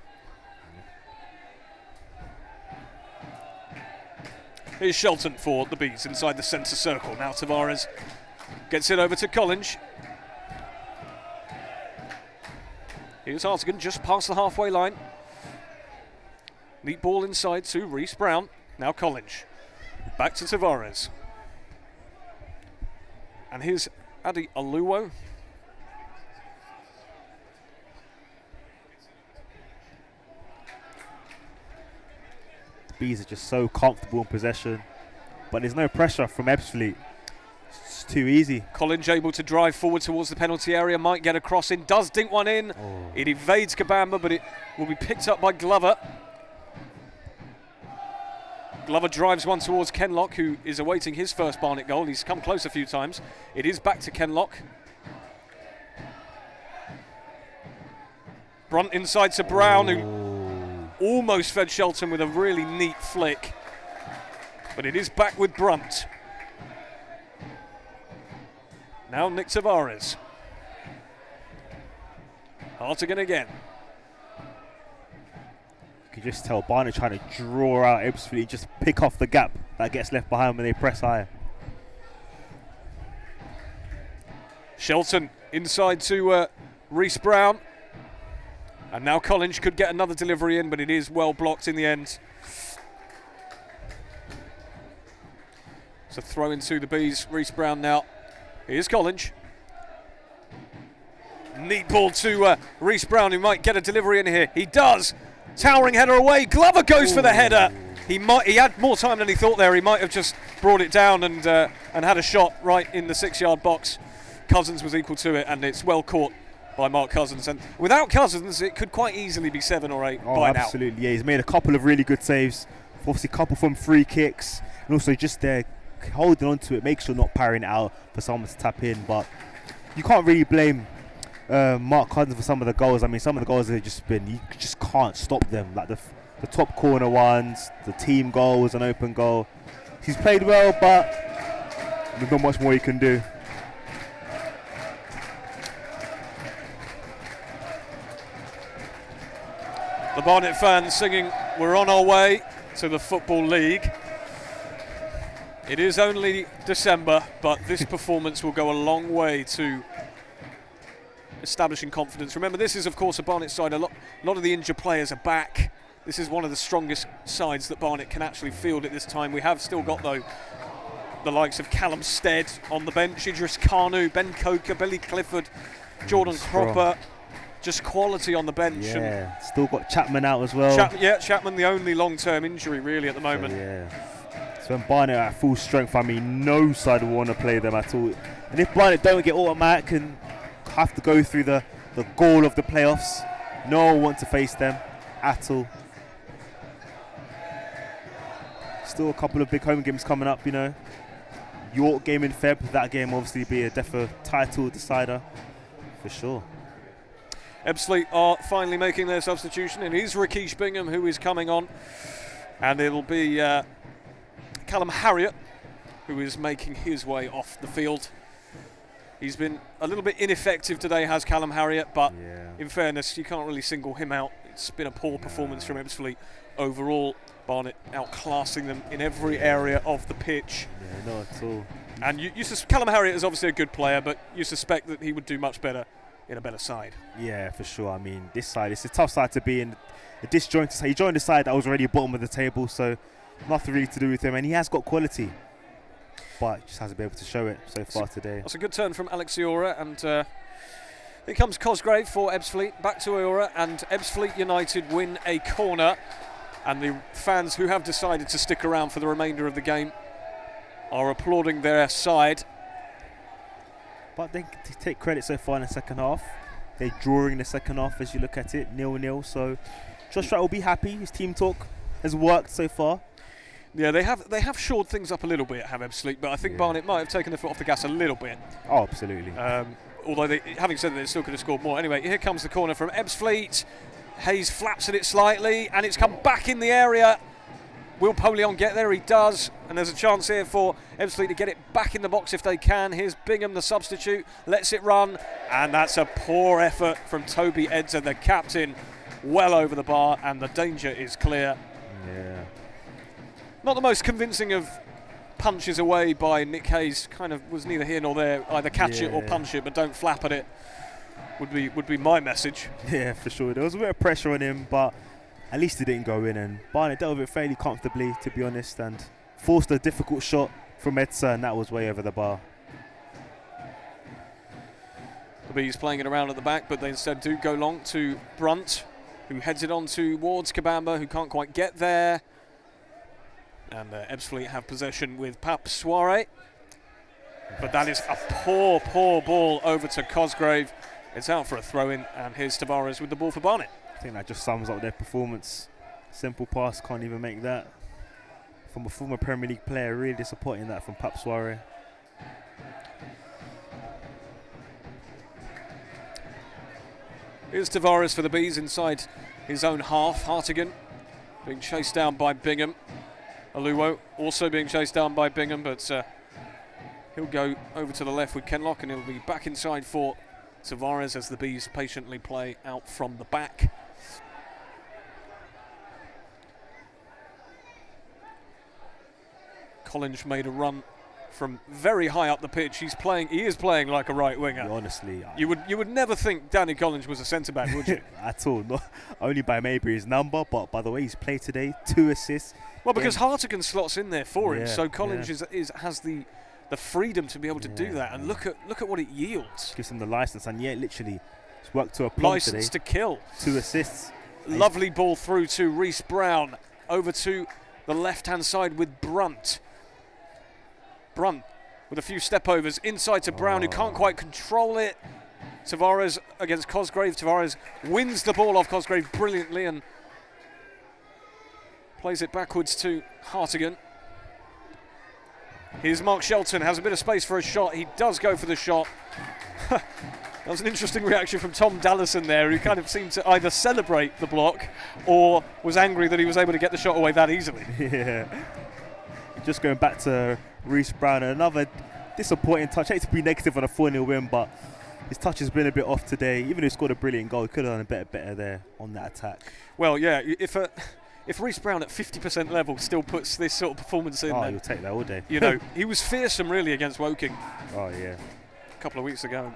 Here's Shelton for the Bees inside the centre circle. Now Tavares gets it over to Collins. Here's Hartigan just past the halfway line. Neat ball inside to Reece Brown. Now Collins. Back to Tavares. And here's Adi Aluwo. Bees are just so comfortable in possession, but there's no pressure from Ebbsfleet. It's too easy. Collins able to drive forward towards the penalty area, might get a cross in, does dink one in. It evades Kabamba, but it will be picked up by Glover. Glover drives one towards Kenlock, who is awaiting his first Barnet goal. He's come close a few times. It is back to Kenlock. Brunt inside to Brown, who almost fed Shelton with a really neat flick. But it is back with Brunt. Now Nick Tavares. Hartigan again. You can just tell Barnet trying to draw out Ebbsfleet, just pick off the gap that gets left behind when they press high. Shelton inside to Reece Brown. And now Collins could get another delivery in, but it is well blocked in the end. So throw into the Bees. Reece Brown now. Here's Collins. Neat ball to Reece Brown, who might get a delivery in here. He does. Towering header away. Glover goes for the header. He had more time than he thought there. He might have just brought it down and had a shot right in the 6-yard box. Cousins was equal to it, and it's well caught by Mark Cousins. And without Cousins, it could quite easily be 7 or 8 by now. Absolutely, yeah. He's made a couple of really good saves. Obviously, a couple from free kicks, and also just there holding on to it, make sure not parrying it out for someone to tap in. But you can't really blame Mark Cousins for some of the goals. I mean, some of the goals have just been, you just can't stop them. Like the top corner ones, the team goal was an open goal. He's played well, but there's not much more he can do. The Barnet fans singing, "We're on our way to the Football League." It is only December, but this performance will go a long way to establishing confidence. Remember, this is, of course, a Barnet side. A lot of the injured players are back. This is one of the strongest sides that Barnet can actually field at this time. We have still got, though, the likes of Callum Stead on the bench, Idris Kanu, Ben Coker, Billy Clifford, Jordan Cropper. Just quality on the bench. Yeah, and still got Chapman out as well. Chapman, the only long-term injury really at the moment. So when Barnet are at full strength, I mean, no side will want to play them at all. And if Barnet don't get automatic and have to go through the goal of the playoffs, no one wants to face them at all. Still a couple of big home games coming up, you know. York game in Feb, that game obviously be a definite title decider for sure. Ebbsfleet are finally making their substitution. It is Rakesh Bingham who is coming on, and it'll be Callum Harriott who is making his way off the field. He's been a little bit ineffective today, has Callum Harriott, but in fairness, you can't really single him out. It's been a poor performance from Ebbsfleet overall. Barnet outclassing them in every area of the pitch. Yeah, not at all. And Callum Harriott is obviously a good player, but you suspect that he would do much better in a better side. Yeah, for sure. I mean, this side, it's a tough side to be in. A disjointed side. He joined the side that was already bottom of the table, so nothing really to do with him. And he has got quality, but just hasn't been able to show it so far today. That's a good turn from Alex Iora, and here comes Cosgrave for Ebbsfleet. Back to Iora, and Ebbsfleet United win a corner. And the fans who have decided to stick around for the remainder of the game are applauding their side. But they take credit so far in the second half. They're drawing the second half as you look at it, 0-0. So Josh Wright will be happy. His team talk has worked so far. Yeah, they have shored things up a little bit, have Ebbsfleet, but I think Barnet might have taken the foot off the gas a little bit. Oh, absolutely. Although, having said that, they still could have scored more. Anyway, here comes the corner from Ebbsfleet. Hayes flaps at it slightly, and it's come back in the area. Will Polion get there? He does, and there's a chance here for Ebbsfleet to get it back in the box if they can. Here's Bingham, the substitute, lets it run, and that's a poor effort from Toby Edzer, the captain, well over the bar, and the danger is clear. Yeah. Not the most convincing of punches away by Nick Hayes. Kind of was neither here nor there. Either catch it or punch it, but don't flap at it. Would be my message. Yeah, for sure. There was a bit of pressure on him, but at least it didn't go in, and Barnet dealt with it fairly comfortably, to be honest, and forced a difficult shot from Edzer, and that was way over the bar. The Bees playing it around at the back, but they instead do go long to Brunt, who heads it on towards Kabamba, who can't quite get there. And Ebbsfleet have possession with Pap Soiree. But that is a poor ball over to Cosgrave. It's out for a throw-in, and here's Tavares with the ball for Barnet. I think that just sums up their performance. Simple pass, can't even make that. From a former Premier League player, really disappointing that from Pap Soiree. Here's Tavares for the Bees inside his own half. Hartigan being chased down by Bingham. Aluwo also being chased down by Bingham, but he'll go over to the left with Kenlock, and he'll be back inside for Tavares as the Bees patiently play out from the back. Collins made a run from very high up the pitch. He is playing like a right winger. Honestly, you would never think Danny Collins was a centre back, would you? At all. Not only by maybe his number, but by the way he's played today. 2 assists. Well, because Hartigan slots in there for him, so Collins has the freedom to be able to do that. And look at what it yields. Gives him the license, and literally it's worked to a plumb license today. to kill. 2 assists. Lovely ball through to Reece Brown, over to the left-hand side with Brunt. Brunt with a few step-overs inside to Brown, who can't quite control it. Tavares against Cosgrave. Tavares wins the ball off Cosgrave brilliantly and plays it backwards to Hartigan. Here's Mark Shelton, has a bit of space for a shot. He does go for the shot. That was an interesting reaction from Tom Dallison there, who kind of seemed to either celebrate the block or was angry that he was able to get the shot away that easily. Yeah. Just going back to Reece Brown, another disappointing touch. I hate to be negative on a 4-0 win, but his touch has been a bit off today. Even though he scored a brilliant goal, he could have done a better there on that attack. Well, yeah, if Reece Brown at 50% level still puts this sort of performance in, you'll take that all day. You know, he was fearsome really against Woking. Oh yeah, a couple of weeks ago.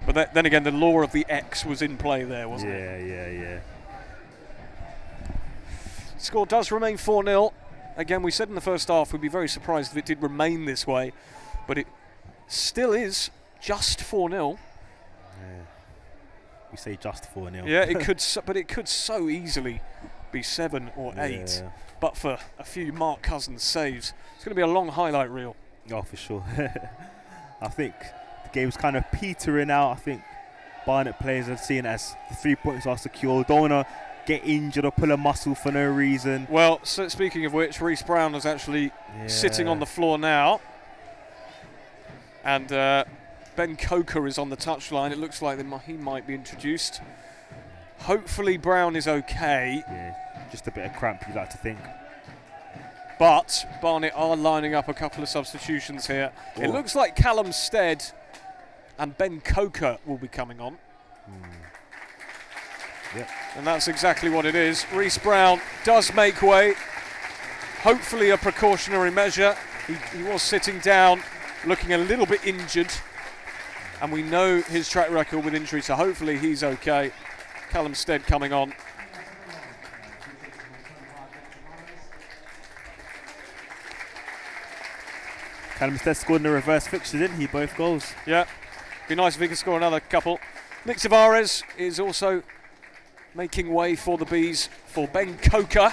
But then again, the law of the X was in play there, wasn't it? Yeah. Score does remain 4-0. Again, we said in the first half we'd be very surprised if it did remain this way, but it still is just 4-0. Yeah. We say just 4-0. Yeah, it could, but it could so easily be 7 or 8. But for a few Mark Cousins saves, it's going to be a long highlight reel. Oh, for sure. I think the game's kind of petering out. I think Barnet players are seeing it as the 3 points are secure. Don't want to get injured or pull a muscle for no reason. Well, so speaking of which, Reece Brown is actually sitting on the floor now. And Ben Coker is on the touchline. It looks like he might be introduced. Hopefully Brown is okay. Yeah, just a bit of cramp, you'd like to think. But Barnet are lining up a couple of substitutions here. Oh. It looks like Callum Stead and Ben Coker will be coming on. Yep. And that's exactly what it is. Reece Brown does make way. Hopefully a precautionary measure. He was sitting down, looking a little bit injured. And we know his track record with injury, so hopefully he's okay. Callum Stead coming on. Callum Stead scored in the reverse fixture, didn't he? Both goals. Yeah. Be nice if he could score another couple. Nick Tavares is also making way for the Bees for Ben Coker,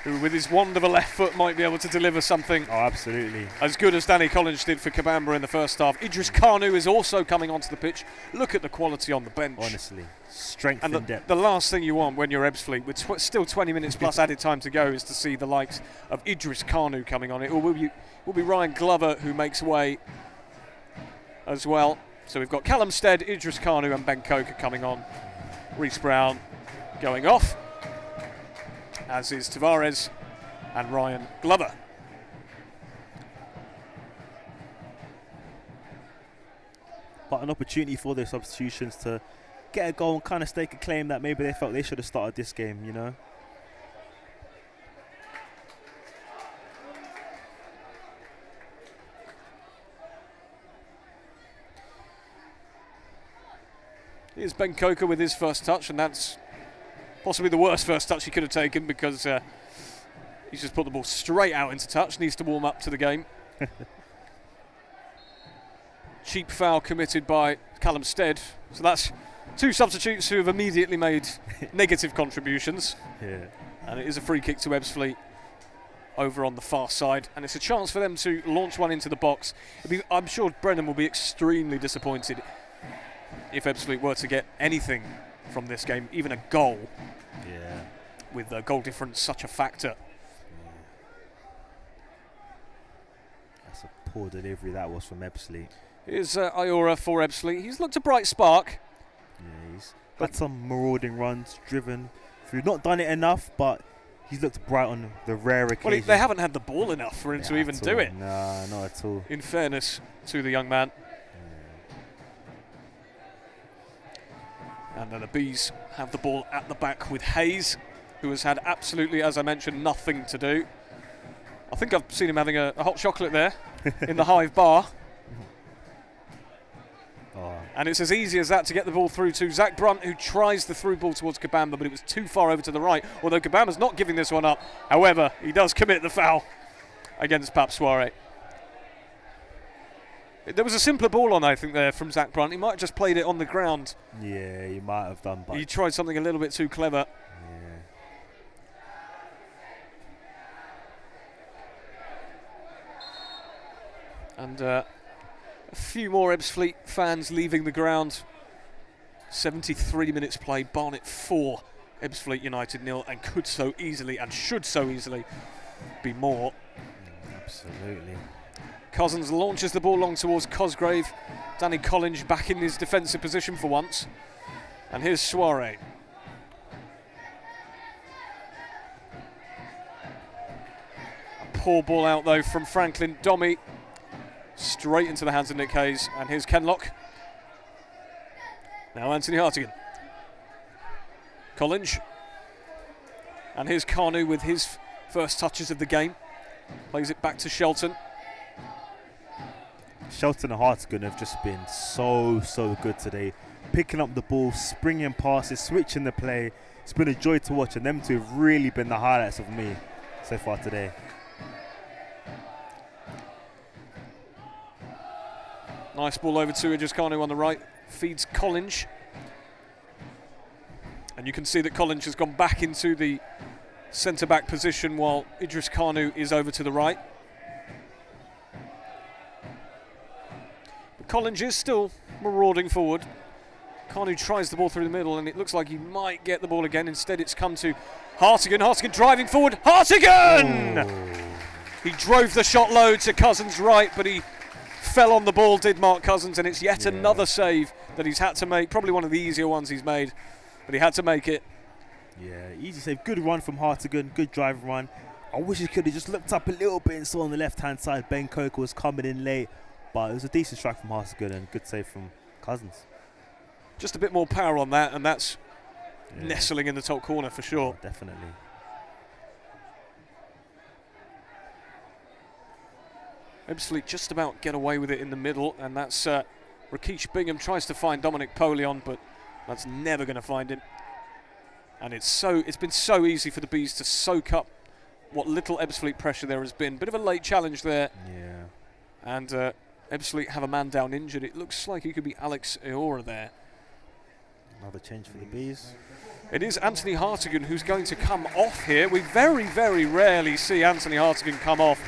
who with his wand of a left foot might be able to deliver something Oh, absolutely. as good as Danny Collins did for Kabamba in the first half. Idris Kanu is also coming onto the pitch. Look at the quality on the bench. Honestly, strength And and depth. the last thing you want when you're Ebbsfleet, with still 20 minutes plus added time to go, is to see the likes of Idris Kanu coming on. It will be Ryan Glover who makes way as well. So we've got Callum Stead, Idris Kanu and Ben Coker coming on. Reece Brown going off, as is Tavares and Ryan Glover. But an opportunity for their substitutions to get a goal and kind of stake a claim that maybe they felt they should have started this game, you know. Here's Ben Coker with his first touch, and that's possibly the worst first touch he could have taken, because he's just put the ball straight out into touch. Needs to warm up to the game. Cheap foul committed by Callum Stead. So that's two substitutes who have immediately made negative contributions. Yeah. And it is a free kick to Ebbsfleet over on the far side. And it's a chance for them to launch one into the box. I'm sure Brennan will be extremely disappointed if Ebbsfleet were to get anything from this game, even a goal, Yeah. with goal difference such a factor. That's a poor delivery that was from Ebbsfleet. Here's Iora for Ebbsfleet. He's looked a bright spark. Yeah, he's had some marauding runs, driven through. Not done it enough, but he's looked bright on the rare occasion. Well, they haven't had the ball enough for him to even at do all. it, Nah, not at all. in fairness to the young man. And then the Bees have the ball at the back with Hayes, who has had absolutely, as I mentioned, nothing to do. I think I've seen him having a hot chocolate there in the Hive bar. Oh, And it's as easy as that to get the ball through to Zach Brunt, who tries the through ball towards Kabamba, but it was too far over to the right, although Kabamba's not giving this one up. However, he does commit the foul against Pap Soiree. There was a simpler ball on, I think, there from Zach Brunt. He might have just played it on the ground. yeah, you might have done, but He tried something a little bit too clever. yeah. And a few more Ebbsfleet fans leaving the ground. 73 minutes played, Barnet 4, Ebbsfleet United 0, and could so easily and should so easily be more. Absolutely. Cousins launches the ball long towards Cosgrave. Danny Collins back in his defensive position for once. And here's Soiree. A poor ball out though from Franklin Domi. Straight into the hands of Nick Hayes. And here's Kenlock. Now Anthony Hartigan. Collins. And here's Kanu with his first touches of the game. Plays it back to Shelton. Shelton and Hartigan have just been so good today. Picking up the ball, springing passes, switching the play. It's been a joy to watch, and them two have really been the highlights of me so far today. Nice ball over to Idris Kanu on the right. Feeds Collins. And you can see that Collins has gone back into the centre-back position while Idris Kanu is over to the right. But Collins is still marauding forward. Kanu tries the ball through the middle and it looks like he might get the ball again. Instead it's come to Hartigan. Hartigan driving forward. Hartigan! Oh. He drove the shot low to Cousins' right, but he fell on the ball, did Mark Cousins, and it's yet another save that he's had to make. Probably one of the easier ones he's made, but he had to make it. Yeah, easy save. Good run from Hartigan. Good drive run. I wish he could have just looked up a little bit and saw on the left-hand side Ben Coker was coming in late, but it was a decent strike from Hartigan and good save from Cousins. just a bit more power on that, and that's nestling in the top corner for sure. Oh, definitely. Ebbsfleet just about get away with it in the middle, and that's Rakesh Bingham tries to find Dominic Polion, but that's never going to find him. And it's been so easy for the Bees to soak up what little Ebbsfleet pressure there has been. Bit of a late challenge there. Yeah. And Ebbsfleet have a man down injured. It looks like he could be Alex Eora there. Another change for the Bees. It is Anthony Hartigan who's going to come off here. We very, very rarely see Anthony Hartigan come off.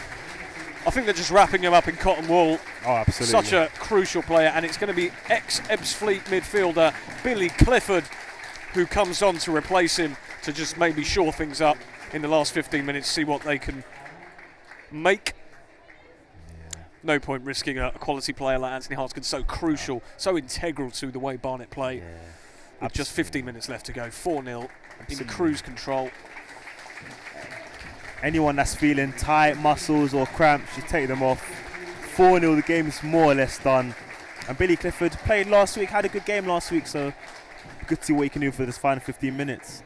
I think they're just wrapping him up in cotton wool. Oh, absolutely. Such a crucial player, and it's going to be ex-Ebbsfleet midfielder Billy Clifford who comes on to replace him to just maybe shore things up in the last 15 minutes, see what they can make. No point risking a quality player like Anthony Hartigan, so crucial, so integral to the way Barnet play. With just 15 minutes left to go, 4-0 in cruise control. Anyone that's feeling tight muscles or cramps, you take them off. 4-0, the game's more or less done. And Billy Clifford played last week, had a good game last week, so good to see what he can do for this final 15 minutes.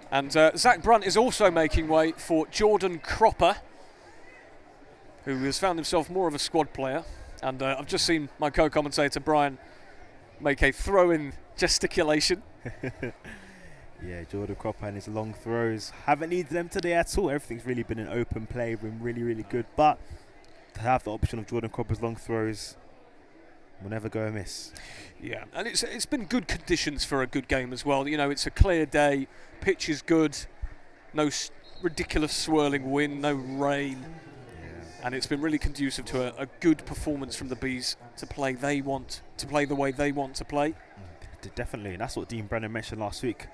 And Zach Brunt is also making way for Jordan Cropper, who has found himself more of a squad player. And I've just seen my co-commentator Brian make a throw-in gesticulation. Yeah, Jordan Cropper and his long throws haven't needed them today at all. Everything's really been an open play, been really, really good. But to have the option of Jordan Cropper's long throws will never go amiss. Yeah, and it's been good conditions for a good game as well. You know, it's a clear day, pitch is good, no ridiculous swirling wind, no rain. And it's been really conducive to a good performance from the Bees to play the way they want to play. Definitely, and that's what Dean Brennan mentioned last week.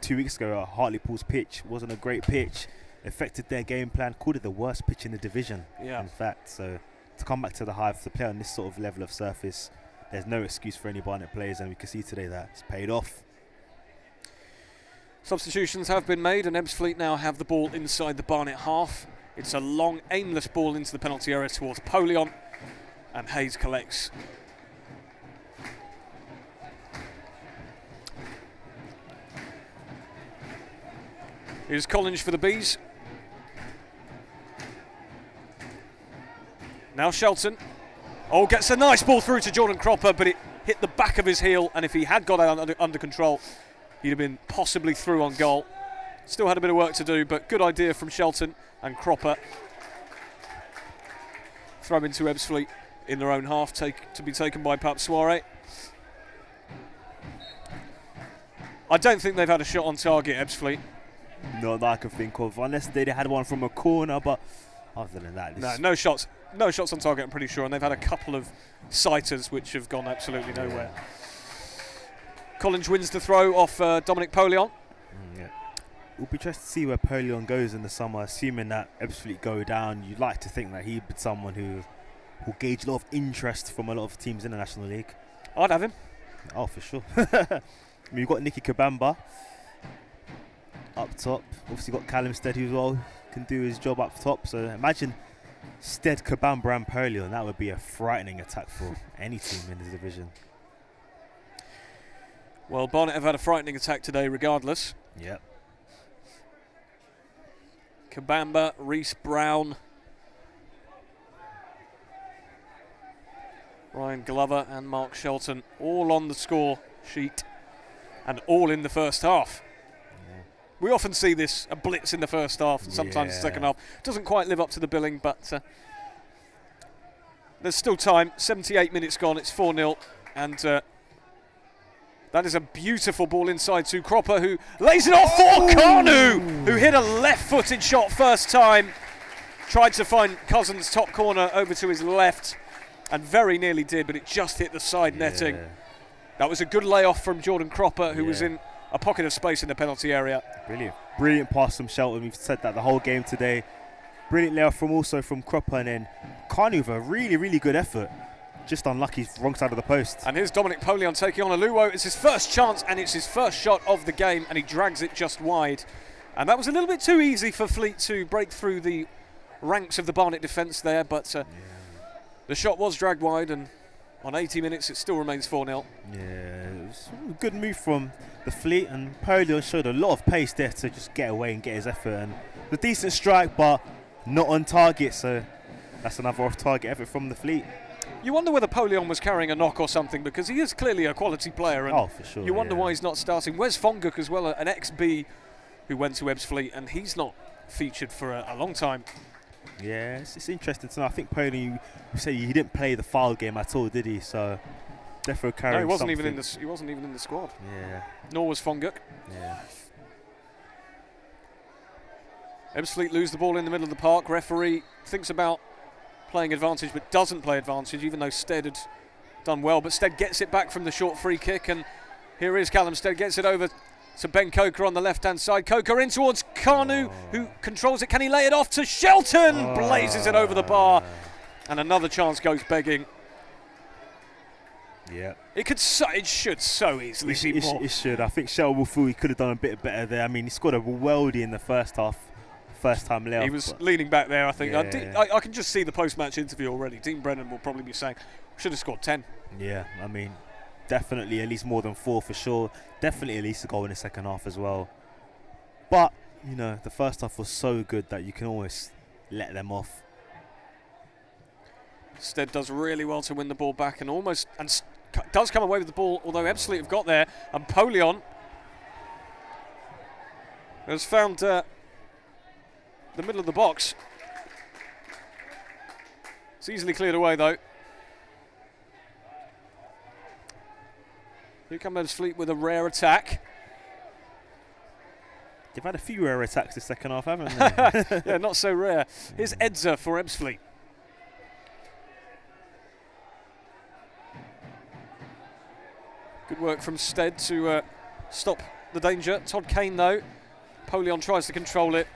2 weeks ago, Hartlepool's pitch wasn't a great pitch, affected their game plan, called it the worst pitch in the division. In fact, so to come back to the Hive, to play on this sort of level of surface, there's no excuse for any Barnet players, and we can see today that it's paid off. Substitutions have been made, and Ebbsfleet now have the ball inside the Barnet half. It's a long, aimless ball into the penalty area towards Polion, and Hayes collects. Here's Collins for the Bees. Now Shelton. Oh, gets a nice ball through to Jordan Cropper, but it hit the back of his heel, and if he had got it under control, he'd have been possibly through on goal. Still had a bit of work to do, but good idea from Shelton and Cropper. Throw into Ebbsfleet in their own half, to be taken by Pap Soiree. I don't think they've had a shot on target, Ebbsfleet. Not that I can think of, unless they had one from a corner, but other than that... No shots on target, I'm pretty sure, and they've had a couple of sighters which have gone absolutely nowhere. Collins wins the throw off Dominic Polion. We'll be interested to see where Polion goes in the summer, assuming that Ebbsfleet go down. You'd like to think that he'd be someone who will gauge a lot of interest from a lot of teams in the National League. I'd have him. Oh, for sure. I mean, you've got Nicky Kabamba up top. Obviously got Callum Stead who as well can do his job up top. So imagine Stead, Kabamba and Polion. That would be a frightening attack for any team in this division. Well, Barnet have had a frightening attack today regardless. Yep. Kabamba, Reese Brown, Ryan Glover and Mark Shelton all on the score sheet and all in the first half. We often see this, a blitz in the first half, sometimes the second half. Doesn't quite live up to the billing, but there's still time. 78 minutes gone, it's 4-0, and that is a beautiful ball inside to Cropper, who lays it off for Kanu, who hit a left-footed shot first time. Tried to find Cousins' top corner over to his left, and very nearly did, but it just hit the side netting. That was a good layoff from Jordan Cropper, who was in a pocket of space in the penalty area. Brilliant pass from Shelton. We've said that the whole game today. Brilliant layoff from Cropper, and then Kanu with a really, really good effort. Just unlucky, wrong side of the post. And here's Dominic Polion taking on Aluwo. It's his first chance, and it's his first shot of the game, and he drags it just wide. And that was a little bit too easy for Fleet to break through the ranks of the Barnet defence there, but the shot was dragged wide, and on 80 minutes it still remains 4-0. Yeah, it's a good move from the Fleet, and Polion showed a lot of pace there to just get away and get his effort. And a decent strike, but not on target, so that's another off-target effort from the Fleet. You wonder whether Polion was carrying a knock or something, because he is clearly a quality player. And for sure. you wonder why he's not starting. Where's Fonguk as well, an ex-B who went to Ebbsfleet, and he's not featured for a long time. Yeah, it's interesting to know. I think Polion, you say he didn't play the foul game at all, did he? So definitely carrying. No, he wasn't something. he wasn't even in the squad. Yeah. Nor was Fonguk. Yeah. Ebbsfleet lose the ball in the middle of the park. Referee thinks about playing advantage, but doesn't play advantage, even though Stead had done well. But Stead gets it back from the short free kick, and here is Callum Stead, gets it over to Ben Coker on the left-hand side. Coker in towards Carnu, who controls it. Can he lay it off to Shelton? Blazes it over the bar, and another chance goes begging. Yeah. It should so easily be more. It should. I think Shelton will feel he could have done a bit better there. I mean, he scored a worldie in the first half. First time layoff. He was leaning back there, I think. Yeah. I can just see the post-match interview already. Dean Brennan will probably be saying, should have scored 10. Yeah, I mean, definitely at least more than 4 for sure. Definitely at least a goal in the second half as well. But, you know, the first half was so good that you can always let them off. Stead does really well to win the ball back and does come away with the ball, although Ebbsfleet have got there. And Polion has found the middle of the box. It's easily cleared away though. Here comes Ebbsfleet with a rare attack. They've had a few rare attacks this second half, haven't they? Yeah, not so rare. Here's Edzer for Ebbsfleet. Good work from Stead to stop the danger. Todd Kane though. Polion tries to control it.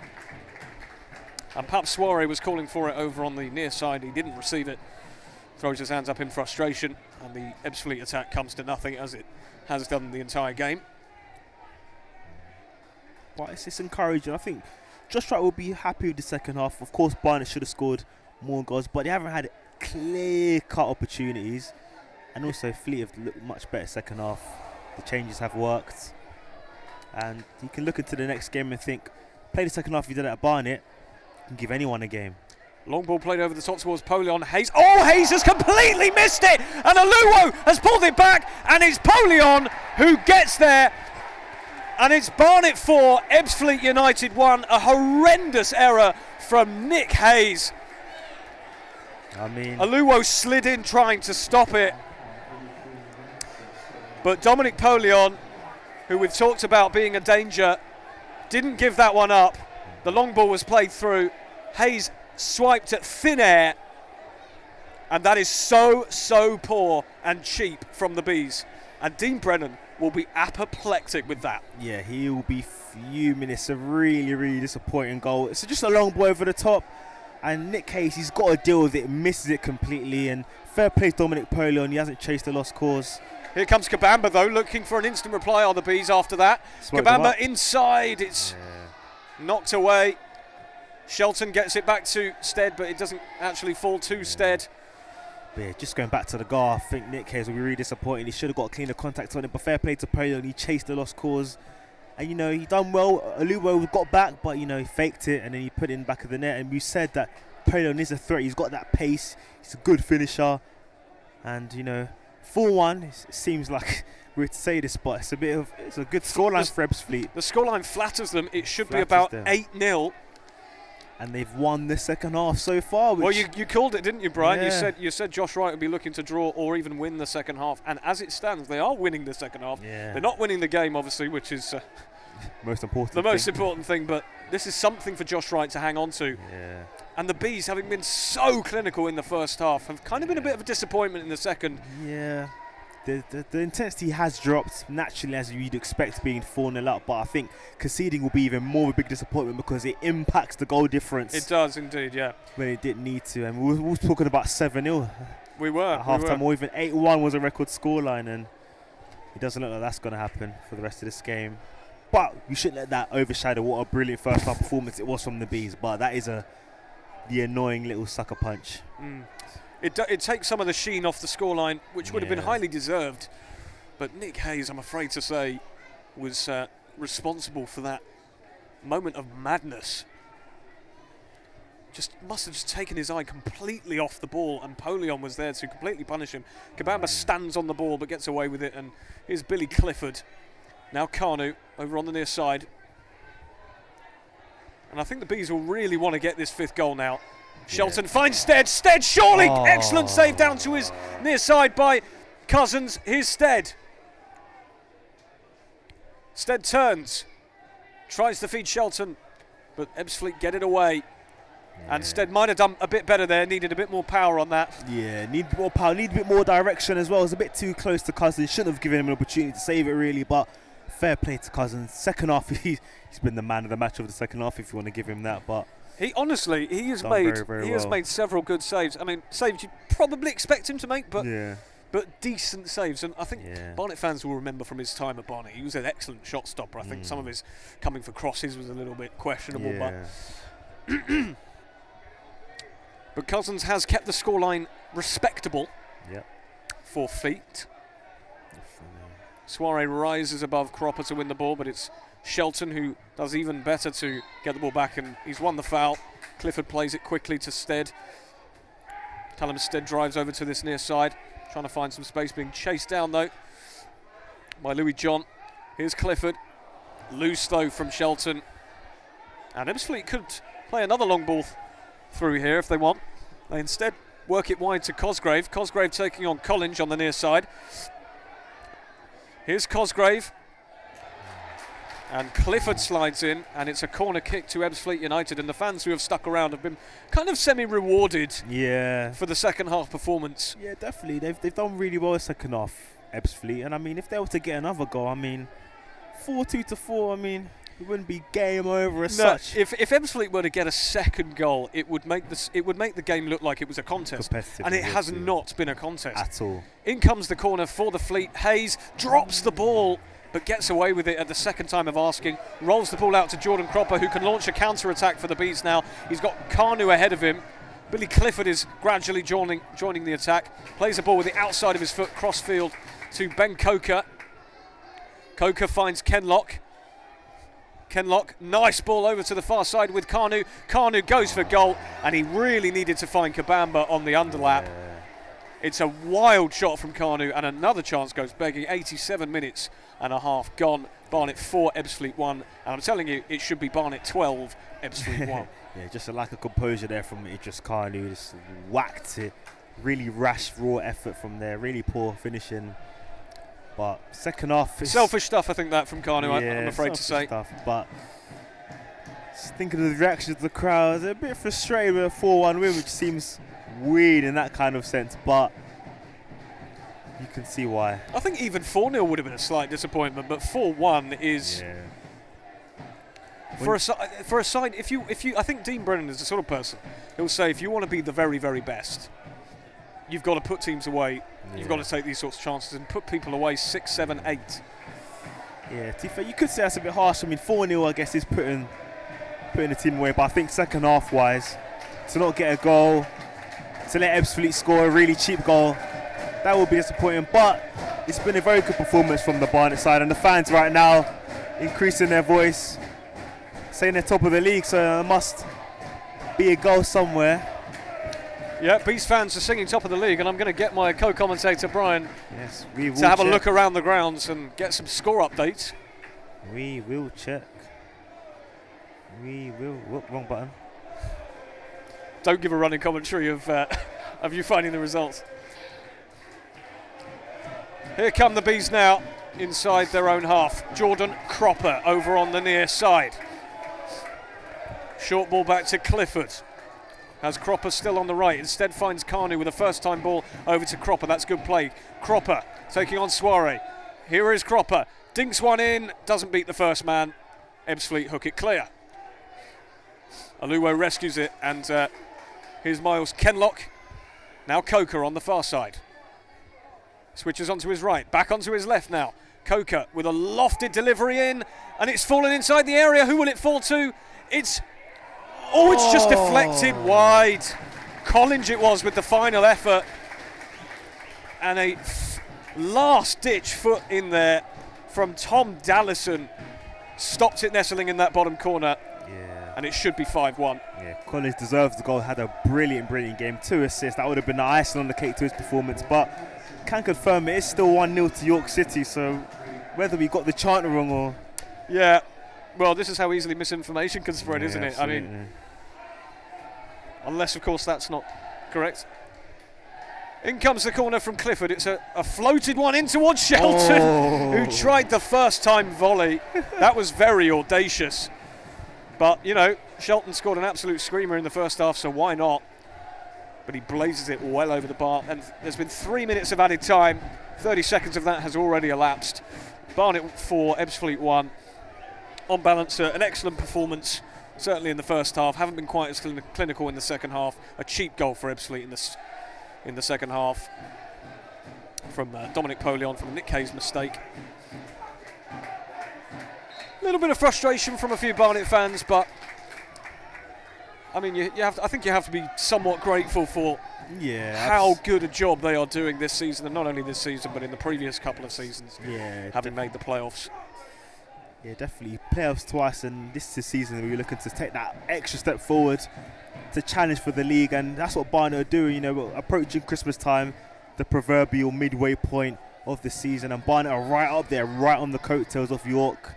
And Pap Soiree was calling for it over on the near side. He didn't receive it. Throws his hands up in frustration. And the Ebbsfleet attack comes to nothing, as it has done the entire game. But it's encouraging. I think Josh Wright will be happy with the second half. Of course, Barnet should have scored more goals, but they haven't had clear-cut opportunities. And also, Fleet have looked much better second half. The changes have worked. And you can look into the next game and think, play the second half you did at Barnet, you can give anyone a game. Long ball played over the top towards Polion. Hayes. Oh, Hayes has completely missed it. And Aluwo has pulled it back. And it's Polion who gets there. And it's Barnet 4, Ebbsfleet United 1. A horrendous error from Nick Hayes. I mean, Aluwo slid in trying to stop it. But Dominic Polion, who we've talked about being a danger, didn't give that one up. The long ball was played through. Hayes swiped at thin air. And that is so poor and cheap from the Bees. And Dean Brennan will be apoplectic with that. Yeah, he will be fuming. It's a really disappointing goal. It's just a long ball over the top. And Nick Hayes, he's got to deal with it, misses it completely. And fair play to Dominic Polion, he hasn't chased a lost cause. Here comes Kabamba though, looking for an instant reply on the Bees after that. Kabamba inside, it's knocked away. Shelton gets it back to Stead, but it doesn't actually fall to Stead. But yeah, just going back to the goal, I think Nick Hayes will be really disappointed. He should have got a cleaner contact on it, but fair play to Polion, he chased the lost cause. And, you know, he done well. Aluwo got back, but, you know, he faked it and then he put it in the back of the net. And we said that Polion is a threat. He's got that pace. He's a good finisher. And, you know, 4-1, it seems like weird to say this, but it's a good scoreline for Ebbsfleet. The scoreline flatters them. It should be about 8-0. And they've won the second half so far. Well, you called it, didn't you, Brian? Yeah. You said Josh Wright would be looking to draw or even win the second half. And as it stands, they are winning the second half. Yeah. They're not winning the game, obviously, which is most important. The most important thing. But this is something for Josh Wright to hang on to. Yeah. And the Bees, having been so clinical in the first half, have kind of been a bit of a disappointment in the second. Yeah. The intensity has dropped naturally, as you'd expect, being 4-0 up, but I think conceding will be even more of a big disappointment because it impacts the goal difference. It does indeed, yeah. When it didn't need to. And we were talking about 7-0. We were. At half-time, or even 8-1 was a record scoreline, and it doesn't look like that's going to happen for the rest of this game. But we shouldn't let that overshadow what a brilliant first-half performance it was from the Bees, but that is the annoying little sucker punch. It takes some of the sheen off the scoreline, which would have been highly deserved. But Nick Hayes, I'm afraid to say, was responsible for that moment of madness. Must have just taken his eye completely off the ball, and Polion was there to completely punish him. Kabamba stands on the ball but gets away with it, and here's Billy Clifford. Now Kanu over on the near side. And I think the Bees will really want to get this 5th goal now. Shelton finds Stead. Stead, surely! Excellent save down to his near side by Cousins. Here's Stead. Stead turns. Tries to feed Shelton, but Ebbsfleet get it away. And Stead might have done a bit better there, needed a bit more power on that. Yeah, need more power, need a bit more direction as well. It's a bit too close to Cousins. Shouldn't have given him an opportunity to save it really, but fair play to Cousins. Second half, he's been the man of the match of the second half if you want to give him that. But he honestly, he has made several good saves. I mean, saves you probably expect him to make, but decent saves. And I think Barnet fans will remember from his time at Barnet, he was an excellent shot stopper. I think some of his coming for crosses was a little bit questionable, but Cousins has kept the scoreline respectable for Fleet. Soiree rises above Cropper to win the ball, but it's Shelton who does even better to get the ball back, and he's won the foul. Clifford plays it quickly to Stead. Callum Stead drives over to this near side, trying to find some space, being chased down though by Louis John. Here's Clifford. Loose though from Shelton. And Ebbsfleet could play another long ball through here if they want. They instead work it wide to Cosgrave. Cosgrave taking on Collins on the near side. Here's Cosgrave. And Clifford slides in, and it's a corner kick to Ebbsfleet United, and the fans who have stuck around have been kind of semi-rewarded for the second half performance. Yeah, definitely. They've done really well second half, Ebbsfleet. And I mean, if they were to get another goal, I mean, 4-2 to 4, I mean, it wouldn't be game over as such. If Ebbsfleet were to get a second goal, it would make the game look like it was a contest, and it has not been a contest at all. In comes the corner for the Fleet. Hayes drops the ball, but gets away with it at the second time of asking. Rolls the ball out to Jordan Cropper, who can launch a counter-attack for the Bees now. He's got Kanu ahead of him. Billy Clifford is gradually joining the attack. Plays the ball with the outside of his foot, cross-field to Ben Coker. Coker finds Kenlock. Kenlock, nice ball over to the far side with Kanu. Kanu goes for goal, and he really needed to find Kabamba on the underlap. It's a wild shot from Kanu, and another chance goes begging. 87 minutes and a half gone. Barnet 4, Ebbsfleet 1. And I'm telling you, it should be Barnet 12, Ebbsfleet 1. Yeah, just a lack of composure there from Idris Kanu. Just whacked it. Really rash, raw effort from there. Really poor finishing. But second half, selfish stuff, I think, that from Kanu, I'm afraid to say. Stuff, but just thinking of the reactions of the crowd, they're a bit frustrated with a 4-1 win, which seems weird in that kind of sense, but you can see why. I think even 4-0 would have been a slight disappointment, but 4-1 is for a side. If you, I think Dean Brennan is the sort of person who'll say, if you want to be the very, very best, you've got to put teams away. You've got to take these sorts of chances and put people away 6, 7, 8. Yeah, to be fair, you could say that's a bit harsh. I mean, 4-0, I guess, is putting the team away. But I think second half-wise, to not get a goal, to let Ebbsfleet score a really cheap goal, that would be disappointing. But it's been a very good performance from the Barnet side. And the fans right now increasing their voice, saying they're top of the league. So there must be a goal somewhere. Yeah, Bees fans are singing top of the league, and I'm going to get my co-commentator Brian to have a look around the grounds and get some score updates. We will check. We will. Whoop, wrong button. Don't give a running commentary of you finding the results. Here come the Bees now inside their own half. Jordan Cropper over on the near side. Short ball back to Clifford. Has Cropper still on the right. Instead finds Kanu with a first-time ball over to Cropper. That's good play. Cropper taking on Soiree. Here is Cropper. Dinks one in. Doesn't beat the first man. Ebbsfleet hook it clear. Aluwo rescues it. And here's Miles Kenlock. Now Coker on the far side. Switches onto his right. Back onto his left now. Coker with a lofted delivery in. And it's fallen inside the area. Who will it fall to? It's just deflected wide. Collins it was with the final effort. And last ditch foot in there from Tom Dallison stopped it nestling in that bottom corner, and it should be 5-1. Yeah, College deserves the goal. Had a brilliant game. 2 assists. That would have been the icing on the cake to his performance. But can confirm it is still 1-0 to York City. So whether we got the chant wrong or well, this is how easily misinformation can spread, isn't it? Absolutely. I mean, unless of course that's not correct. In comes the corner from Clifford. It's a floated one in towards Shelton, who tried the first time volley. That was very audacious. But, you know, Shelton scored an absolute screamer in the first half, so why not? But he blazes it well over the bar. And there's been 3 minutes of added time. 30 seconds of that has already elapsed. Barnet 4, Ebbsfleet 1. On balance, an excellent performance, certainly in the first half. Haven't been quite as clinical in the second half. A cheap goal for Ebbsfleet in the second half from Dominic Polion from Nick Hayes' mistake. A little bit of frustration from a few Barnet fans, but I mean, I think you have to be somewhat grateful for how good a job they are doing this season, and not only this season, but in the previous couple of seasons, having made the playoffs. Yeah, definitely playoffs twice, and this is the season where we're looking to take that extra step forward to challenge for the league, and that's what Barnet are doing. You know, we're approaching Christmas time, the proverbial midway point of the season, and Barnet are right up there, right on the coattails of York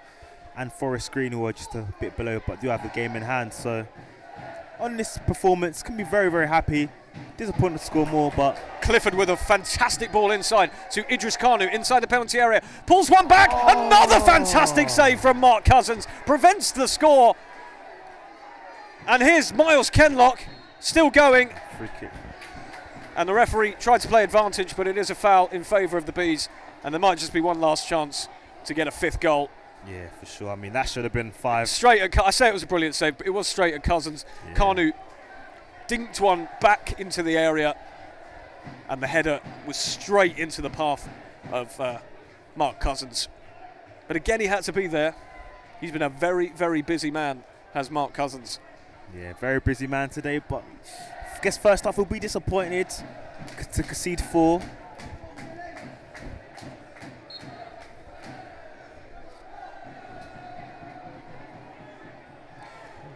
and Forest Green, who are just a bit below, but do have the game in hand. So on this performance, can be very, very happy. Disappointed to score more, but Clifford with a fantastic ball inside to Idris Kanu inside the penalty area, pulls one back. Another fantastic save from Mark Cousins, prevents the score. And here's Miles Kenlock still going. Free kick. And the referee tried to play advantage, but it is a foul in favour of the Bees, and there might just be one last chance to get a 5th goal. Yeah, for sure. I mean, that should have been 5. Straight at, I say it was a brilliant save, but it was straight at Cousins. Kanu dinked one back into the area, and the header was straight into the path of Mark Cousins. But again, he had to be there. He's been a very, very busy man, has Mark Cousins. Yeah, very busy man today, but I guess first half we'll be disappointed to concede 4.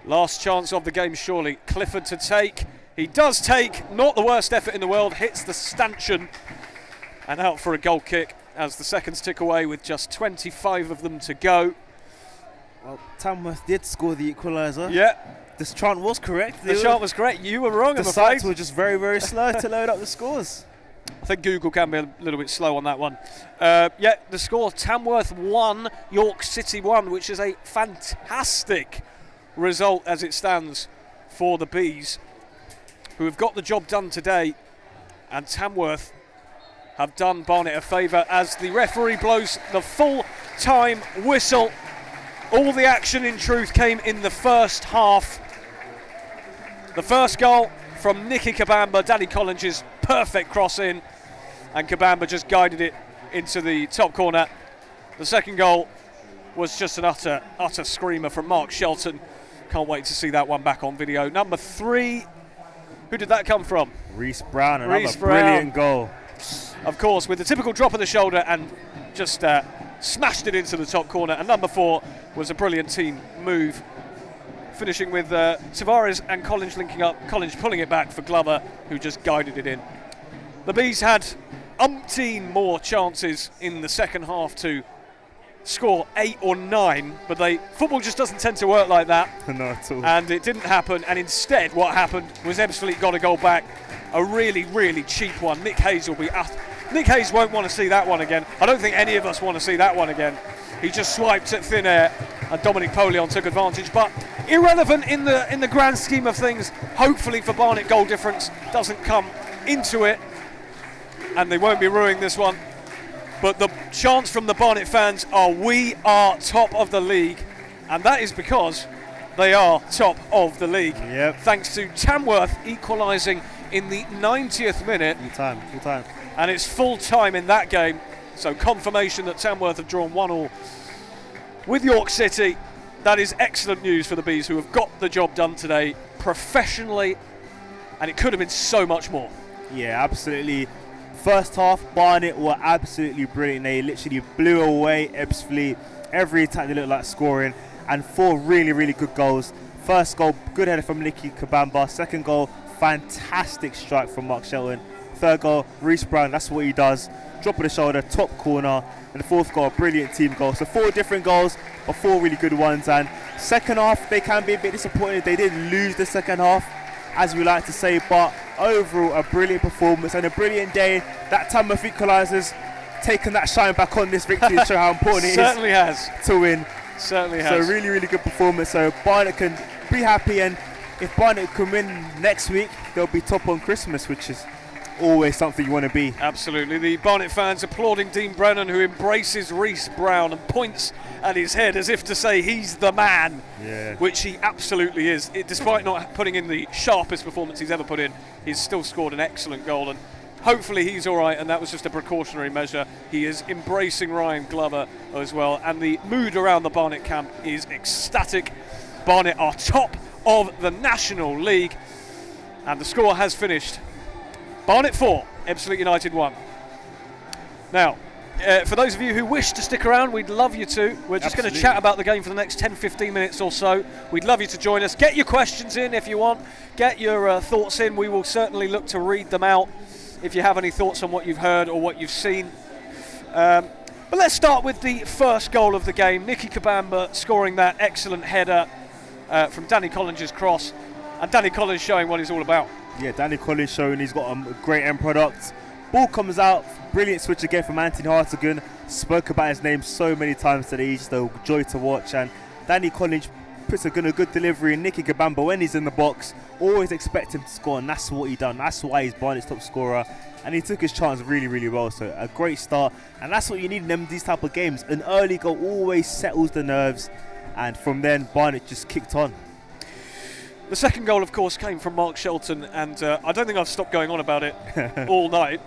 Last chance of the game, surely. Clifford to take. He does take. Not the worst effort in the world. Hits the stanchion and out for a goal kick as the seconds tick away with just 25 of them to go. Well, Tamworth did score the equaliser. Yeah. The chant was correct. The chant was correct. You were wrong, The I'm afraid. sites were just very, very slow to load up the scores. I think Google can be a little bit slow on that one. The score, Tamworth 1, York City 1, which is a fantastic result as it stands for the Bees, who have got the job done today, and Tamworth have done Barnet a favour as the referee blows the full-time whistle. All the action in truth came in the first half. The first goal from Nicky Kabamba, Danny Collins' perfect cross in, and Kabamba just guided it into the top corner. The second goal was just an utter screamer from Mark Shelton. Can't wait to see that one back on video. Number 3, who did that come from? Reece Brown, another Reece Brown. Brilliant goal. Of course, with the typical drop of the shoulder and just smashed it into the top corner. And number 4 was a brilliant team move, finishing with Tavares and Collins linking up. Collins pulling it back for Glover, who just guided it in. The Bees had umpteen more chances in the second half to score 8 or 9, but football just doesn't tend to work like that. Not at all. And it didn't happen, and instead what happened was Ebbsfleet got a goal back, a really, really cheap one. Nick Hayes won't want to see that one again. I don't think any of us want to see that one again. He just swiped at thin air, and Dominic Polion took advantage, but irrelevant in the grand scheme of things. Hopefully for Barnet, goal difference doesn't come into it, and they won't be ruining this one. But the chants from the Barnet fans are, we are top of the league. And that is because they are top of the league. Yep. Thanks to Tamworth equalising in the 90th minute. Full time. And it's full time in that game. So confirmation that Tamworth have drawn 1-1 with York City. That is excellent news for the Bees, who have got the job done today. professionally, and it could have been so much more. Yeah, absolutely. First half, Barnet were absolutely brilliant. They literally blew away Ebbsfleet. Every attack they looked like scoring, and 4 really, really good goals. First goal, good header from Nicky Kabamba. Second goal, fantastic strike from Mark Shelton. Third goal, Reece Brown, that's what he does. Drop of the shoulder, top corner. And the fourth goal, brilliant team goal. So 4 different goals, but 4 really good ones. And second half, they can be a bit disappointed. They did lose the second half, as we like to say, but overall a brilliant performance and a brilliant day. That time of equalisers, taking that shine back on this victory to show how important it Certainly is has. to win. Certainly So has. really, really good performance. So Barnet can be happy, and if Barnet can win next week, they'll be top on Christmas, which is always something you want to be. Absolutely. The Barnet fans applauding Dean Brennan, who embraces Reece Brown and points at his head as if to say he's the man, which he absolutely is. Despite not putting in the sharpest performance he's ever put in, he's still scored an excellent goal, and hopefully he's all right, and that was just a precautionary measure. He is embracing Ryan Glover as well, and the mood around the Barnet camp is ecstatic. Barnet are top of the National League, and the score has finished Barnet 4, Ebbsfleet United 1. Now, for those of you who wish to stick around, we'd love you to. We're just going to chat about the game for the next 10-15 minutes or so. We'd love you to join us. Get your questions in if you want. Get your thoughts in. We will certainly look to read them out if you have any thoughts on what you've heard or what you've seen. But let's start with the first goal of the game. Nicky Kabamba scoring that excellent header from Danny Collins's cross. And Danny Collins showing what he's all about. Yeah, Danny Collins showing he's got a great end product. Ball comes out, brilliant switch again from Anthony Hartigan. Spoke about his name so many times today, he's just a joy to watch. And Danny Collins puts a good delivery, and Nicky Kabamba, when he's in the box, always expect him to score, and that's what he done. That's why he's Barnet's top scorer, and he took his chance really, really well. So a great start, and that's what you need in these type of games. An early goal always settles the nerves, and from then Barnet just kicked on. The second goal, of course, came from Mark Shelton, and I don't think I've stopped going on about it all night.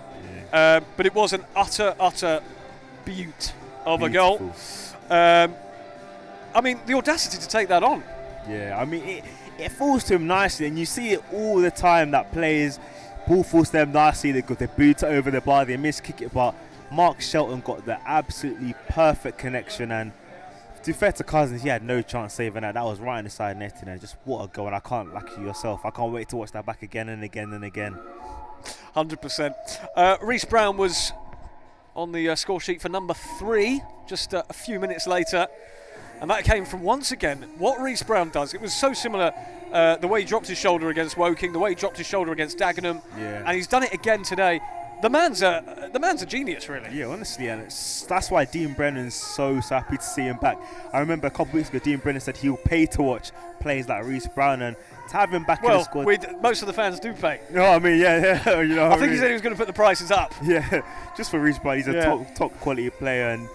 But it was an utter beaut of a goal. I mean, the audacity to take that on. Yeah, I mean, it falls to him nicely, and you see it all the time that players, ball falls to them nicely, they boot it over the bar, they miss kick it, but Mark Shelton got the absolutely perfect connection, and to be fair to Cousins, he had no chance saving that. That was right in the side netting, and just what a goal. And I can't, like yourself, I can't wait to watch that back again and again and again. 100%. Reece Brown was on the score sheet for number 3 just a few minutes later, and that came from, once again, what Reece Brown does. It was so similar, the way he dropped his shoulder against Woking, the way he dropped his shoulder against Dagenham, and he's done it again today. The man's a genius, really. Yeah, honestly, and that's why Dean Brennan's so happy to see him back. I remember a couple of weeks ago, Dean Brennan said he'll pay to watch players like Reece Brown, and to have him back in the squad. Most of the fans do pay. You know what I mean? Yeah. You know, I think he said he was going to put the prices up. Yeah, just for Reece Brown, he's a top quality player, and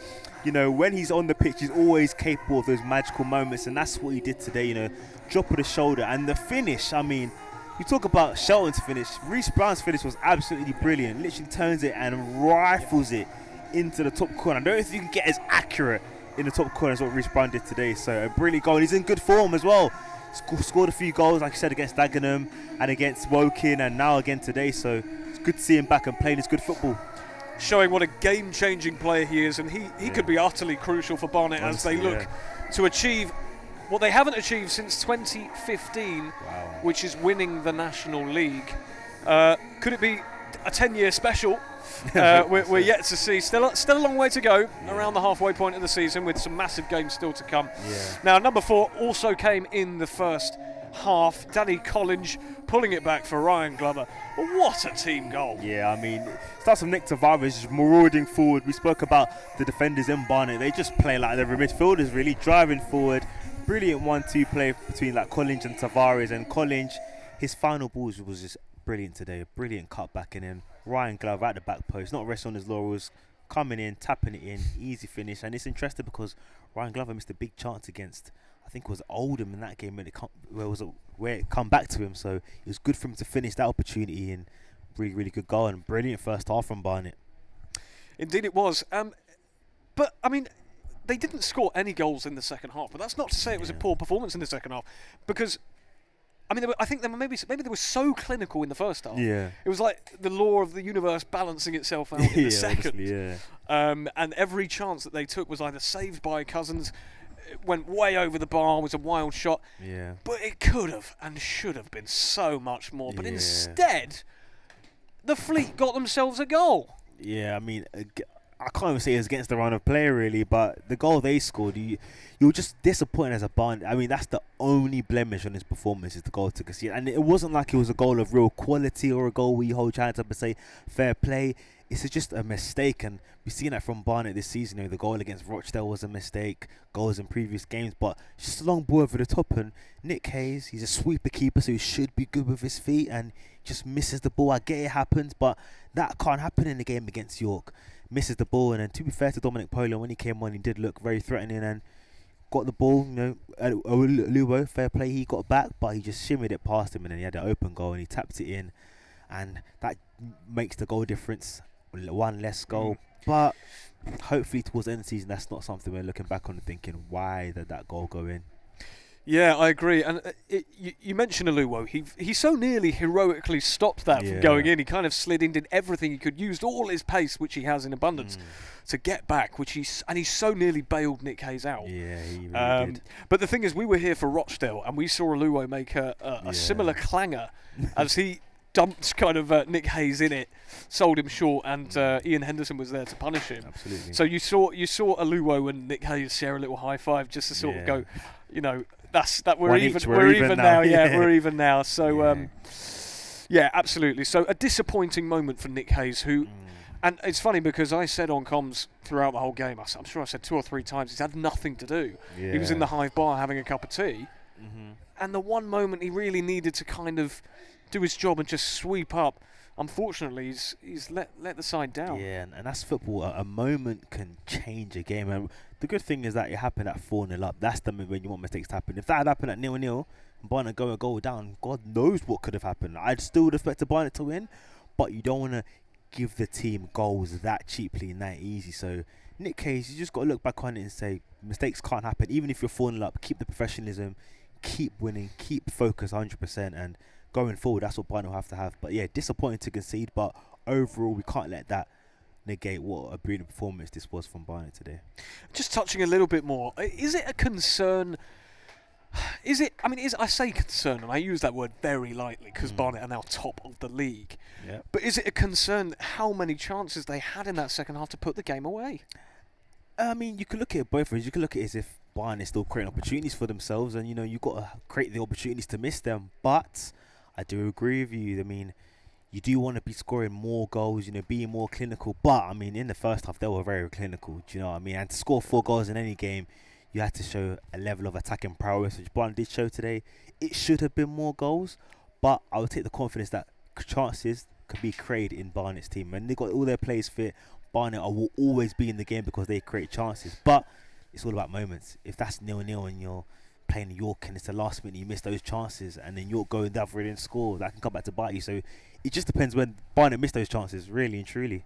you know, when he's on the pitch, he's always capable of those magical moments, and that's what he did today. You know, drop of the shoulder and the finish. I mean, you talk about Shelton's finish. Reece Brown's finish was absolutely brilliant. Literally turns it and rifles it into the top corner. I don't know if you can get as accurate in the top corner as what Reece Brown did today. So a brilliant goal. He's in good form as well. Scored a few goals, like I said, against Dagenham and against Woking, and now again today. So it's good to see him back and playing his good football. Showing what a game-changing player he is, and he could be utterly crucial for Barnet as they look to achieve what they haven't achieved since 2015, which is winning the National League. Could it be a 10-year special? We're yet to see. Still a long way to go, around the halfway point of the season, with some massive games still to come. Now, number 4 also came in the first half. Danny Collins pulling it back for Ryan Glover. But what a team goal. Yeah, I mean, starts from Nick Tavares just marauding forward. We spoke about the defenders in Barnet. They just play like they're midfielders, really, driving forward. Brilliant 1-2 play between like Collins and Tavares, and Collins, his final balls was just brilliant today. A brilliant cut back in him. Ryan Glover at the back post, not resting on his laurels, coming in, tapping it in, easy finish. And it's interesting because Ryan Glover missed a big chance against, I think it was Oldham in that game where it come back to him. So it was good for him to finish that opportunity, and really, really good goal and brilliant first half from Barnet. Indeed it was. But I mean, they didn't score any goals in the second half, but that's not to say it was a poor performance in the second half, because I mean, I think maybe they were so clinical in the first half. Yeah. It was like the law of the universe balancing itself out in the second. Honestly, And every chance that they took was either saved by Cousins, it went way over the bar, was a wild shot. Yeah. But it could have and should have been so much more. But Yeah. instead, the Fleet got themselves a goal. Yeah, I mean, I can't even say it's against the run of play really, but the goal they scored, you're just disappointed as a Barnet. I mean, that's the only blemish on his performance is the goal to concede, and it wasn't like it was a goal of real quality or a goal where you hold your hands up and say fair play. It's just a mistake, and we've seen that from Barnet this season. You know, the goal against Rochdale was a mistake, goals in previous games, but just a long ball over the top. And Nick Hayes, he's a sweeper keeper, so he should be good with his feet, and just misses the ball. I get it happens, but that can't happen in the game against York. Misses the ball, and then to be fair to Dominic Polo, when he came on, he did look very threatening and got the ball. You know, Lubo, fair play, he got back, but he just shimmied it past him, and then he had an open goal and he tapped it in, and that makes the goal difference. One less goal, but hopefully towards the end of the season, that's not something we're looking back on and thinking, why did that goal go in? Yeah, I agree. And you mentioned Aluwo. He so nearly heroically stopped that from going in. He kind of slid in, did everything he could, used all his pace, which he has in abundance, to get back. He so nearly bailed Nick Hayes out. Yeah, he really did. But the thing is, we were here for Rochdale, and we saw Aluwo make a similar clanger as he dumped kind of Nick Hayes in it, sold him short, and Ian Henderson was there to punish him. Absolutely. So you saw Aluwo and Nick Hayes share a little high five just to sort of go, you know, we're even now. Yeah, we're even now. So yeah, absolutely. So a disappointing moment for Nick Hayes, who. And it's funny because I said on comms throughout the whole game, I'm sure I said 2 or 3 times, he's had nothing to do. Yeah. He was in the Hive bar having a cup of tea, and the one moment he really needed to kind of do his job and just sweep up, unfortunately, he's let the side down. Yeah, and that's football. A moment can change a game. And the good thing is that it happened at 4-0 up. That's the moment when you want mistakes to happen. If that had happened at 0-0, and Barnet go a goal down, God knows what could have happened. I'd still expect Barnet to win, but you don't want to give the team goals that cheaply and that easy. So Nick Hayes, you just got to look back on it and say mistakes can't happen. Even if you're 4-0 up, keep the professionalism, keep winning, keep focus 100%, and going forward, that's what Barnet will have to have. But yeah, disappointing to concede, but overall, we can't let that negate what a brilliant performance this was from Barnet today. Just touching a little bit more, is it a concern? I say concern, and I use that word very lightly because Barnet are now top of the league. Yep. But is it a concern how many chances they had in that second half to put the game away? I mean, you could look at it both ways. You could look at it as if Barnet is still creating opportunities for themselves, and you've got to create the opportunities to miss them. But I do agree with you. I mean, you do want to be scoring more goals, being more clinical. But I mean, in the first half, they were very clinical. Do you know what I mean? And to score 4 goals in any game, you had to show a level of attacking prowess, which Barnet did show today. It should have been more goals, but I would take the confidence that chances could be created in Barnet's team. And they got all their players fit. Barnet will always be in the game because they create chances. But it's all about moments. If that's 0-0 and you're playing York and it's the last minute, you miss those chances, and then York go the other end and score, that can come back to bite you. So it just depends when Barnet miss those chances, really and truly.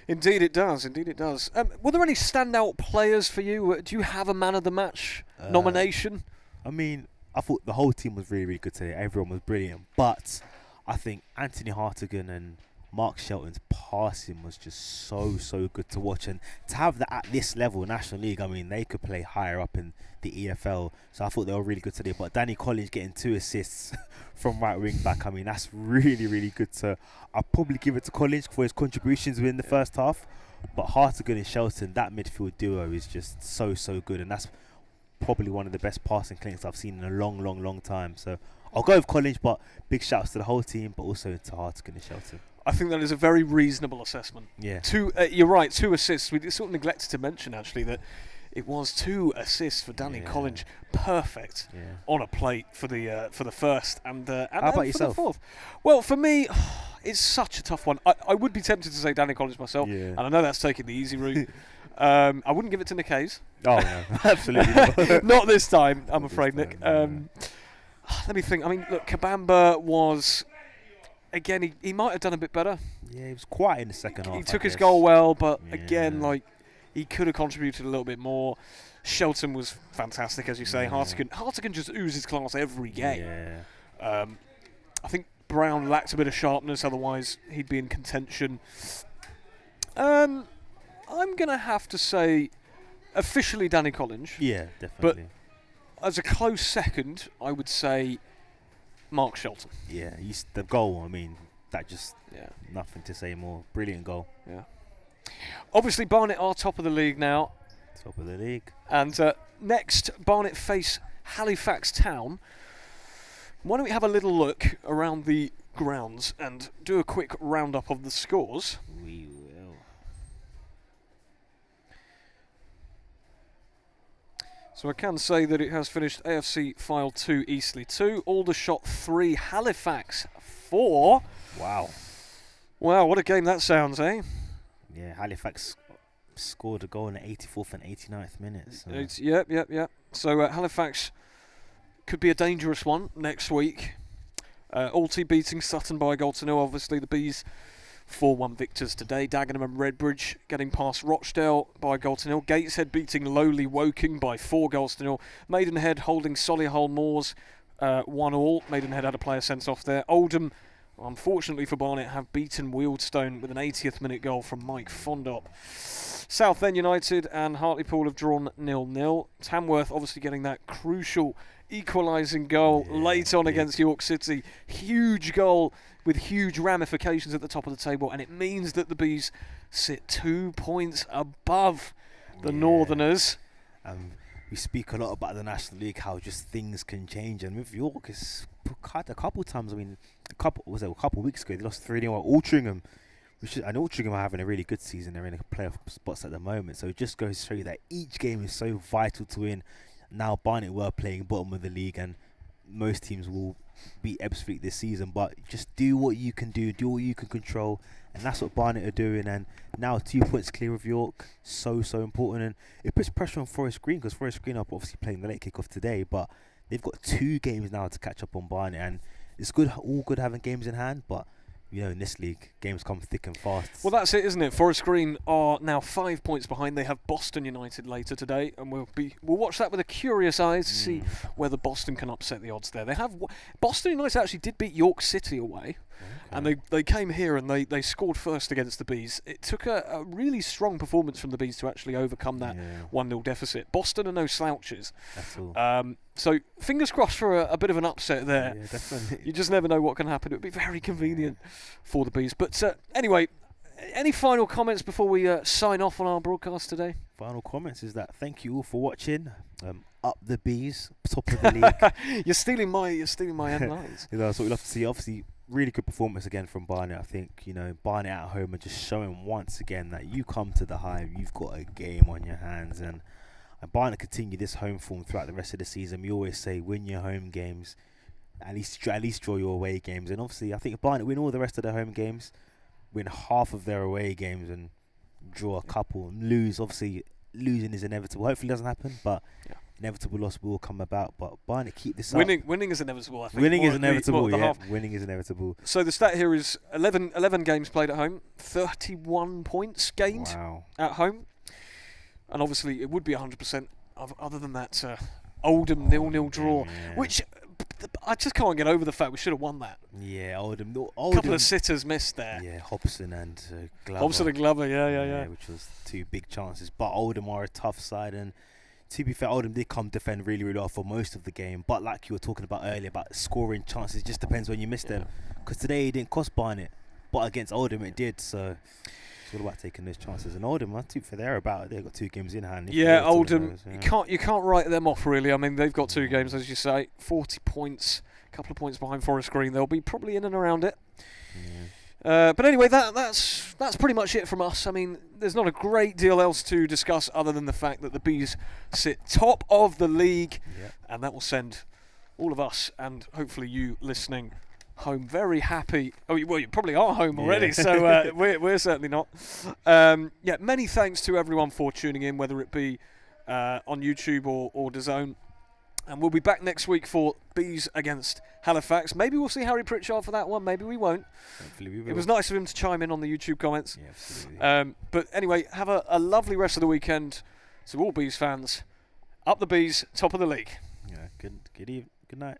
Indeed it does. Were there any standout players for you? Do you have a man of the match nomination? I mean, I thought the whole team was really, really good today. Everyone was brilliant. But I think Anthony Hartigan and Mark Shelton's passing was just so good to watch. And to have that at this level, National League, I mean, they could play higher up in the EFL. So I thought they were really good today. But Danny Collins getting 2 assists from right wing back, I mean, that's really, really good. I'll probably give it to Collins for his contributions within the first half. But Hartigan and Shelton, that midfield duo is just so good. And that's probably one of the best passing clinics I've seen in a long time. So I'll go with Collins, but big shouts to the whole team, but also to Hartigan and Shelton. I think that is a very reasonable assessment. Yeah. You're right, 2 assists. We sort of neglected to mention, actually, that it was 2 assists for Danny Collins. Perfect on a plate for the first and how about for yourself? The fourth. Well, for me, it's such a tough one. I would be tempted to say Danny Collins myself, and I know that's taking the easy route. I wouldn't give it to Nick Hayes. Oh, no, absolutely not. Not this time, I'm afraid, Nick. Let me think. I mean, look, Kabamba was... Again, he might have done a bit better. Yeah, he was quiet in the second half. He took his goal well, but again, he could have contributed a little bit more. Shelton was fantastic, as you say. Hartigan just oozes class every game. I think Brown lacked a bit of sharpness, otherwise he'd be in contention. I'm going to have to say officially Danny Collins. Yeah, definitely. But as a close second, I would say Mark Shelton. Yeah, the goal, I mean, that just Yeah. nothing to say more. Brilliant goal. Yeah. Obviously, Barnet are top of the league now. Top of the league. And next, Barnet face Halifax Town. Why don't we have a little look around the grounds and do a quick roundup of the scores? We will. So I can say that it has finished AFC File 2, Eastleigh 2, Aldershot 3, Halifax 4. Wow. Wow, what a game that sounds, eh? Yeah, Halifax scored a goal in the 84th and 89th minutes. So. Yep. So Halifax could be a dangerous one next week. Alty beating Sutton by a goal to nil. Obviously, the Bees 4-1 victors today. Dagenham and Redbridge getting past Rochdale by a goal to nil. Gateshead beating lowly Woking by 4 goals to nil. Maidenhead holding Solihull Moors 1-1. Maidenhead had a player sent off there. Oldham, unfortunately for Barnet, have beaten Wealdstone with an 80th minute goal from Mike Fondop. Southend United and Hartlepool have drawn 0-0. Tamworth obviously getting that crucial equalising goal late on against York City. Huge goal with huge ramifications at the top of the table, and it means that the Bees sit 2 points above the Northerners. We speak a lot about the National League, how just things can change, and with York, it's had a couple times. I mean, a couple weeks ago they lost 3-0 at Altrincham, and Altrincham are having a really good season. They're in the playoff spots at the moment, so it just goes to show you that each game is so vital to win. Now Barnet were playing bottom of the league, and most teams will beat Ebbsfleet this season, but just do what you can do what you can control, and that's what Barnet are doing. And now 2 points clear of York, so important, and it puts pressure on Forest Green, because Forest Green are obviously playing the late kick-off today, but they've got 2 games now to catch up on Barnet, and it's all good having games in hand, but you know, in this league, games come thick and fast. Well, that's it, isn't it? Forest Green are now 5 points behind. They have Boston United later today, and we'll watch that with a curious eye to see whether Boston can upset the odds there. Boston United actually did beat York City away, and they came here and they scored first against the Bees. It took a really strong performance from the Bees to actually overcome that 1-0 deficit. Boston are no slouches. That's all. So fingers crossed for a bit of an upset there. Yeah, definitely. You just never know what can happen. It would be very convenient for the Bees. But anyway, any final comments before we sign off on our broadcast today? Final comments is that thank you all for watching. Up the Bees, top of the league. You're stealing my headlines. That's what we love to see. Obviously, really good performance again from Barnet. I think Barnet at home are just showing once again that you come to the Hive, you've got a game on your hands, and Barnet continue this home form throughout the rest of the season. We always say win your home games, at least draw your away games, and obviously I think if Barnet win all the rest of their home games, win half of their away games, and draw a couple and lose. Obviously, losing is inevitable. Hopefully, it doesn't happen, but inevitable loss will come about. But Barnet keep this up. Winning is inevitable. I think winning is inevitable. Winning is inevitable. So the stat here is 11 games played at home, 31 points gained at home. And obviously, it would be 100% other than that Oldham 0-0 draw, which I just can't get over the fact we should have won that. Yeah, Oldham. Couple of sitters missed there. Yeah, Hobson and Glover. Hobson and Glover, yeah. Which was 2 big chances. But Oldham are a tough side, and to be fair, Oldham did come defend really, really well for most of the game. But like you were talking about earlier, about scoring chances, it just depends when you miss them. Because today it didn't cost Barnet, but against Oldham it did. So it's all about taking those chances. And Oldham, they've got 2 games in hand. Yeah, Oldham, you can't write them off really. I mean, they've got 2 games, as you say, 40 points, a couple of points behind Forest Green. They'll be probably in and around it. But anyway, that's pretty much it from us. I mean, there's not a great deal else to discuss other than the fact that the Bees sit top of the league, and that will send all of us and hopefully you listening home very happy. Oh, well, you probably are home already, so we're certainly not. Many thanks to everyone for tuning in, whether it be on YouTube or DAZN. And we'll be back next week for Bees against Halifax. Maybe we'll see Harry Pritchard for that one. Maybe we won't. Hopefully we will. It was nice of him to chime in on the YouTube comments. Yeah, absolutely. But anyway, have a lovely rest of the weekend. To all Bees fans, up the Bees, top of the league. Yeah, good evening. Good night.